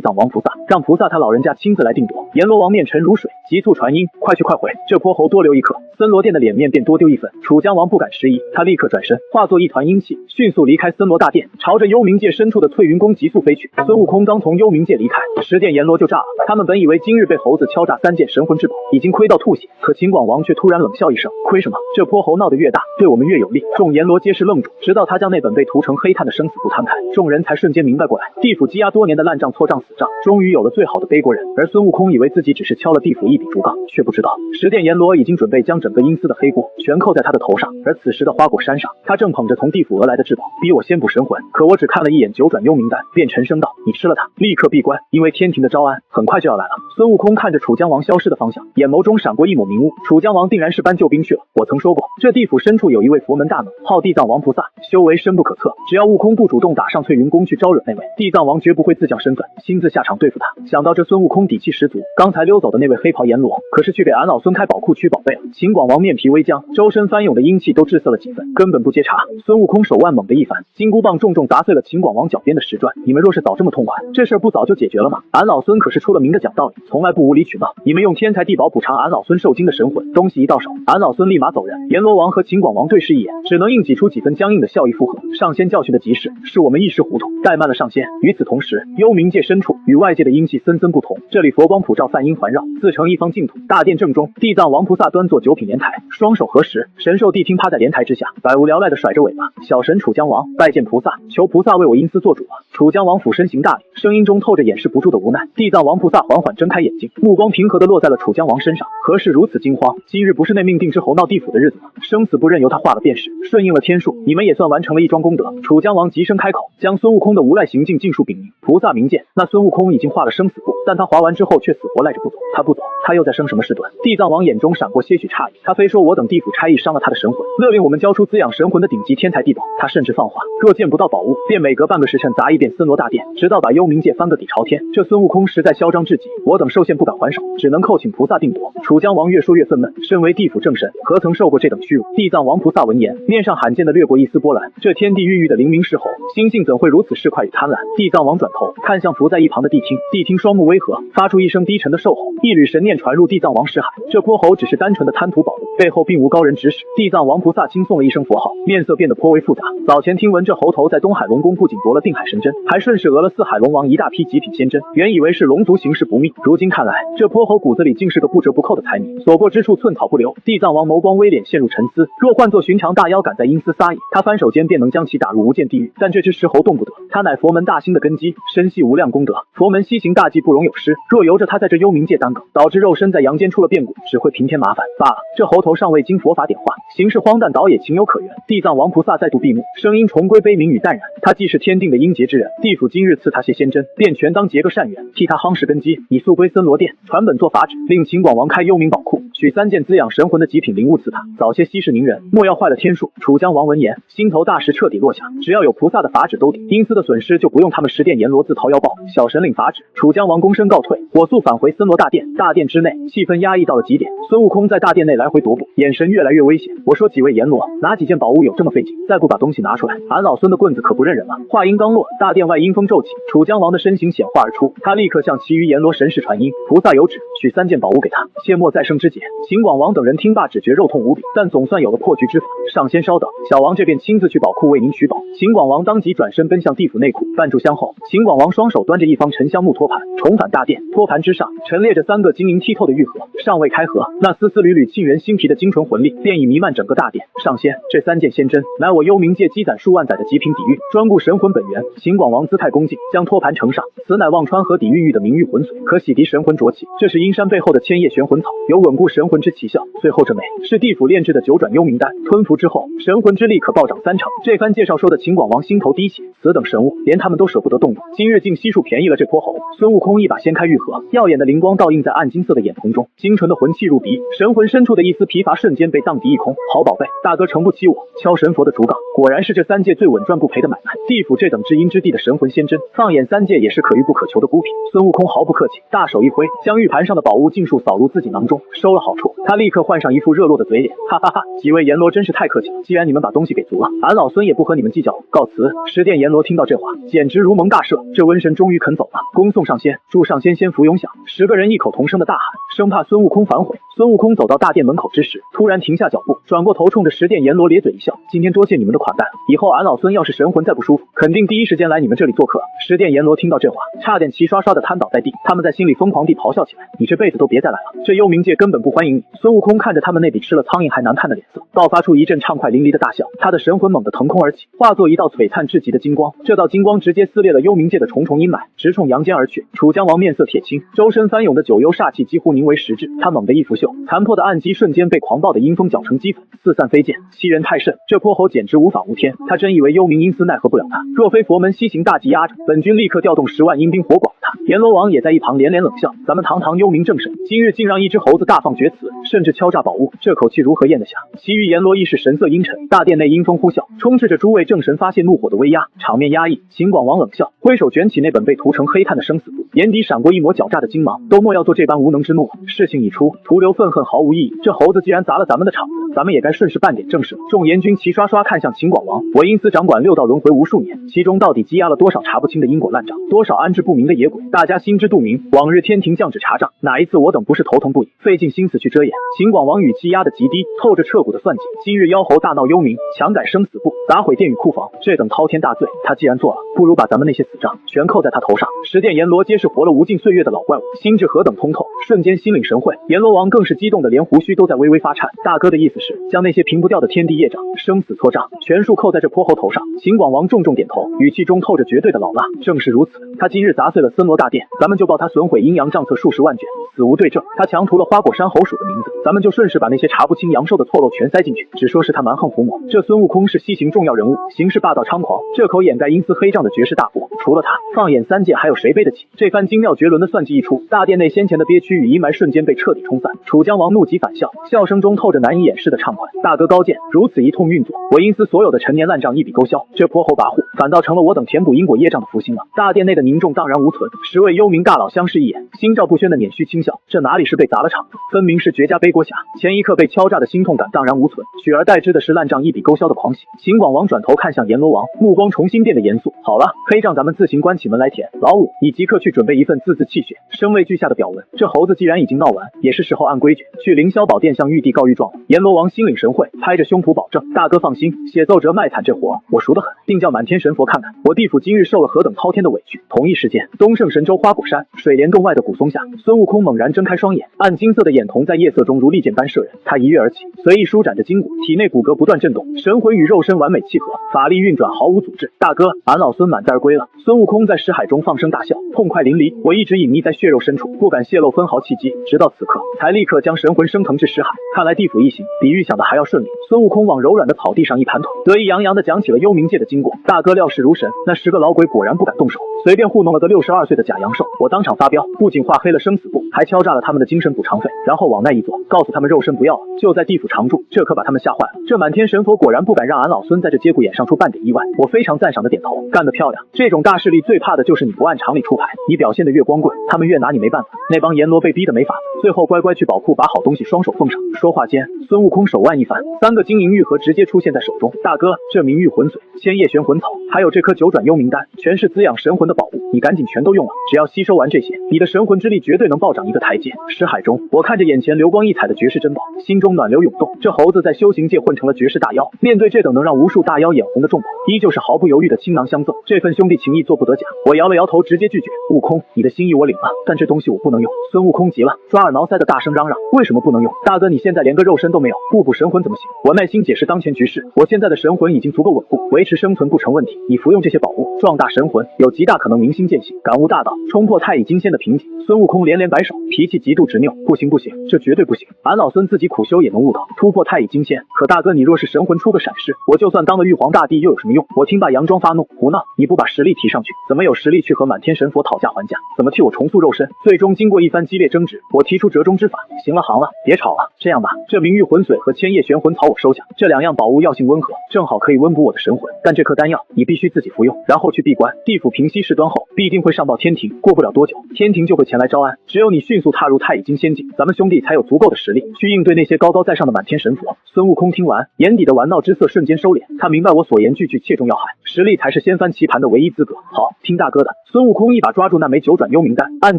A: 藏王菩萨，让菩萨他老人家亲自来定夺。阎罗王面沉如水，急促传音，快去快回，这泼猴多留一刻，森罗殿的脸面便多丢一分。楚江王不敢迟疑，他立刻转身，化作一团阴气，迅速离开森罗大殿，朝着幽冥界深处的翠云宫急速飞去。孙悟空刚从幽冥界离开，十殿阎罗就炸了。他们本以为今日被猴子敲诈3件神魂至宝，已经亏到吐血，可秦广王却突然冷笑一声，亏什么？这泼猴闹得越大，对我们越有利。众阎罗皆是愣住，直到他将那本被涂成黑炭的生死簿摊开，众人才瞬间明白过来，地府积压多年的烂账、错账、死账，终于有了最好的背锅人。而孙悟空以为自己只是敲了地府一笔竹杠，却不知道十殿阎罗已经准备将整个阴司的黑锅全扣在他的头上。而此时的花果山上，他正捧着从地府而来的至宝，逼我先捕神魂。可我只看了一眼九转幽冥丹，便沉声道：“你吃了它，立刻闭关，因为天庭的招安很快就要来了。”孙悟空看着楚江王消失的方向，眼眸中闪过一抹明雾。楚江王定然是搬救兵去了。我曾说过，这地府深处有一位佛门大能，号地藏王菩萨，修为深不可测。只要悟空不主动打上翠云宫去招惹那位，地藏王绝不会自降身份，亲自下场对付他。想到这，孙悟空底气十足，刚才溜走的那位黑袍阎罗，可是去给俺老孙开宝库取宝贝了。秦广王面皮微僵，周身翻涌的阴气都滞涩了几分，根本不接茬。孙悟空手腕猛地一翻，金箍棒重重砸碎了秦广王脚边的石砖。你们若是早这么痛快，这事儿不早就解决了吗？俺老孙可是出了名的讲道理，从来不无理取闹。你们用天才地宝补偿俺老孙受惊的神魂，东西一到手，俺老孙立马走人。阎罗王和秦广王对视一眼，只能硬挤出几分僵硬的笑意附和。上仙教训的极是，是我们一时糊涂，怠慢了上仙。与此同时，幽冥界深处与外界的阴气森森不同，这里佛光普照，梵音环绕，自成一方净土。大殿正中，地藏王菩萨端坐九品莲台，双手合十，神兽谛听趴在莲台之下，百无聊赖的甩着尾巴。小神楚江王拜见菩萨，求菩萨为我阴司做主啊！楚江王俯身行大礼，声音中透着掩饰不住的无奈。地藏王菩萨缓缓睁开眼睛，目光平和地落在了楚江王身上。何事如此惊慌？今日不是那命定之猴闹地府的日子吗？生死不任由他画了便是，顺应了天数，你们也算完成了一桩功德。楚江王急声开口，将孙悟空的无赖行径尽数禀明。菩萨明鉴，那孙悟空已经画了生死簿，但他划完之后却死活赖着不走。他不走，他又在生什么事端？地藏王眼中闪过些许诧异，他非说我等地府差役伤了他的神魂，勒令我们交出滋养神魂的顶级天才地宝。他甚至放话，若见不到宝物，便每隔半个时辰砸一遍森罗大殿，直到把幽冥界翻个底朝天。这孙悟空实在嚣张至极，我等受限不敢还手，只能叩请菩萨定夺。楚江王越说越愤懑，身为地府正神，何曾受过这等屈辱？地藏王菩萨闻言，面上罕见的掠过一丝波澜。这天地孕育的灵明狮猴，心性怎会如此市侩与贪婪？地藏王转头看向伏在一旁的谛听，谛听双目微合，发出一声低沉的兽吼，一缕神念传入地藏王识海。这泼猴只是单纯的贪图宝物，背后并无高人指使。地藏王菩萨轻诵了一声佛号，面色变得颇为复杂。早前听闻这猴头在东海龙宫不仅夺了定海神针，还顺势讹了四海龙王一大批极品仙针，原以为是龙族行事不密，如今看来，这泼猴骨子里竟是个不折不扣的财迷，所过之处寸草不留。地藏王眸光微敛，陷入沉思。若换作寻常大妖敢在阴司撒野，他翻手间便能将其打入无间地狱，但这只石猴动不得，他乃佛门大兴的根基，深系无量功德，佛门西行大计不容有失。若由着他在这幽冥界耽搁，导致肉身在阳间出了变故，只会平添麻烦罢了。这猴头尚未经佛法点化，行事荒诞倒也情有可原。地藏王菩萨再度闭目，声音重归悲悯与淡然。他既是天定的阴劫之人，地府今日赐他些仙针，便全当结个善缘，替他夯实根基。你速归森罗殿，传本做法旨，令秦广王开幽冥宝库，取3件滋养神魂的极品灵物赐他，早些息事宁人，莫要坏了天数。楚江王闻言，心头大石彻底落下，只要有菩萨的法旨兜底，阴司的损失就不用他们十殿阎罗自掏腰包。小神领法旨。楚江王躬身告退，火速返回森罗大殿。大殿之内气氛压抑到了极点，孙悟空在大殿内来回踱步，眼神越来越危险。我说几位阎罗，哪几件宝物有这么费劲？再不把东西拿出来，俺老孙的棍子可不认人了。话音刚落，大殿外阴风骤起，楚江王的身形显化而出，他立刻向其余阎罗神士传音，菩萨有旨，取3件宝物给他，切莫再生枝节。秦广王等人听罢，只觉肉痛无比，但总算有了破局之法。上仙稍等，小王这便亲自去宝库为您取宝。秦广王当即转身奔向地府内库，半炷香后，秦广王双手端着一方沉香木托盘，重返大殿。托盘之上陈列着3个晶莹剔透的玉盒，尚未开合，那丝丝缕缕沁人心脾的精纯魂力便已弥漫整个大殿。上仙，这3件仙针乃我幽冥界积攒数万载的极品底蕴，专顾神魂本源。秦广王姿态恭敬，将托盘呈上，此乃忘川河底孕育的明玉魂髓，可洗涤神魂浊气。这是阴山背后的千叶玄魂草，有稳固神魂之奇效。最后这枚是地府炼制的9转幽冥丹，吞服之后，神魂之力可暴涨3成。这番介绍说的秦广王心头滴血，此等神物连他们都舍不得动用，今日竟悉数便宜了这泼猴。孙悟空一把掀开玉盒，合，耀眼的灵光倒映在暗金色的眼瞳中，精纯的魂气入鼻，神魂深处的一丝疲乏瞬间被荡涤一空。好宝贝，大哥承不起我敲神佛的竹杠，果然是这三界最稳赚不赔的买卖。地府这等至阴之地的神魂仙珍，放眼三界也是可遇不可求的孤品。孙悟空毫不客气，大手一挥，将玉盘上的宝物尽数扫入自己囊中，收了好处。他立刻换上一副热络的嘴脸，哈哈哈！几位阎罗真是太客气了，既然你们把东西给足了，俺老孙也不和你们计较了，告辞。十殿阎罗听到这话，简直如蒙大赦，这瘟神终于肯走了。恭送上仙，祝上仙仙福永享。10个人异口同声的大喊，生怕孙悟空反悔。孙悟空走到大殿门口之时，突然停下脚步，转过头冲着十殿阎罗咧嘴一笑：今天多谢你们的款待，以后俺老孙要是神魂再不舒服，肯定第一时间来你们这里做客。十殿阎罗听到这话，差点齐刷刷的瘫倒在地，他们在心里疯狂地咆哮起来：你这辈子都别再来了，这幽冥界根本不欢迎你。孙悟空看着他们那比吃了苍蝇还难看的脸色，爆发出一阵畅快淋漓的大笑，他的神魂猛地腾空而起，化作一道璀璨至极的金光，这道金光直接撕裂了幽冥界的重重阴霾，直冲阳间而去。楚江王面色铁青，周身翻涌的九幽煞气几乎凝为实质，他猛地一拂袖，残破的暗机瞬间被狂暴的阴风搅成齑粉，四散飞溅，欺人太甚。这泼猴简直无法无天，他真以为幽冥阴司奈何不了他？若非佛门西行大计压着，本军立刻调动10万阴兵活剐他。阎罗王也在一旁连连冷笑：咱们堂堂幽冥正神，今日竟让一只猴子大放厥词，甚至敲诈宝物，这口气如何咽得下？其余阎罗亦是神色阴沉，大殿内阴风呼啸，充斥着诸位正神发泄怒火的威压，场面压抑。秦广王冷笑，挥手卷起那本被涂成黑炭的生死簿，眼底闪过一抹狡诈的精芒，都莫要做这般无能之怒。事情已出，徒留愤恨毫无意义。这猴子既然砸了咱们的场子，咱们也该顺势办点正事。众阎君齐刷刷看向秦广王，我阴司掌管6道轮回无数年，其中到底积压了多少查不清的因果烂账，多少安置不明的野鬼，大家心知肚明。往日天庭降旨查账，哪一次我等不是头疼不已，费尽心思去遮掩？秦广王语气压得极低，透着彻骨的算计。今日妖猴大闹幽冥，强改生死簿，砸毁殿宇库房，这等滔天大罪，他既然做了，不如把咱们那些死账全扣在他头上。十殿阎罗皆是活了无尽岁月的老怪物，心智何等通透，瞬间心领神会。阎罗王更是激动的连胡须都在微微发颤。大哥的意思是将那些平不掉的天地业障、生死错账全数扣在这泼猴头上。秦广王重重点头，语气中透着绝对的老辣。正是如此，他今日砸碎了森罗大殿，咱们就报他损毁阴阳账册数十万卷，死无对证。他强屠了花果山猴鼠的名字，咱们就顺势把那些查不清阳寿的错漏全塞进去，只说是他蛮横胡谋。这孙悟空是西行重要人物，行事霸道猖狂，这口掩盖阴司黑账的绝世大国，除了他，放眼三界还有谁背得起？这番精妙绝伦的算计一出，大殿内先前的憋屈与阴霾瞬间被彻底冲散。楚江王怒极反笑，笑声中透着难以掩饰的畅快。大哥高见，如此一通运作，我阴司所有的陈年烂账一笔勾销，这泼猴跋扈反倒成了我等填补因果业障的福星了。大殿内的凝重荡然无存，10位幽冥大佬相视一眼，心照不宣的捻须轻笑，这哪里是被砸了场子，分明是绝佳背锅侠。前一刻被敲诈的心痛感荡然无存，取而代之的是烂账一笔勾销的狂喜。秦广王转头看向阎罗王，目光重新变得严肃。好了，黑账咱们自行关起门来填。老五，你即刻去准备一份字字泣血、声泪俱下的表文。这猴子既然已经闹完，也是时候按规矩去凌霄宝殿向玉帝告御状了。阎罗王心领神会，拍着胸脯保证：大哥放心，写奏折卖惨这活我熟得很，并叫满天神佛看看我地府今日受了何等滔天的委屈。同一时间，东胜神州花果山水帘洞外的古松下，孙悟空猛然睁开双眼，暗金色的眼瞳在夜色中如利箭般射人。他一跃而起，随意舒展着筋骨，体内骨骼不断震动，神魂与肉身完美契合，法力运转毫无阻滞。大哥，俺老孙满载而归了。孙悟空在识海中放声大笑，痛快淋漓。我一直隐匿在血肉深处，不敢泄露分毫契机，直到此刻才立刻将神魂升腾至识海。看来地府一行比预想的还要顺利。孙悟空往柔软的草地上一盘腿，得意洋洋地讲起了幽冥界的经过。大哥料事如神，那10个老鬼果然不敢动手，随便糊弄了个62岁的假阳寿。我当场发飙，不仅画黑了生死簿，还敲诈了他们的精神补偿费，然后往那一坐，告诉他们肉身不要了，就在地府常住。这可把他们吓坏了。这满天神佛果然不敢让俺老孙在这节骨眼上出半点意外。我非常赞赏的点头，干得漂亮。这种大势力最怕的就是你不按常理出牌，你表现得越光棍，他们越拿你没办法。那帮阎罗被逼得没法子，最后乖乖去宝库把好东西双手奉上。说话间，孙悟空手腕一翻，3个金银玉盒直接出现在手中。大哥，这明玉魂髓、千叶玄魂草，还有这颗九转幽冥丹，全是滋养神魂的宝物，你赶紧全都用了。只要吸收完这些，你的神魂之力绝对能暴涨一个台阶。识海中，我看着眼前流光溢彩的绝世珍宝，心中暖流涌动。这猴子在修行界混成了绝世大妖，面对这等能让无数大妖眼红的重宝，依旧是毫不犹豫的倾囊相赠。这份兄弟情谊做不得假。我摇了摇头，直接拒绝。悟空，你的心意我领了，但这东西我不能用。孙悟空急了，抓耳挠腮的大声嚷嚷：为什么不能用？大哥，你现在连个肉身都没有，不补神魂怎么行？我耐心解释当前局势，我现在的神魂已经足够稳固，维持生存不成问题。你服用这些宝物，壮大神魂，有极大可能明星心渐醒，感悟大道，冲破太乙金仙的瓶颈。孙悟空连连摆手，脾气极度执拗，不行不行，这绝对不行！俺老孙自己苦修也能悟道，突破太乙金仙。可大哥，你若是神魂出个闪失，我就算当了玉皇大帝又有什么用？我听罢佯装发怒，胡闹！你不把实力提上去，怎么有实力去和满天神佛讨价还价？怎么替我重塑肉身？最终经过一番激烈争执，我提出折中之法。行了，行了，别吵了。这样吧，这明玉魂髓和千叶玄魂草我收下，这2样宝物药性温和，正好可以温补我的神魂。但这颗丹药你必须自己服用，然后去闭关。地府平息事端后，必定会上报天庭，过不了多久，天庭就会前来招安。只有你迅速踏入太乙金仙境，咱们兄弟才有足够的实力去应对那些高高在上的满天神佛。孙悟空听完，眼底的玩闹之色瞬间收敛，他明白我所言句句切中要害，实力才是掀翻棋盘的唯一资格。好，听大哥的。孙悟空一把抓住那枚9转幽冥丹，暗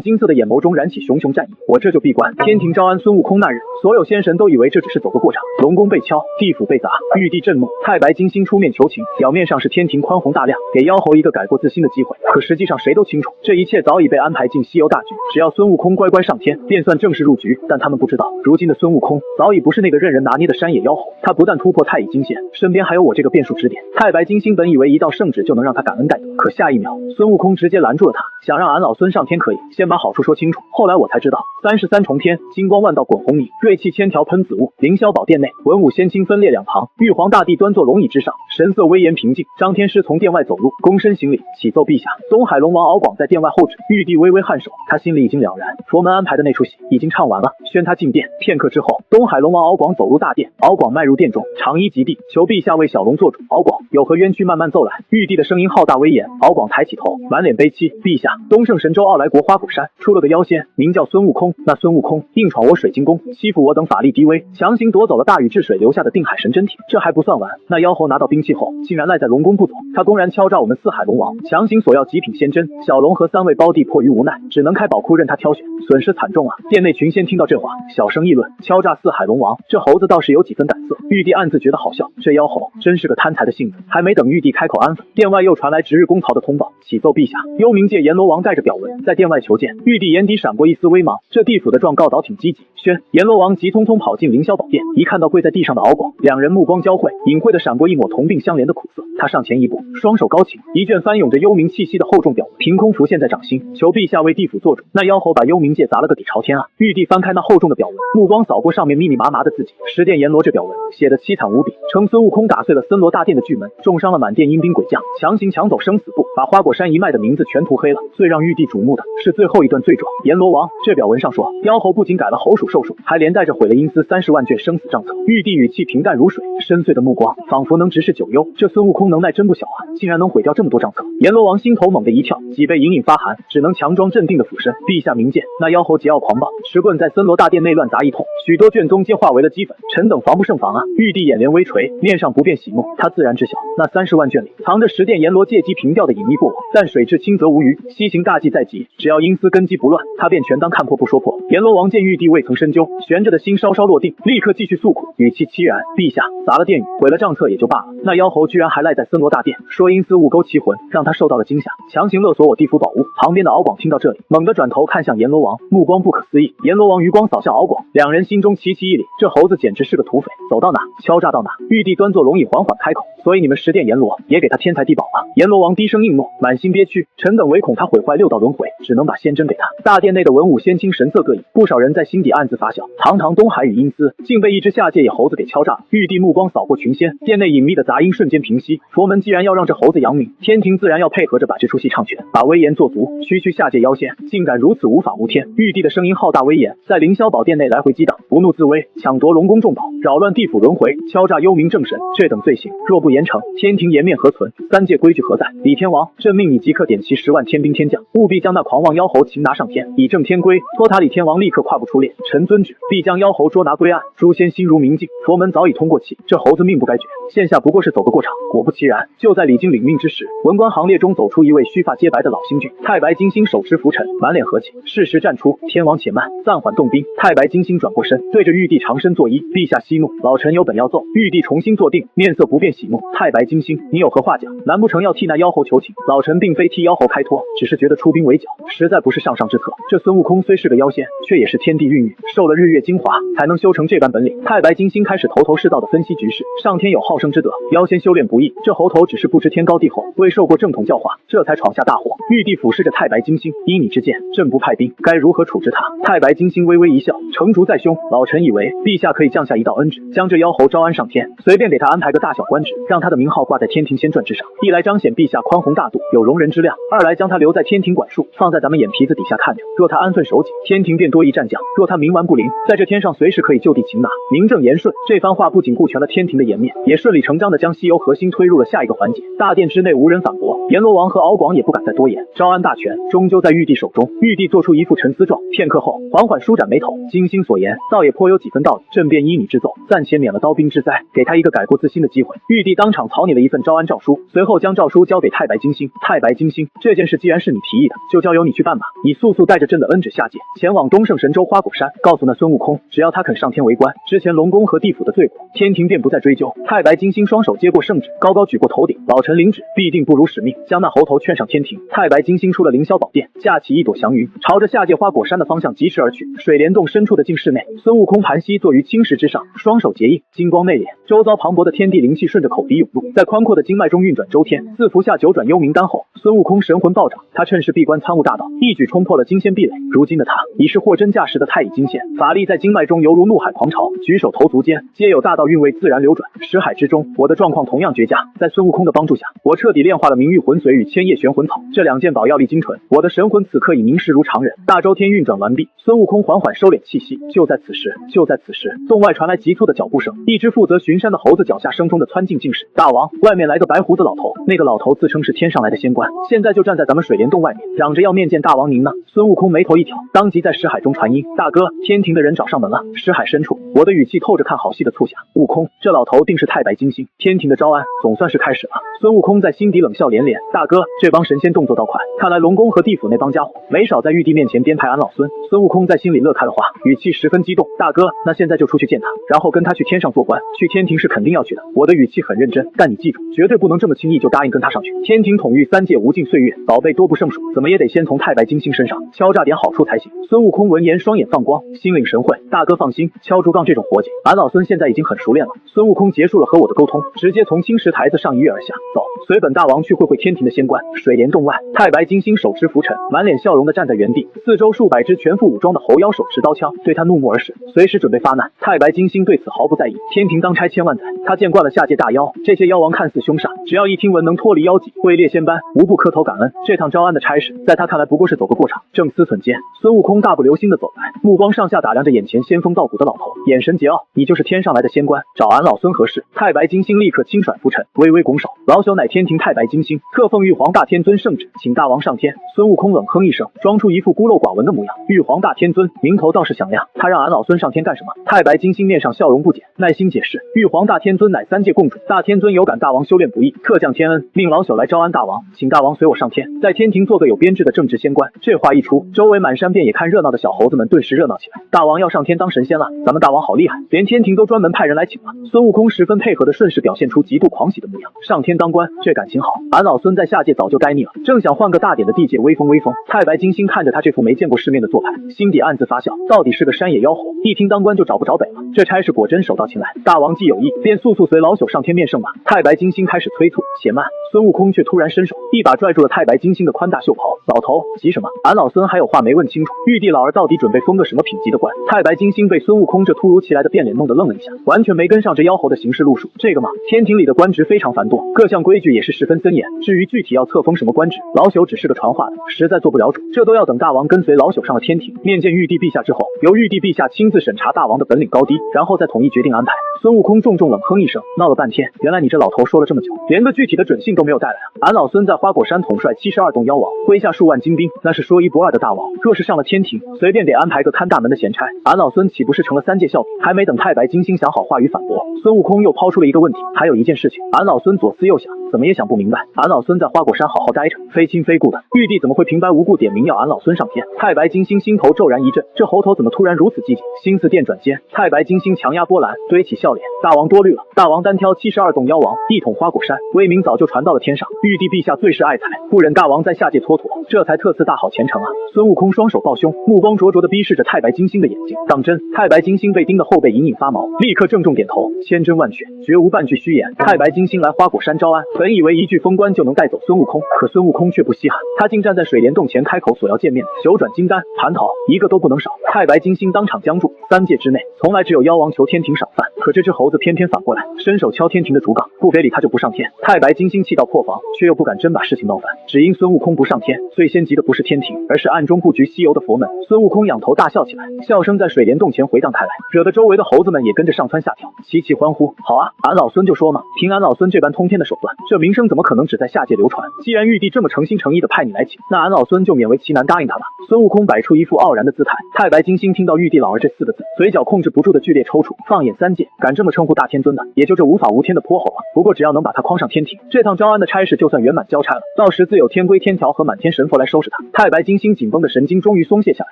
A: 金色的眼眸中燃起熊熊战意。我这就闭关。天庭招安孙悟空那日，所有仙神都以为这只是走个过场，龙宫被敲，地府被砸，玉帝震怒，太白金星出面求情。表面上是天庭宽宏大量，给妖猴一个改过自新的机会，可实际上谁都清楚，这一切早已被安排进西游大局。只要孙悟空乖乖上天，便算正式入局。但他们不知道，如今的孙悟空早已不是那个任人拿捏的山野妖猴，他不但突破太乙金仙，身边还有我这个变数指点。太白金星本以为一道圣旨就能让他感恩戴德，可下一秒，孙悟空直接拦住了他，想让俺老孙上天可以，先把好处说清楚。后来我才知道，33重天，金光万道滚红泥，锐气千条喷紫雾。凌霄宝殿内，文武仙卿分列两旁，玉皇大帝端坐龙椅之上，神色威严平静。张天师从殿外走入，躬身行礼，启奏陛下。东海龙王敖广在殿外候旨。玉帝微微颔首，他心里已经了然，佛门安排的那出戏已经唱完了，宣他进殿。片刻之后，东海龙王敖广走入大殿，敖广迈入殿中，长揖及地，求陛下为小龙做主。敖广有何冤屈慢慢奏来。玉帝的声音浩大威严，敖广抬起头，满脸悲戚。陛下，东胜神州傲来国花果山出了个妖仙，名叫孙悟空。那孙悟空硬闯我水晶宫，欺负我等法力低微，强行夺走了大禹治水留下的定海神针铁。这还不算完，那妖猴拿到兵器后，竟然赖在龙宫不走，他公然敲诈我们四海龙王，强行索要极品仙针。小龙和3位胞弟迫于无奈，只能开宝库任他挑选，损失惨重啊！殿内群仙听到这话，小声议论，敲诈四海龙王，这猴子倒是有几分胆色。玉帝暗自觉得好笑，这妖猴真是个贪财的性子。还没等玉帝开口安抚，殿外又传来值日公曹的通报，启奏陛下，幽冥界阎罗王带着表文在殿外求见。玉帝眼底闪过一丝微芒，这地府的状告倒挺积极。宣阎罗王急匆匆跑进凌霄宝殿，一看到跪在地上的敖广，两人目光交汇，隐晦的闪过一抹同病相怜的苦涩。他上前一步，双手高擎，一卷翻涌着幽冥气息的厚重表文凭空浮现在掌心，求陛下为地府做主。那妖猴把幽冥界砸了个底朝天啊！玉帝翻开那厚重的表文，目光扫过上面密密麻麻的字迹，十殿阎罗这表文写得凄惨无比，称孙悟空打碎了森罗大殿的巨门，重伤了满殿阴兵鬼将，强行抢走生死簿，把花果山一脉的名字全涂黑了。最让玉帝瞩目的是最后一段罪状，阎罗王这表文上说，妖猴不仅改了猴属兽数，还连带着毁了阴司30万卷生死账册。玉帝语气平淡如水，深邃的目光仿佛能直视九幽。这孙悟空能耐真不小啊，竟然能毁掉这么多账册。阎罗王心头猛地一跳，脊背隐隐发寒，只能强装镇定的俯身，陛下明鉴。那妖猴桀骜狂暴，持棍在森罗大殿内乱砸一通，许多卷宗皆化为了齑粉，臣等防不胜防啊！玉帝眼帘微垂，面上不变喜怒，他自然知晓那30万卷里藏着10殿阎罗借机平调的隐秘过往，但水至清则无鱼，西行大计在即，只要阴司根基不乱，他便全当看破不说破。阎罗王见玉帝未曾深究，悬着的心稍稍落定，立刻继续诉苦，语气凄然：陛下，砸了殿宇，毁了账册也就罢了，那妖猴居然还赖在森罗大殿，说阴司误勾其魂，让他受到了惊吓，强行勒索我地府宝物。旁边的敖广听到这里，猛地转头看向阎罗王，目光不可思议。阎罗王余光扫向敖广，两人心中齐齐一凛，这猴子简直是个土匪，走到哪敲诈到哪。玉帝端坐龙椅缓缓开口，所以你们10殿阎罗也给他天才地宝了。阎罗王低声应诺，满心憋屈，臣等唯恐他毁坏6道轮回，只能把仙针给他。大殿内的文武仙卿神色各异，不少人在心底暗自发笑，堂堂东海与阴司竟被一只下界野猴子给敲诈了。玉帝目光扫过群仙，殿内隐秘的杂音瞬间平息。佛门既然要让这猴子扬名，天庭自然要配合着把这出戏唱全，把威严做足。区区下界妖仙竟敢如此无法无天！玉帝的声音浩大威严，在凌霄宝殿内来回激荡，不怒自威，抢夺龙宫重宝，扰乱地府轮回，敲诈幽冥正神，这等罪行若不严惩，天庭颜面何存？3界规矩何在？李天王，朕命你即刻点齐10万天兵天将，务必将那狂妄妖猴擒拿上天，以正天规。托塔李天王立刻跨步出列，臣遵旨，必将妖猴捉拿归案。诸仙心如明镜，佛门早已通过气，这猴子命不该绝，现下不过是走个过场。果不其然，就在李靖领命之时，文官行列中走出一位须发皆白的老星君。太白金星手持拂尘，满脸和气，适时站出。天王且慢，暂缓动兵。太白金星转过身，对着玉帝长身作揖：陛下息怒，老臣有本要奏。玉帝重新坐定，面色不变喜怒，太白金星，你有何话讲？难不成要替那妖猴求情？老臣并非替妖猴开脱，只是觉得出兵围剿实在不是上上之策。这孙悟空虽是个妖仙，却也是天地孕育，受了日月精华，才能修成这般本领。太白金星开始头头是道的分析局势，上天有好生之德，妖仙修炼不易。这猴头只是不知天高地厚，未受过正统教化，这才闯下大祸。玉帝俯视着太白金星，依你之见，朕不派兵，该如何处置他？太白金星微微一笑，成竹在胸，老臣以为陛下可以降下一道恩旨，将这妖猴招安上天，随便给他安排个大小官职，让他的名号挂在天庭仙传之上，一来彰显陛下宽宏大度，有容人之量；二来将他留在天庭管束，放在咱们眼皮子底下看着。若他安分守己，天庭便多一战将；若他冥顽不灵，在这天上随时可以就地擒拿，名正言顺。这番话不仅顾全了天庭的颜面，也顺理成章地将西游核心推入了下一个环节。大殿之内无人反驳，阎罗王和敖广也不敢再多言，招安大权终究在玉帝手中。玉帝做出一副沉思状，片刻后缓缓舒展眉头，金星所言倒也颇有几分道理，朕便依你之奏，暂且免了刀兵之灾，给他一个改过自新的机会。玉帝当场草拟了一份招安诏书，随后将诏书交给太白金星。太白金星，这件事既然是你提议的，就交由你去办吧。你速速带着朕的恩旨下界，前往东胜神州花果山，告诉那孙悟空，只要他肯上天为官，之前龙宫和地府的罪过，天庭便不再追究。太白金星双手接过圣旨，高高举过头顶，老臣领旨，必定不辱使命，将那猴头劝上天庭。太白金星出了凌霄宝殿，架起一朵祥云，朝着下界花果山的方向疾驰而去。水帘洞深处的净室内，孙悟空盘膝坐于青石之上，双手结印，金光内敛，周遭磅礴的天地灵气顺着口鼻涌入，在宽阔的经脉中运转周天。自服下九转幽冥丹后，孙悟空神魂暴涨，他趁势闭关参悟大道，一举冲破了金仙壁垒。如今的他已是货真价实的太乙金仙，法力在经脉中犹如怒海狂潮，举手投足间皆有大道韵味自然流转。识海之中，我的状况同样绝佳，在孙悟空的帮助下，我彻底炼化了明玉魂髓与千叶玄魂草，这两件宝药力精纯，我的神魂此刻已凝实如常人。大周天运转完毕，孙悟空缓缓收敛气息。就在此时，洞外传来急促的脚步声，一只负责巡山的猴子脚下生风的窜进净室。大王，外面来个白胡子老头，那个老头自称是天上来的仙官，现在就站在咱们水帘洞外面，嚷着要面见大王您呢。孙悟空眉头一挑，当即在识海中传音，大哥，天庭的人找上门了。识海深处，我的语气透着看好戏的促狭。悟空，这老头定是太白金星，天庭的招安总算是开始了。孙悟空在心底冷笑连连，大哥，这帮神仙动作倒快，看来龙宫和地府那帮家伙没少在玉帝面前编排俺老孙。孙悟空在心里乐开了花，语气十分激动，大哥，那现在就出去见他，然后跟他去天上做官，去天庭是肯定要去的。我的语气很认真，但你记住，绝对不能这么轻易就答应跟他上去。天庭统御三界无尽岁月，宝贝多不胜数，怎么也得先从太白金星身上敲诈点好处才行。孙悟空闻言双眼放光，心领神会，大哥放心，敲竹杠这种活计，俺老孙现在已经很熟练了。孙悟空结束了和我的沟通，直接从青石台子上一跃而下，走，随本大王去会会天庭的仙官。水帘洞外，太白金星手持拂尘，满脸笑容的站在原地，四周数百只全副武装的猴妖手持刀枪，对他怒目而视，随时准备发难。太白金星对此毫不在意，天庭当差千万载，他见惯了下界大妖，这些妖王看似凶煞，只要一听闻能脱离妖籍，位列仙班，无不磕头感恩。这趟招安的差事，在他看来不过是走个过场。正思忖间，孙悟空大步流星的走来，目光上下打量着眼前仙风道骨的老头，眼神桀骜，你就是天上来的仙官，找俺老孙何事？太白金星立刻轻甩拂尘，微微拱手，老朽乃天庭太白金星，特奉玉皇大天尊圣旨，请大王上天。孙悟空冷哼一声，装出一副孤陋寡闻的模样，玉皇大天尊名头倒是响亮，他让俺老孙上天干什么？太白金星面上笑容不减，耐心解释，玉皇大天尊乃三界共主，大天尊有感大王修炼不易，特降天恩，命老朽来招安大王，请大王随我上天，在天庭做个有编制的正直仙官。这话一出，周围满山遍野看热闹的小猴子们顿时热闹起来，大王要上天当神仙了，咱们大王好厉害，连天庭都专门派人来请了。孙悟空十分配合的顺势表现出极度狂喜的模样，上天当官，这感情好，俺老孙在下界早就该腻了，正想换个大点的地界威风威风。太白金星看着他这副没见过世面的做派，心底暗自发笑，到底是个山野妖猴，一听当官就找不着北了。这差事果真手到擒来，大王既有意，便速速随老朽上天面圣吧。太白金星开始催促，且慢。孙悟空却突然伸手，一把拽住了太白金星的宽大袖袍。老头，急什么？俺老孙还有话没问清楚，玉帝老儿到底准备封个什么品级的官？太白金星被孙悟空这突如其来的变脸弄得愣了一下，完全没跟上这妖猴的行事路数。这个嘛，天庭里的官职非常繁多，各项规矩也是十分森严，至于具体要册封什么官职，老朽只是个传话的，实在做不了主，这都要等大王跟随老朽上了天庭，面见玉帝陛下之后，由玉帝陛下亲自审查大王的本领高低，然后再统一决定安排。孙悟空重重冷哼一声，闹了半天，原来你这老头说了这么久，连个具体的准信都没有带来啊！俺老孙在花果山统帅72洞妖王，麾下数万精兵，那是说一不二的大王，若是上了天庭，随便给安排个看大门的闲差，俺老孙岂不是成了三界笑柄。还没等太白金星想好话语反驳，孙悟空又抛出了一个问题。还有一件事情，俺老孙左思右想，怎么也想不明白。俺老孙在花果山好好待着，非亲非故的，玉帝怎么会平白无故点名要俺老孙上天？太白金星心头骤然一震，这猴头怎么突然如此机警？心思电转间，太白金星强压波澜，堆起笑脸。大王多虑了，大王单挑72洞妖王，一统花果山，威名早就传到了天上。玉帝陛下最是爱才，不忍大王在下界蹉跎，这才特赐大好前程啊！孙悟空双手抱胸，目光灼灼地逼视着太白金星的眼睛。当真？太白金星被盯得后背隐隐发毛，立刻郑重点头，千真万确，绝无半句虚言。太白金星来花果山招安，本以为一句封关就能带走孙悟空，可孙悟空却不稀罕，他竟站在水帘洞前开口索要见面。九转金丹、蟠桃一个都不能少。太白金星当场僵住。3界之内，从来只有妖王求天庭赏饭，可这只猴子偏偏反过来，伸手敲天庭的竹杠，不给理他就不上天。太白金星气到破防，却又不敢真把事情闹翻，只因孙悟空不上天，最先急的不是天庭，而是暗中布局西游的佛门。孙悟空仰头大笑起来，笑声在水帘洞前回荡开来，惹得周围的猴子们也跟着上蹿下跳，齐齐欢呼。好啊，俺老孙就说嘛，凭俺老孙这般通天的手段，这名声怎么可能只在下界流传？既然玉帝这么诚心诚意的派你来请，那俺老孙就勉为其难答应他吧。孙悟空摆出一副傲然的姿态。太白金星听到玉帝老儿这4个字，嘴角控制不住的剧烈抽搐。放眼3界，敢这么称呼大天尊的，也就这无法无天的泼猴了。不过只要能把他诓上天庭，这趟招安的差事就算圆满交差了。到时自有天规天条和满天神佛来收拾他。太白金星紧绷的神经终于松懈下来，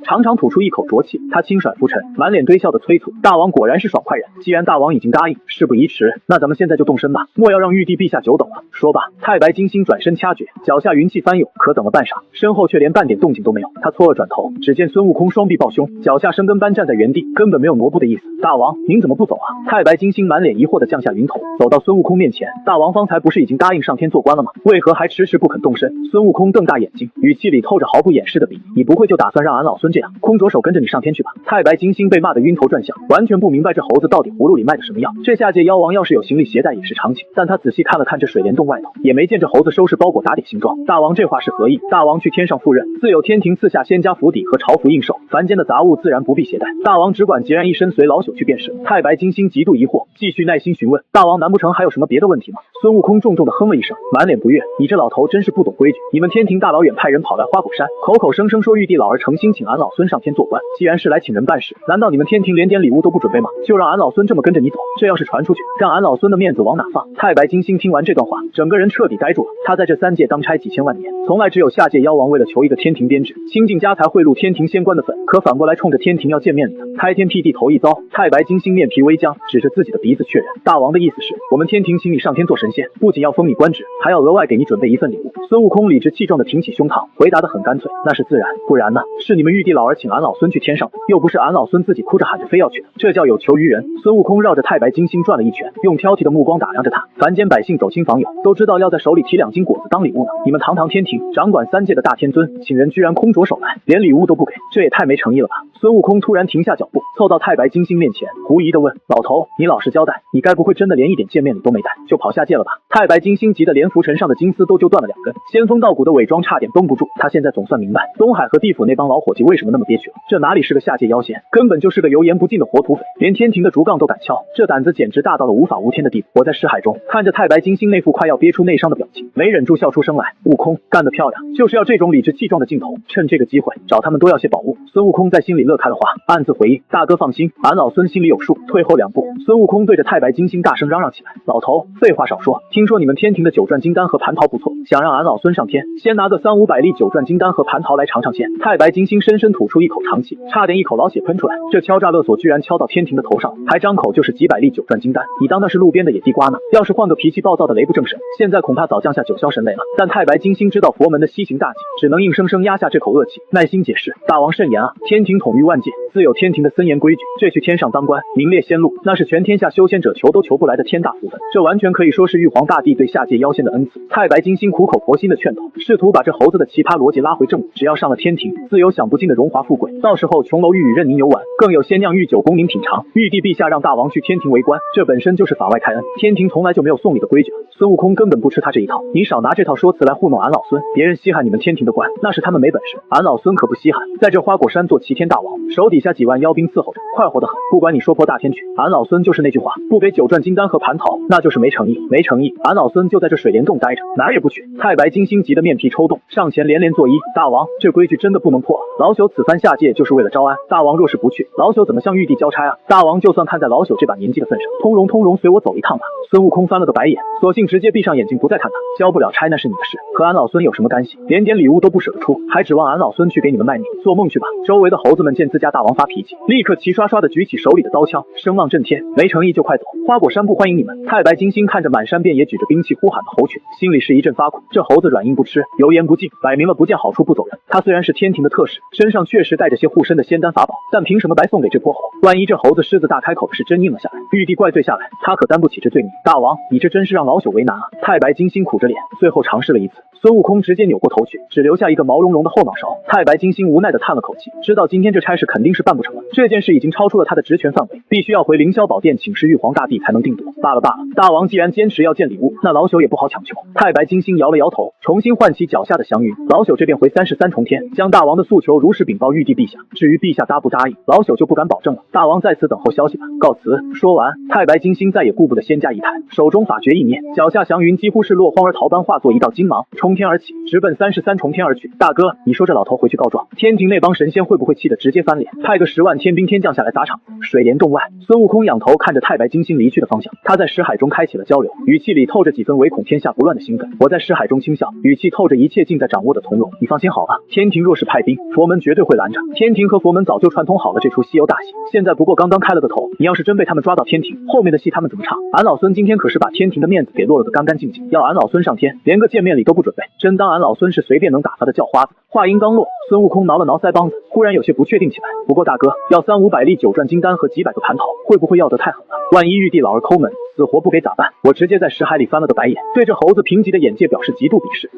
A: 长长吐出一口浊气。他轻甩拂尘，满脸堆笑的催促：大王果然是爽快人，既然大王已经答应，事不宜迟，那咱们现在就动身吧，莫要让玉帝陛下久等了。说罢，太白金星转身掐诀，脚下云气翻涌，可等了半晌，身后却连半点动静都没有。他错愕转头，只见孙悟空双臂抱胸，脚下生根般站在原地，根本没有挪步的意思。大王，您怎么不走啊？太白金星满脸疑惑地降下云头，走到孙悟空面前。大王方才不是已经答应上天做官了吗？为何还迟迟不肯动身？孙悟空瞪大眼睛，语气里透着毫不掩饰的鄙夷。你不会就打算让俺老孙这样空着手跟着你上天去吧？太白金星被骂得晕头转向，完全不明白这猴子到底葫芦里卖的什么药。这下界妖王要是有行李携带也是常情，但他仔细看了看这水帘洞外头，也没见这猴子收拾包裹打点行装。大王这话是何意？大王去天上赴任，自有天庭赐下仙家府邸和朝服应受，凡间的杂物自然不必携带，大王只管孑然一身随老朽去便是。太白金星极度疑惑，继续耐心询问：大王难不成还有什么别的问题吗？孙悟空重重的哼了一声，满脸不悦：你这老头真是不懂规矩，你们天庭大老远派人跑来花果山，口口声声说玉帝老儿诚心请俺老孙上天做官，既然是来请人办事，难道你们天庭连点礼物都不准备吗？就让俺老孙这么跟着你走，这要是传出去，让俺老孙的面子往哪放？太白金星听完这段话，整个人彻底呆住了。他在这3界当差几千万年，从来只有下界妖王为了求一个天庭编制，倾尽家财贿赂天庭仙官的份，可反过来冲着天庭要见面礼的，开天辟地头一遭。太白金星面皮微僵，指着自己的鼻子确认：大王的意思是，我们天庭请你上天做神仙，不仅要封你官职，还要额外给你准备一份礼物。孙悟空理直气壮地挺起胸膛，回答得很干脆：那是自然，不然呢？是你们玉帝老儿请俺老孙去天上的，又不是俺老孙自己哭着喊着非要去的，这叫有求于人。孙悟空绕着太白金星转了一圈，用挑剔的目光打量着他。凡间百姓走亲访友，都知道要在手里提2斤果子当礼物呢，你们堂堂天庭掌管3界的大天尊，请人居然空着手来，连礼物都不给，这也太没诚意了吧？孙悟空突然停下脚步，凑到太白金星面前，狐疑地问：老头，你老实交代，你该不会真的连一点见面礼都没带，就跑下界了吧？太白金星急得连拂尘上的金丝都揪断了2根，仙风道骨的伪装差点绷不住。他现在总算明白东海和地府那帮老伙计为什么那么憋屈了，这哪里是个下界妖仙，根本就是个油盐不进的活土匪，连天庭的竹杠都敢敲，这胆子简直大到了无法无天的地步。我在识海中看着太白金星那副快要憋出内伤的表情，没忍住笑出声来。悟空干得漂亮，就是要这种理直气壮的镜头，趁这个机会找他们都要些宝物。孙悟空在心里乐开了花，暗自回应：大哥放心，俺老孙心里有数。退后2步，孙悟空对着太白金星大声嚷嚷起来：老头，废话少说，听说你们天庭的9转金丹和蟠桃不错，想让俺老孙上天，先拿个300-500粒9转金丹和蟠桃来尝尝鲜。太白金星深深吐出一口长气，差点一口老血喷出来。这敲诈勒索居然敲到天庭的头上，还张口就是几百粒9转金丹，你当那是路边的野地瓜呢？要是换个脾气暴躁的雷不正神，现在恐怕早降下9霄神雷了。但太白金星知道佛门的西行大忌，只能硬生生压下这口恶气，耐心解释：大王慎言啊，天庭统御万界，自有天庭的森严规矩，这去天上当官，名列仙路，那是全天下修仙者求都求不来的天大福分，这完全可以说是玉皇大帝对下界妖仙的恩赐。太白金星苦口婆心的劝导，试图把这猴子的奇葩逻辑拉回正轨。只要上了天庭，自有享不尽的荣华富贵，到时候琼楼玉宇任您游玩，更有仙酿御酒供您品尝。玉帝陛下让大王去天庭为官，这本身就是法外开恩，天庭从来就没有送礼的规矩。孙悟空根本不吃他这一套，你少拿这套说辞来糊弄俺老孙，别人稀罕你们天庭的官，那是他们没本事，俺老孙可不稀罕。在这花果山做齐天大王，手底下几万妖兵伺候着，快活得很。不管你说破大天去，俺老孙就是那句话，不给九转金丹和蟠桃，那就是没诚意，没诚意。俺老孙就在这水帘洞待着，哪儿也不去。太白金星急得面皮抽动，上前连连作揖。大王，这规矩真的不能破了。老朽此番下界就是为了招安，大王若是不去，老朽怎么向玉帝交差啊？大王就算看在老朽这把年纪的份上，通融随我走一趟吧。孙悟空翻了个白眼，索性直接闭上眼睛不再看他。交不了差那是你的事，和俺老孙有什么干系？连点礼物都不舍得出，还指望俺老孙去给你们卖命？做梦去吧！周围的猴子们见自家大王发脾气，立刻齐刷刷的举起手里的刀枪，声望震天。没诚意就快走，花果山不欢迎你们！太白金星看着满山遍野举着兵器呼喊的猴群，心里是一阵发苦。这猴子软硬不吃，油盐不进，摆明了不见好处不走人。他虽然是天庭的特使，身上确实带着些护身的仙丹法宝，但凭什么白送给这泼猴？万一这猴子狮子大开口的是真应了下来，玉帝怪罪下来，他可担不起这罪名。大王，你这真是让老朽为难啊！太白金星苦着脸，最后尝试了一次。孙悟空直接扭过头去，只留下一个毛茸茸的后脑勺。太白金星无奈的叹了口气，知道今天这差事肯定是办不成了。这件事已经超出了他的职权范围，必须要回凌霄宝殿请示玉皇大帝才能定夺。罢了，大王既然坚持要见礼物，那老朽也不好强求。太白金星摇了摇头，重新唤起脚下的祥云。老朽这便回33重天，将大王的诉求如实禀报玉帝陛下。至于陛下答不答应，老朽就不敢保证了。大王在此等候消息吧。告辞。说完，太白金星再也顾不得仙家仪态，手中法诀一念，脚下祥云几乎是落荒而逃般化作一道金芒，冲天而起，直奔33重天而去。大哥，你说这老头回去告状，天庭那帮神仙会不会气得直接翻脸，派个10万天兵天将下来砸场？水帘洞外，孙悟空仰头看着太白金星离去的方向，他在识海中开启了交流，语气里透着几分唯恐天下不乱的兴奋。我在识海中轻笑，语气透着一切尽在掌握的从容。你放心好了，天庭若是派兵，佛门绝对会拦着。天庭和佛门早就串通好了这出西游大戏，现在不过刚刚开了个头，你要是真被他们抓到天庭，后面的戏他们怎么唱？俺老孙今天可是把天庭的面子给落了个干干净净，要俺老孙上天，连个见面礼都不准备，真当俺老孙是随便能打发的叫花子。话音刚落，孙悟空挠了挠腮帮子，忽然有些不确定起来。不过大哥，要3、500粒9转金丹和几百个蟠桃，会不会要得太狠了？万一玉帝老儿抠门，死活不给咋办？我直接在识海里翻了个白眼，对这猴子贫瘠的眼界表示极度鄙视。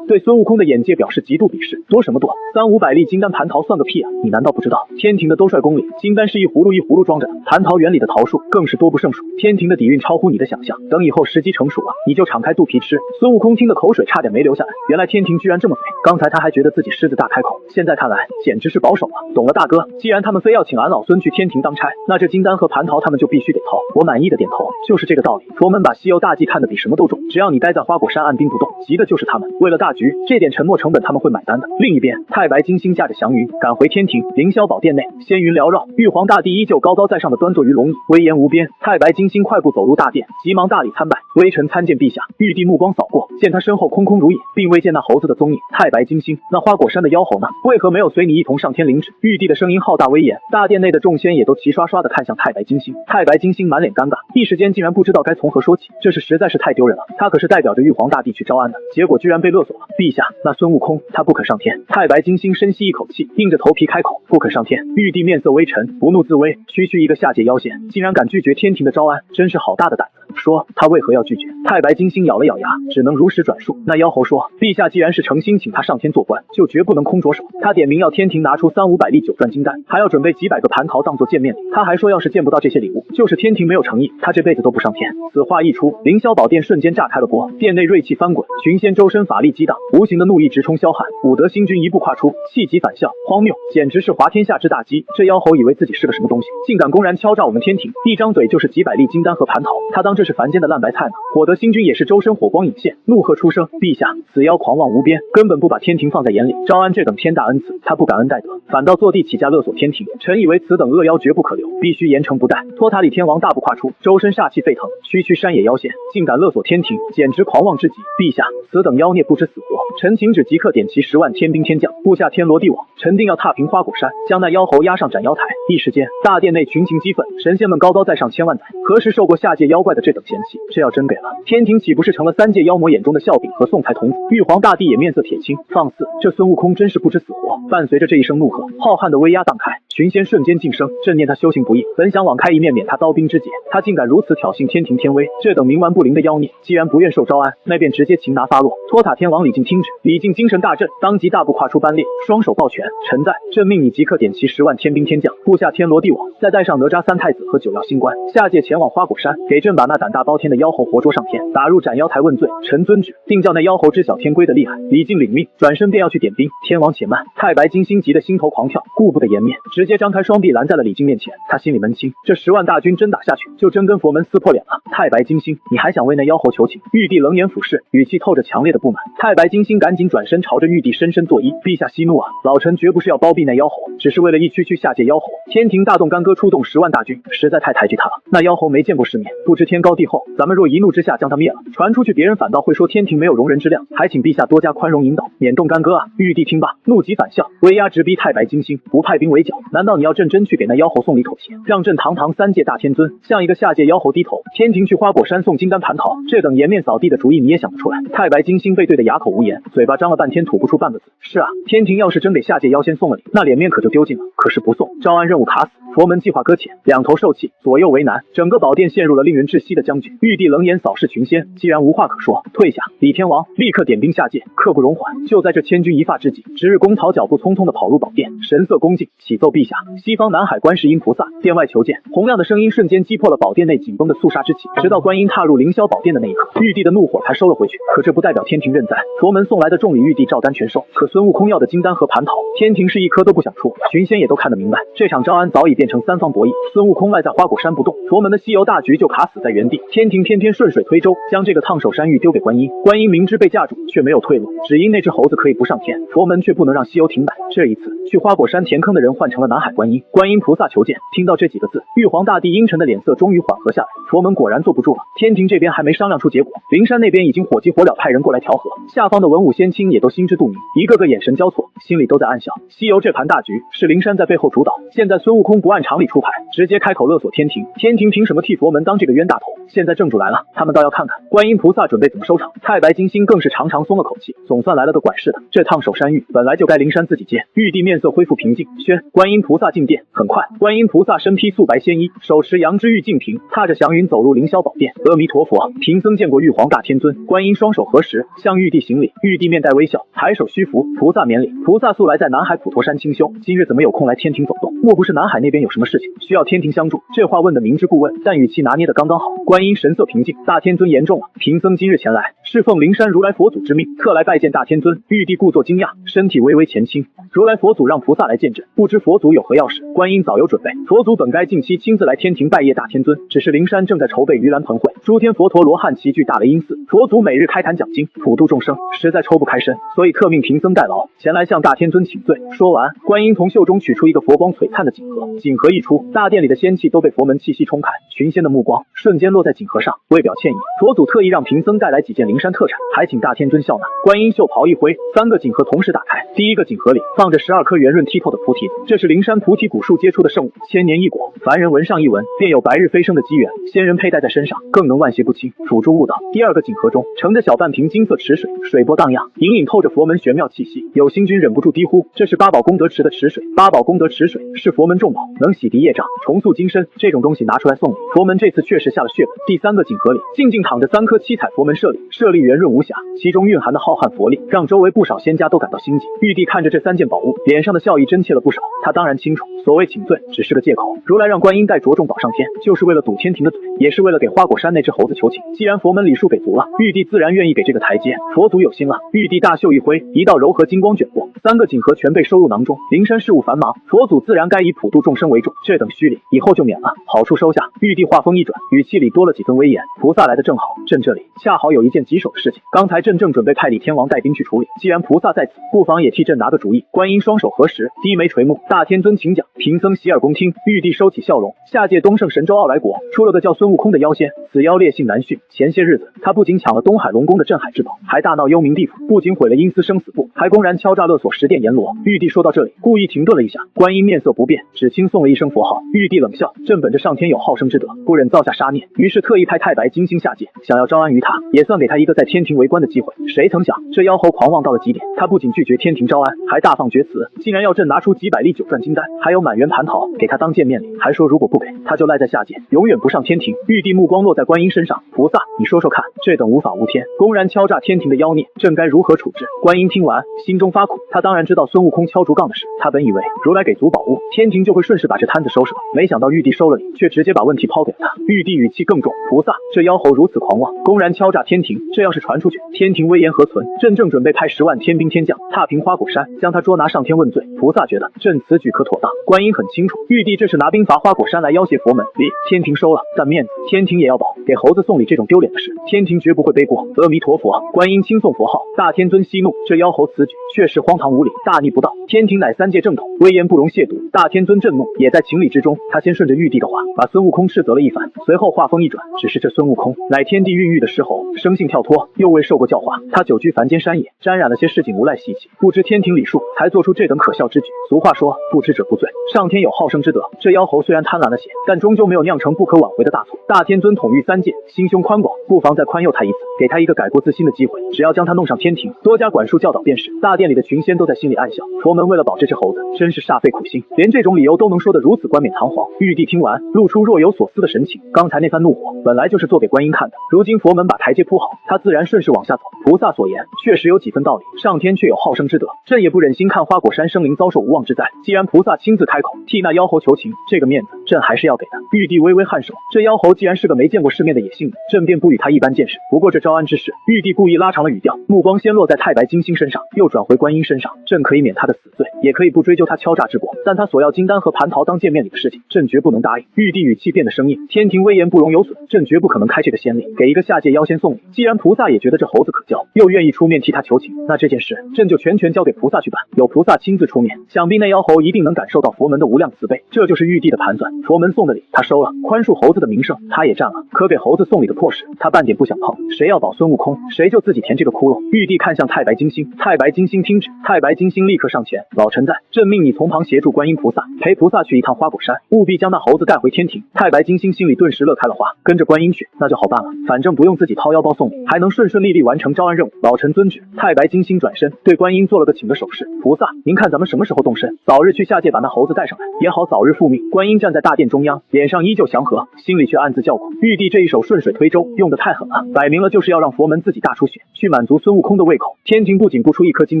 A: 对孙悟空的眼界表示极度鄙视。多什么多？3、500粒金丹蟠桃算个屁啊！你难道不知道，天庭的兜率宫里，金丹是一葫芦装着的，蟠桃园里的桃树更是多不胜数。天庭的底蕴超乎你的想象，等以后时机成熟了，你就敞开肚皮吃。孙悟空听得口水差点没流下来，原来天庭居然这么肥，刚才他还觉得自己狮子大开口，现在看来简直是保守了。懂了大哥，既然他们非要请俺老孙去天庭当差，那这金丹和蟠桃他们就必须得掏。我满意的点头，就是这个道理。佛门把西游大计看得比什么都重，只要你待在花果山按兵不动，急的就是他们。为了大局，这点沉没成本他们会买单的。另一边，太白金星驾着祥云赶回天庭，凌霄宝殿内，仙云缭绕，玉皇大帝依旧高高在上的端坐于龙椅，威严无边。太白金星快步走入大殿，急忙大礼参拜，微臣参见陛下。玉帝目光扫过，见他身后空空如也，并未见那猴子的踪影。太白金星，那花果山的妖猴呢？为何没有随你一同上天领旨？玉帝的声音浩大威严，大殿内的众仙也都齐刷刷的看向太白金星。太白金星满脸尴尬，一时间竟然不知道该从何说起，这事实在是太丢人了。他可是代表着玉皇大帝去招安的，结果居然被勒索了。陛下，那孙悟空他不肯上天。太白金星深吸一口气，硬着头皮开口，不肯上天。玉帝面色微沉，不怒自威，区区一个下界妖仙，竟然敢拒绝天庭的招安，真是好大的胆子。说他为何要拒绝？太白金星咬了咬牙，只能如实转述。那妖猴说，陛下既然是诚心请他上天做官，就绝不能空着手。他点名要天庭拿出3、500粒9转金丹，还要准备几百个蟠桃当做见面礼。他还说，要是见不到这些礼物，就是天庭没有诚意，他这辈子都不上天。此话一出，凌霄宝殿瞬间炸开了锅，殿内锐气翻滚，群仙周身法力激荡，无形的怒意直冲霄汉。武德星君一步跨出，气急反笑，荒谬，简直是滑天下之大稽。这妖猴以为自己是个什么东西，竟敢公然敲诈我们天庭，一张嘴就是几百粒金丹和蟠桃，他当这是凡间的烂白菜吗？火德星君也是周身火光隐现，怒喝出声：陛下，此妖狂妄无边，根本不把天庭放在眼里，招安这等天大恩赐，他不感恩戴德，反倒坐地起价勒索天庭。臣以为此等恶妖绝不可留，必须严惩不贷。托塔李天王大步跨出，周身煞气沸腾，区区山野妖仙竟敢勒索天庭，简直狂妄至极。陛下，此等妖孽不知死活，臣请旨即刻点齐10万天兵天将，布下天罗地网，臣定要踏平花果山，将那妖猴押上斩妖台。一时间，大殿内群情激愤，神仙们高高在上千万载，何时受过下界妖怪的这等嫌弃？这要真给了天庭，岂不是成了3界妖魔眼中的笑柄和送财童子？玉皇大帝也面色铁青，放肆！这孙悟空真是不知死活。伴随着这一声怒喝，浩瀚的威压荡开，群仙瞬间晋升，朕念他修行不易，本想网开一面免他刀兵之劫，他竟敢如此挑衅天庭天威，这等冥顽不灵的妖孽，既然不愿受招安，那便直接擒拿发落。托塔天王李靖听旨，李靖精神大振，当即大步跨出班列，双手抱拳，臣在，朕命你即刻点齐10万天兵天将，布下天罗地网，再带上哪吒3太子和9曜星官，下界前往花果山，给朕把那胆大包天的妖猴活捉上天，打入斩妖台问罪。臣遵旨，定叫那妖猴知晓天规的厉害。李靖领命，转身便要去点兵。天王且慢！太白金星急得心头狂跳，顾不得颜面，直接张开双臂拦在了李靖面前。他心里闷清，这10万大军真打下去，就真跟佛门撕破脸了。太白金星，你还想为那妖猴求情？玉帝冷眼俯视，语气透着强烈的不满。太白金星赶紧转身朝着玉帝深深作揖：陛下息怒啊，老臣绝不是要包庇那妖猴，只是为了一区区下界妖猴，天庭大动干戈出动10万大军，实在太抬举他了。那妖猴没见过世面，不知天高地厚，咱们若一怒之下将他灭了，传出去别人反倒会说天庭没有容人之量，还请陛下多加宽容引导，免动干戈啊！玉帝听罢，怒极反笑，威压直逼太白金星，不派兵围剿，难道你要朕真去给那妖猴送礼口气，让朕堂堂3界大天尊向一个下界妖猴低头？天庭去花果山送金丹蟠桃，这等颜面扫地的主意你也想得出来？太白金星被对得哑口无言，嘴巴张了半天吐不出半个字。是啊，天庭要是真给下界妖仙送了礼，那脸面可就丢尽了。可是不送，招安任务卡死，佛门计划搁浅，两头受气，左右为难，整个宝殿陷入了令人窒息的僵局。玉帝冷眼扫视群仙，既然无话可说，退下！李天王立刻点兵下界，刻不容缓。就在这千钧一发之际，值日公曹脚步匆匆地跑入宝殿，神色恭敬，启奏陛下，西方南海观世音菩萨殿外求见。洪亮的声音瞬间击破了宝殿内紧绷的肃杀之气。直到观音踏入凌霄宝殿的那一刻，玉帝的怒火才收了回去。可这不代表天庭认栽，佛门送来的重礼，玉帝照单全收。可孙悟空要的金丹和蟠桃，天庭是一颗都不想出。群仙也都看得明白，这场招安早已变成三方博弈。孙悟空赖在花果山不动，佛门的西游大局就卡死在原地。天庭偏偏顺水推舟，将这个烫手山芋丢给观音。观音明知被架住，却没有退路，只因那只猴子可以不上天，佛门却不能让西游停摆。这一次，去花果山填坑的人换成了南海观音。观音菩萨求见。听到这几个字，玉皇大帝阴沉的脸色终于缓和下来。佛门果然坐不住了。天庭这边还没商量出结果，灵山那边已经火急火燎派人过来调和。下方的文武仙卿也都心知肚明，一个个眼神交错，心里都在暗笑。西游这盘大局是灵山在背后主导，现在孙悟空不按常理出牌，直接开口勒索天庭，天庭凭什么替佛门当这个冤大头？现在正主来了，他们倒要看看观音菩萨准备怎么收场。太白金星更是长长松了口气，总算来了个管事的，这烫手山芋本来就该灵山自己接。玉帝面色恢复平静，宣观音菩萨进殿。很快，观音菩萨身披素白仙衣，手持羊脂玉净瓶，踏着祥云走入凌霄宝殿。阿弥陀佛，贫僧见过玉皇大天尊。观音双手合十，向玉帝行礼。玉帝面带微笑，抬手虚扶，菩萨免礼。菩萨素来在南海普陀山清修，今日怎么有空来天庭走动？莫不是南海那边有什么事情需要天庭相助？这话问的明知故问，但语气拿捏的刚刚好。观音神色平静，大天尊言重了，贫僧今日前来是奉灵山如来佛祖之命，特来拜见大天尊。玉帝故作惊讶，身体微微前倾。如来佛祖让菩萨来见朕，不知佛祖有何要事？观音早有准备，佛祖本该近期亲自来天庭拜谒大天尊，只是灵山正在筹备盂兰盆会，诸天佛陀罗汉齐聚大雷音寺，佛祖每日开坛讲经，普度众生，实在抽不开身，所以特命贫僧代劳前来向大天尊请罪。说完，观音从袖中取出一个佛光璀璨的锦盒，锦盒一出，大殿里的仙气都被佛门气息冲开，群仙的目光瞬间落在锦盒上，为表歉意，佛祖特意让贫僧带来几件灵山特产，还请大天尊笑纳。观音袖袍一挥，3个锦盒同时打开，第一个锦盒里放着12颗圆润剔透的菩提子，这是灵山菩提古树结出的圣物，千年一果，凡人闻上一闻，便有白日飞升的机缘，仙人佩戴在身上，更能万邪不侵，辅助悟道。第二个锦盒中盛着小半瓶金色池水，水波荡漾，隐隐透着佛门玄妙气息，有心君忍不住低呼，这是八宝功德池的池水。八宝功德池水是佛门重宝，能洗涤业障，重塑金身，这种东西拿出来送礼，佛门这次确实下了血本。第3个锦盒里静静躺着3颗七彩佛门舍利，舍利圆润无瑕，其中蕴含的浩瀚佛力让周围不少仙家都感到心悸。玉帝看着这3件宝物，脸上的笑意真切了不少。他当然清楚，所谓请罪只是个借口，如来让观音带着重宝上天，就是为了堵天庭的嘴，也是为了给花果山那只猴子求情。既然佛门礼数给足了，玉帝自然愿意给这个台阶。佛祖有心了，玉帝大袖一挥，一道柔和金光卷过，3个锦盒全被收入囊中。灵山事务繁忙，佛祖自然该以普度众生为重，这等虚礼以后就免了，好处收下。玉帝话锋一转，语气里多了几分威严，菩萨来的正好，朕这里恰好有一件棘手的事情，刚才朕正准备派李天王带兵去处理，既然菩萨在此，不妨也替朕拿个主意。观音双手合十，低眉垂目，大天尊请讲。贫僧洗耳恭听。玉帝收起笑容，下界东胜神州傲来国出了个叫孙悟空的妖仙，此妖烈性难驯，前些日子他不仅抢了东海龙宫的镇海之宝，还大闹幽冥地府，不仅毁了阴司生死簿，还公然敲诈勒索所十殿阎罗。玉帝说到这里，故意停顿了一下，观音面色不变，只轻诵了一声佛号。玉帝冷笑，朕本着上天有好生之德，不忍造下杀孽，于是特意派太白金星下界，想要招安于他，也算给他一个在天庭为官的机会。谁曾想这妖猴狂妄到了极点，他不仅拒绝天庭招安，还大放厥词，竟然要朕拿出几百粒九转金丹，还有满园蟠桃给他当见面礼，还说如果不给，他就赖在下界，永远不上天庭。玉帝目光落在观音身上，菩萨，你说说看，这等无法无天，公然敲诈天庭的妖孽，朕该如何处置？观音听完，心中发苦，他当然知道孙悟空敲竹杠的事，他本以为如来给足宝物，天庭就会顺势把这摊子收拾了，没想到玉帝收了礼，却直接把问题抛给了他。玉帝语气更重，菩萨，这妖猴如此狂妄，公然敲诈天庭，这要是传出去，天庭威严何存？朕正准备派10万天兵天将踏平花果山，将他捉拿上天问罪。菩萨觉得朕此举可妥当？观音很清楚，玉帝这是拿兵伐花果山来要挟佛门。礼天庭收了，但面子天庭也要保，给猴子送礼这种丢脸的事，天庭绝不会背锅。阿弥陀佛，观音轻诵佛号，大天尊息怒，这妖猴此举确实荒唐无理，大逆不道。天庭乃3界正统，威严不容亵渎，大天尊震怒也在情理之中。他先顺着玉帝的话，把孙悟空斥责了一番，随后话锋一转，只是这孙悟空乃天地孕育的狮猴，生性跳脱，又未受过教化，他久居凡间山野，沾染了些市井无赖习气，不知天庭礼数，才做出这等可笑之举。俗话说，不知者不罪，上天有好生之德，这妖猴虽然贪婪了些，但终究没有酿成不可挽回的大错。大天尊统御3界，心胸宽广，不妨再宽宥他一次，给他一个改过自新的机会。只要将他弄上天庭，多加管束教导便是。大殿里的群仙都在心里暗笑，佛门为了保这只猴子，真是煞费苦心，连这种理由都能说得如此冠冕堂皇。玉帝听完，露出若有所思的神情，刚才那番怒火本来就是做给观音看的，如今佛门把台阶铺好，他自然顺势往下走。菩萨所言确实有几分道理，上天却有好生之德，朕也不忍心看花果山生灵遭受无妄之灾。既然菩萨亲自开口替那妖猴求情，这个面子朕还是要给的。玉帝微微颔首，这妖猴既然是个没见过世面的野性子，朕便不与他一般见识。不过这招安之事，玉帝故意拉长了语调，目光先落在太白金星身上，又转回观音身上。朕可以免他的死罪，也可以不追究他敲诈之过，但他索要金丹和蟠桃当见面礼的事情，朕绝不能答应。玉帝语气变得生硬，天庭威严不容有损，朕绝不可能开这个先例，给一个下界妖仙送礼。既然菩萨也觉得这猴子可教，又愿意出面替他求情，那这件事朕就全权交给菩萨去办。有菩萨亲自出面，想必那妖猴一定能感受到佛门的无量慈悲。这就是玉帝的盘算，佛门送的礼他收了，宽恕猴子的名声他也占了，可给猴子送礼的破事他半点不想碰。谁要保孙悟空，谁就自己填这个窟窿。玉帝看向太白金星，太白金星听旨。太白金星立刻上前，老臣在，朕命你从旁协助观音菩萨，陪菩萨去一趟花果山，务必将那猴子带回天庭。太白金星心里顿时乐开了花，跟着观音去，那就好办了，反正不用自己掏腰包送礼，还能顺顺利利完成招安任务。老臣遵旨。太白金星转身对观音做了个请的手势，菩萨，您看咱们什么时候动身？早日去下界把那猴子带上来，也好早日复命。观音站在大殿中央，脸上依旧祥和，心里却暗自叫苦，玉帝这一手顺水推舟用得太狠了，摆明了就是要让佛门自己大出血，去满足孙悟空的胃口。天庭不仅不出一颗金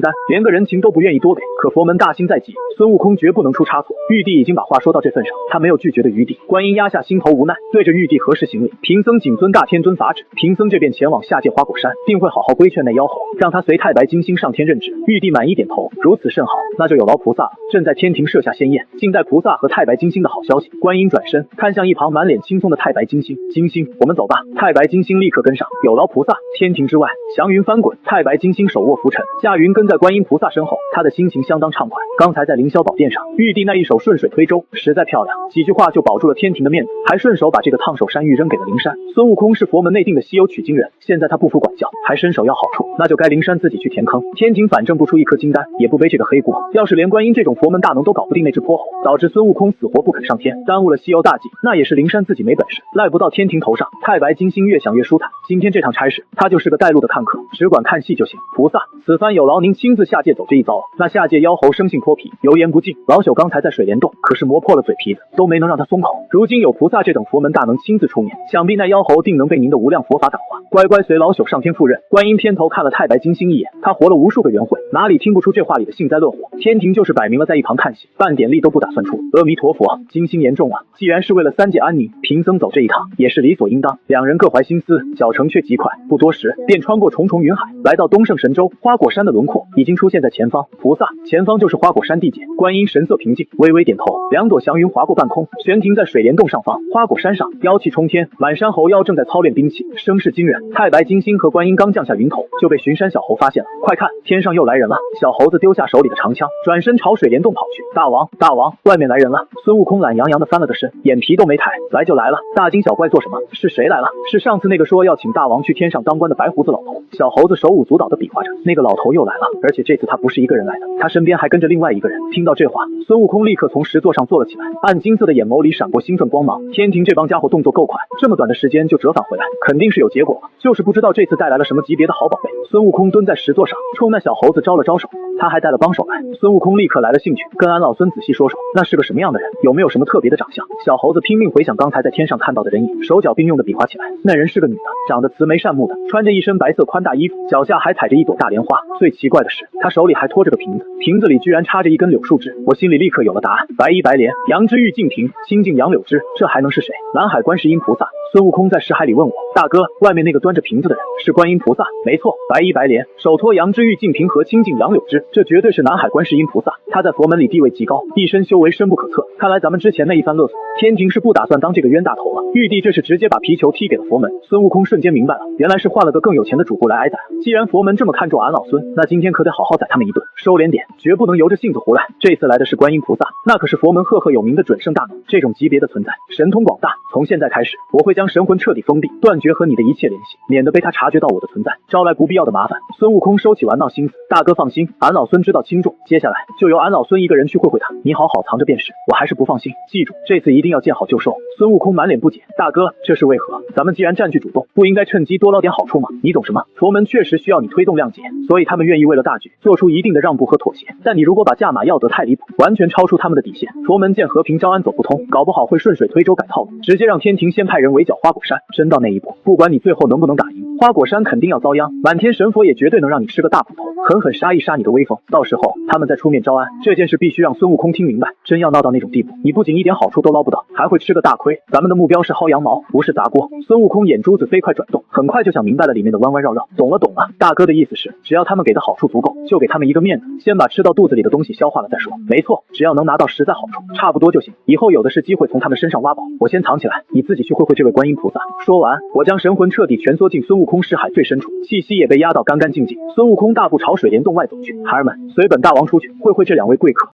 A: 丹，连个人情都不愿意多给，可佛门大兴在即，孙悟空绝不能出差错。玉帝已经把话说到这份上，他没有拒绝的余地。观音压下心头无奈，对着玉帝合十行礼，贫僧谨遵大天尊法旨，贫僧这便前往下界花果山，定会好好规劝那妖猴，让他随太白金星上天任职。玉帝满意点头，如此甚好，那就有劳菩萨了。朕在天庭设下仙宴，静待菩萨和太白金星的好消息。观音转身看向一旁满脸轻松的太白金星，金星，我们走吧。太白金星立刻跟上，有劳菩萨。天庭之外，祥云翻滚，太白金星手握拂尘，驾云跟在观音菩萨身后，他的心情相当畅快。刚才在凌霄宝殿上，玉帝那一手顺水推舟实在漂亮，几句话就保住了天庭的面子，还顺手把这个烫手山芋扔给了灵山。孙悟空是佛门内定的稀有取经人，现在他不服管教，还伸手要好处，那就该灵山自己去填坑。天庭反正不出一颗金丹，也不背这个黑锅。要是连观音这种佛门大能都搞不定那只泼猴，导致孙悟空死活不肯上天，耽误了西游大计，那也是灵山自己没本事，赖不到天庭头上。太白金星越想越舒坦，今天这趟差事他就是个带路的看客，只管看戏就行。菩萨，此番有劳您亲自下界走这一遭了。那下界妖猴生性泼皮，油盐不进，老朽刚才在水帘洞可是磨破了嘴皮子，都没能让他松口。如今有菩萨这等佛门大能亲自出面，想必那妖猴定能被您的无量佛法感化，乖乖随老朽上天赴任。观音偏头看了太白金星一眼，他活了无数个圆会，哪里听不出这话里的幸灾乐祸？天庭就是摆明了在一旁看戏，半点力都不打算出。阿弥陀佛，金星言重了，既然是为了3界安宁，贫僧走这一趟也是理所应当。两人各怀心思，脚程却极快，不多时便穿过重重云海，来到东胜神州。花果山的轮廓已经出现在前方，菩萨，前方就是花果山地界。观音神色平静，微微点头，两朵祥云划过半空，悬停在水帘洞上方。花果山上妖气冲天，满山猴妖正在操练兵器，声势惊人。太白金星和观音刚降下云头，就被巡山小猴发现了。快看，天上又来人了！小猴子丢下手里的长枪，转身朝水帘洞跑去。大王，大王，外面来人了！孙悟空懒洋洋的翻了个身，眼皮都没抬，来就来了，大惊小怪做什么？是谁来了？是上次那个说要请大王去天上当官的白胡子老头。小猴子手舞足蹈的比划着，那个老头又来了，而且这次他不是一个人来的，他身边还跟着另外一个人。听到这话，孙悟空立刻从石座上坐了起来，暗金色的眼眸里闪过兴奋光芒。天庭这帮家伙动作够快，这么短的时间就折返回来，肯定是有结果了，就是不知道这次带来了什么级别的好宝贝。孙悟空蹲在石座上，冲那小猴子招了招手，他还带了帮手来。孙悟空立刻来了兴趣，跟俺老孙仔细说说，那是个什么样的人，有没有什么特别的长相？小猴子拼命回想刚才在天上看到的人影，手脚并用的比划起来。那人是个女的，长得慈眉善目的，穿着一身白色宽大衣服，脚下还踩着一朵大莲花。最奇怪的是，她手里还拖着个瓶子，瓶子里居然插着一根柳树枝。我心里立刻有了答案，白衣白莲，杨枝玉净瓶，清净杨柳枝，这还能是谁？南海观世音菩萨。孙悟空在识海里问我，大哥，外面那个端着瓶子的人是观音菩萨？没错，白衣白莲，手托杨枝玉净瓶和清净杨柳枝，这绝对是南海观世音菩萨。他在佛门里地位极高，一身修为深不可测。看来咱们之前那一番勒索，天庭是不打算当这个冤大头了。玉帝这是直接把皮球踢给了佛门。孙悟空瞬间明白了，原来是换了个更有钱的主顾来挨宰。既然佛门这么看重俺老孙，那今天可得好好宰他们一顿，收敛点，绝不能由着性子胡来。这次来的是观音菩萨，那可是佛门赫赫有名的准圣大能，这种级别的存在，神通广大。从现在开始，我会将神魂彻底封闭，断绝和你的一切联系，免得被他察觉到我的存在，招来不必要的麻烦。孙悟空收起玩闹心思，大哥放心，俺老孙知道轻重，接下来就由俺老孙一个人去会会他，你好好藏着便是。我还是不放心，记住，这次一定要见好就收。孙悟空满脸不解，大哥，这是为何？咱们既然占据主动，不应该趁机多捞点好处吗？你懂什么？佛门确实需要你推动谅解，所以他们愿意为了大局做出一定的让步和妥协。但你如果把价码要得太离谱，完全超出他们的底线，佛门见和平招安走不通，搞不好会顺水推舟改套路，直接让天庭先派人围剿花果山。真到那一步，不管你最后能不能打赢，花果山肯定要遭殃，满天神佛也绝对能让你吃个大补头，狠狠杀一杀你的威风。到时候他们再出面招安，这件事必须让孙悟空听明白，真要闹到那种地步，你不仅一点好处都捞不到，还会吃个大亏。咱们的目标是薅羊毛，不是砸锅。孙悟空眼珠子飞快转动，很快就想明白了里面的弯弯绕绕。懂了，大哥的意思是，只要他们给的好处足够，就给他们一个面子，先把吃到肚子里的东西消化了再说。没错，只要能拿到实在好处，差不多就行，以后有的是机会从他们身上挖宝。我先藏起来，你自己去会会这位观音菩萨。说完，我将神魂彻底蜷缩进孙悟空识海最深处，气息也被压到干干净净。孙悟空大步朝水帘洞外走去，孩儿们，随本大王出去会会这两位贵客。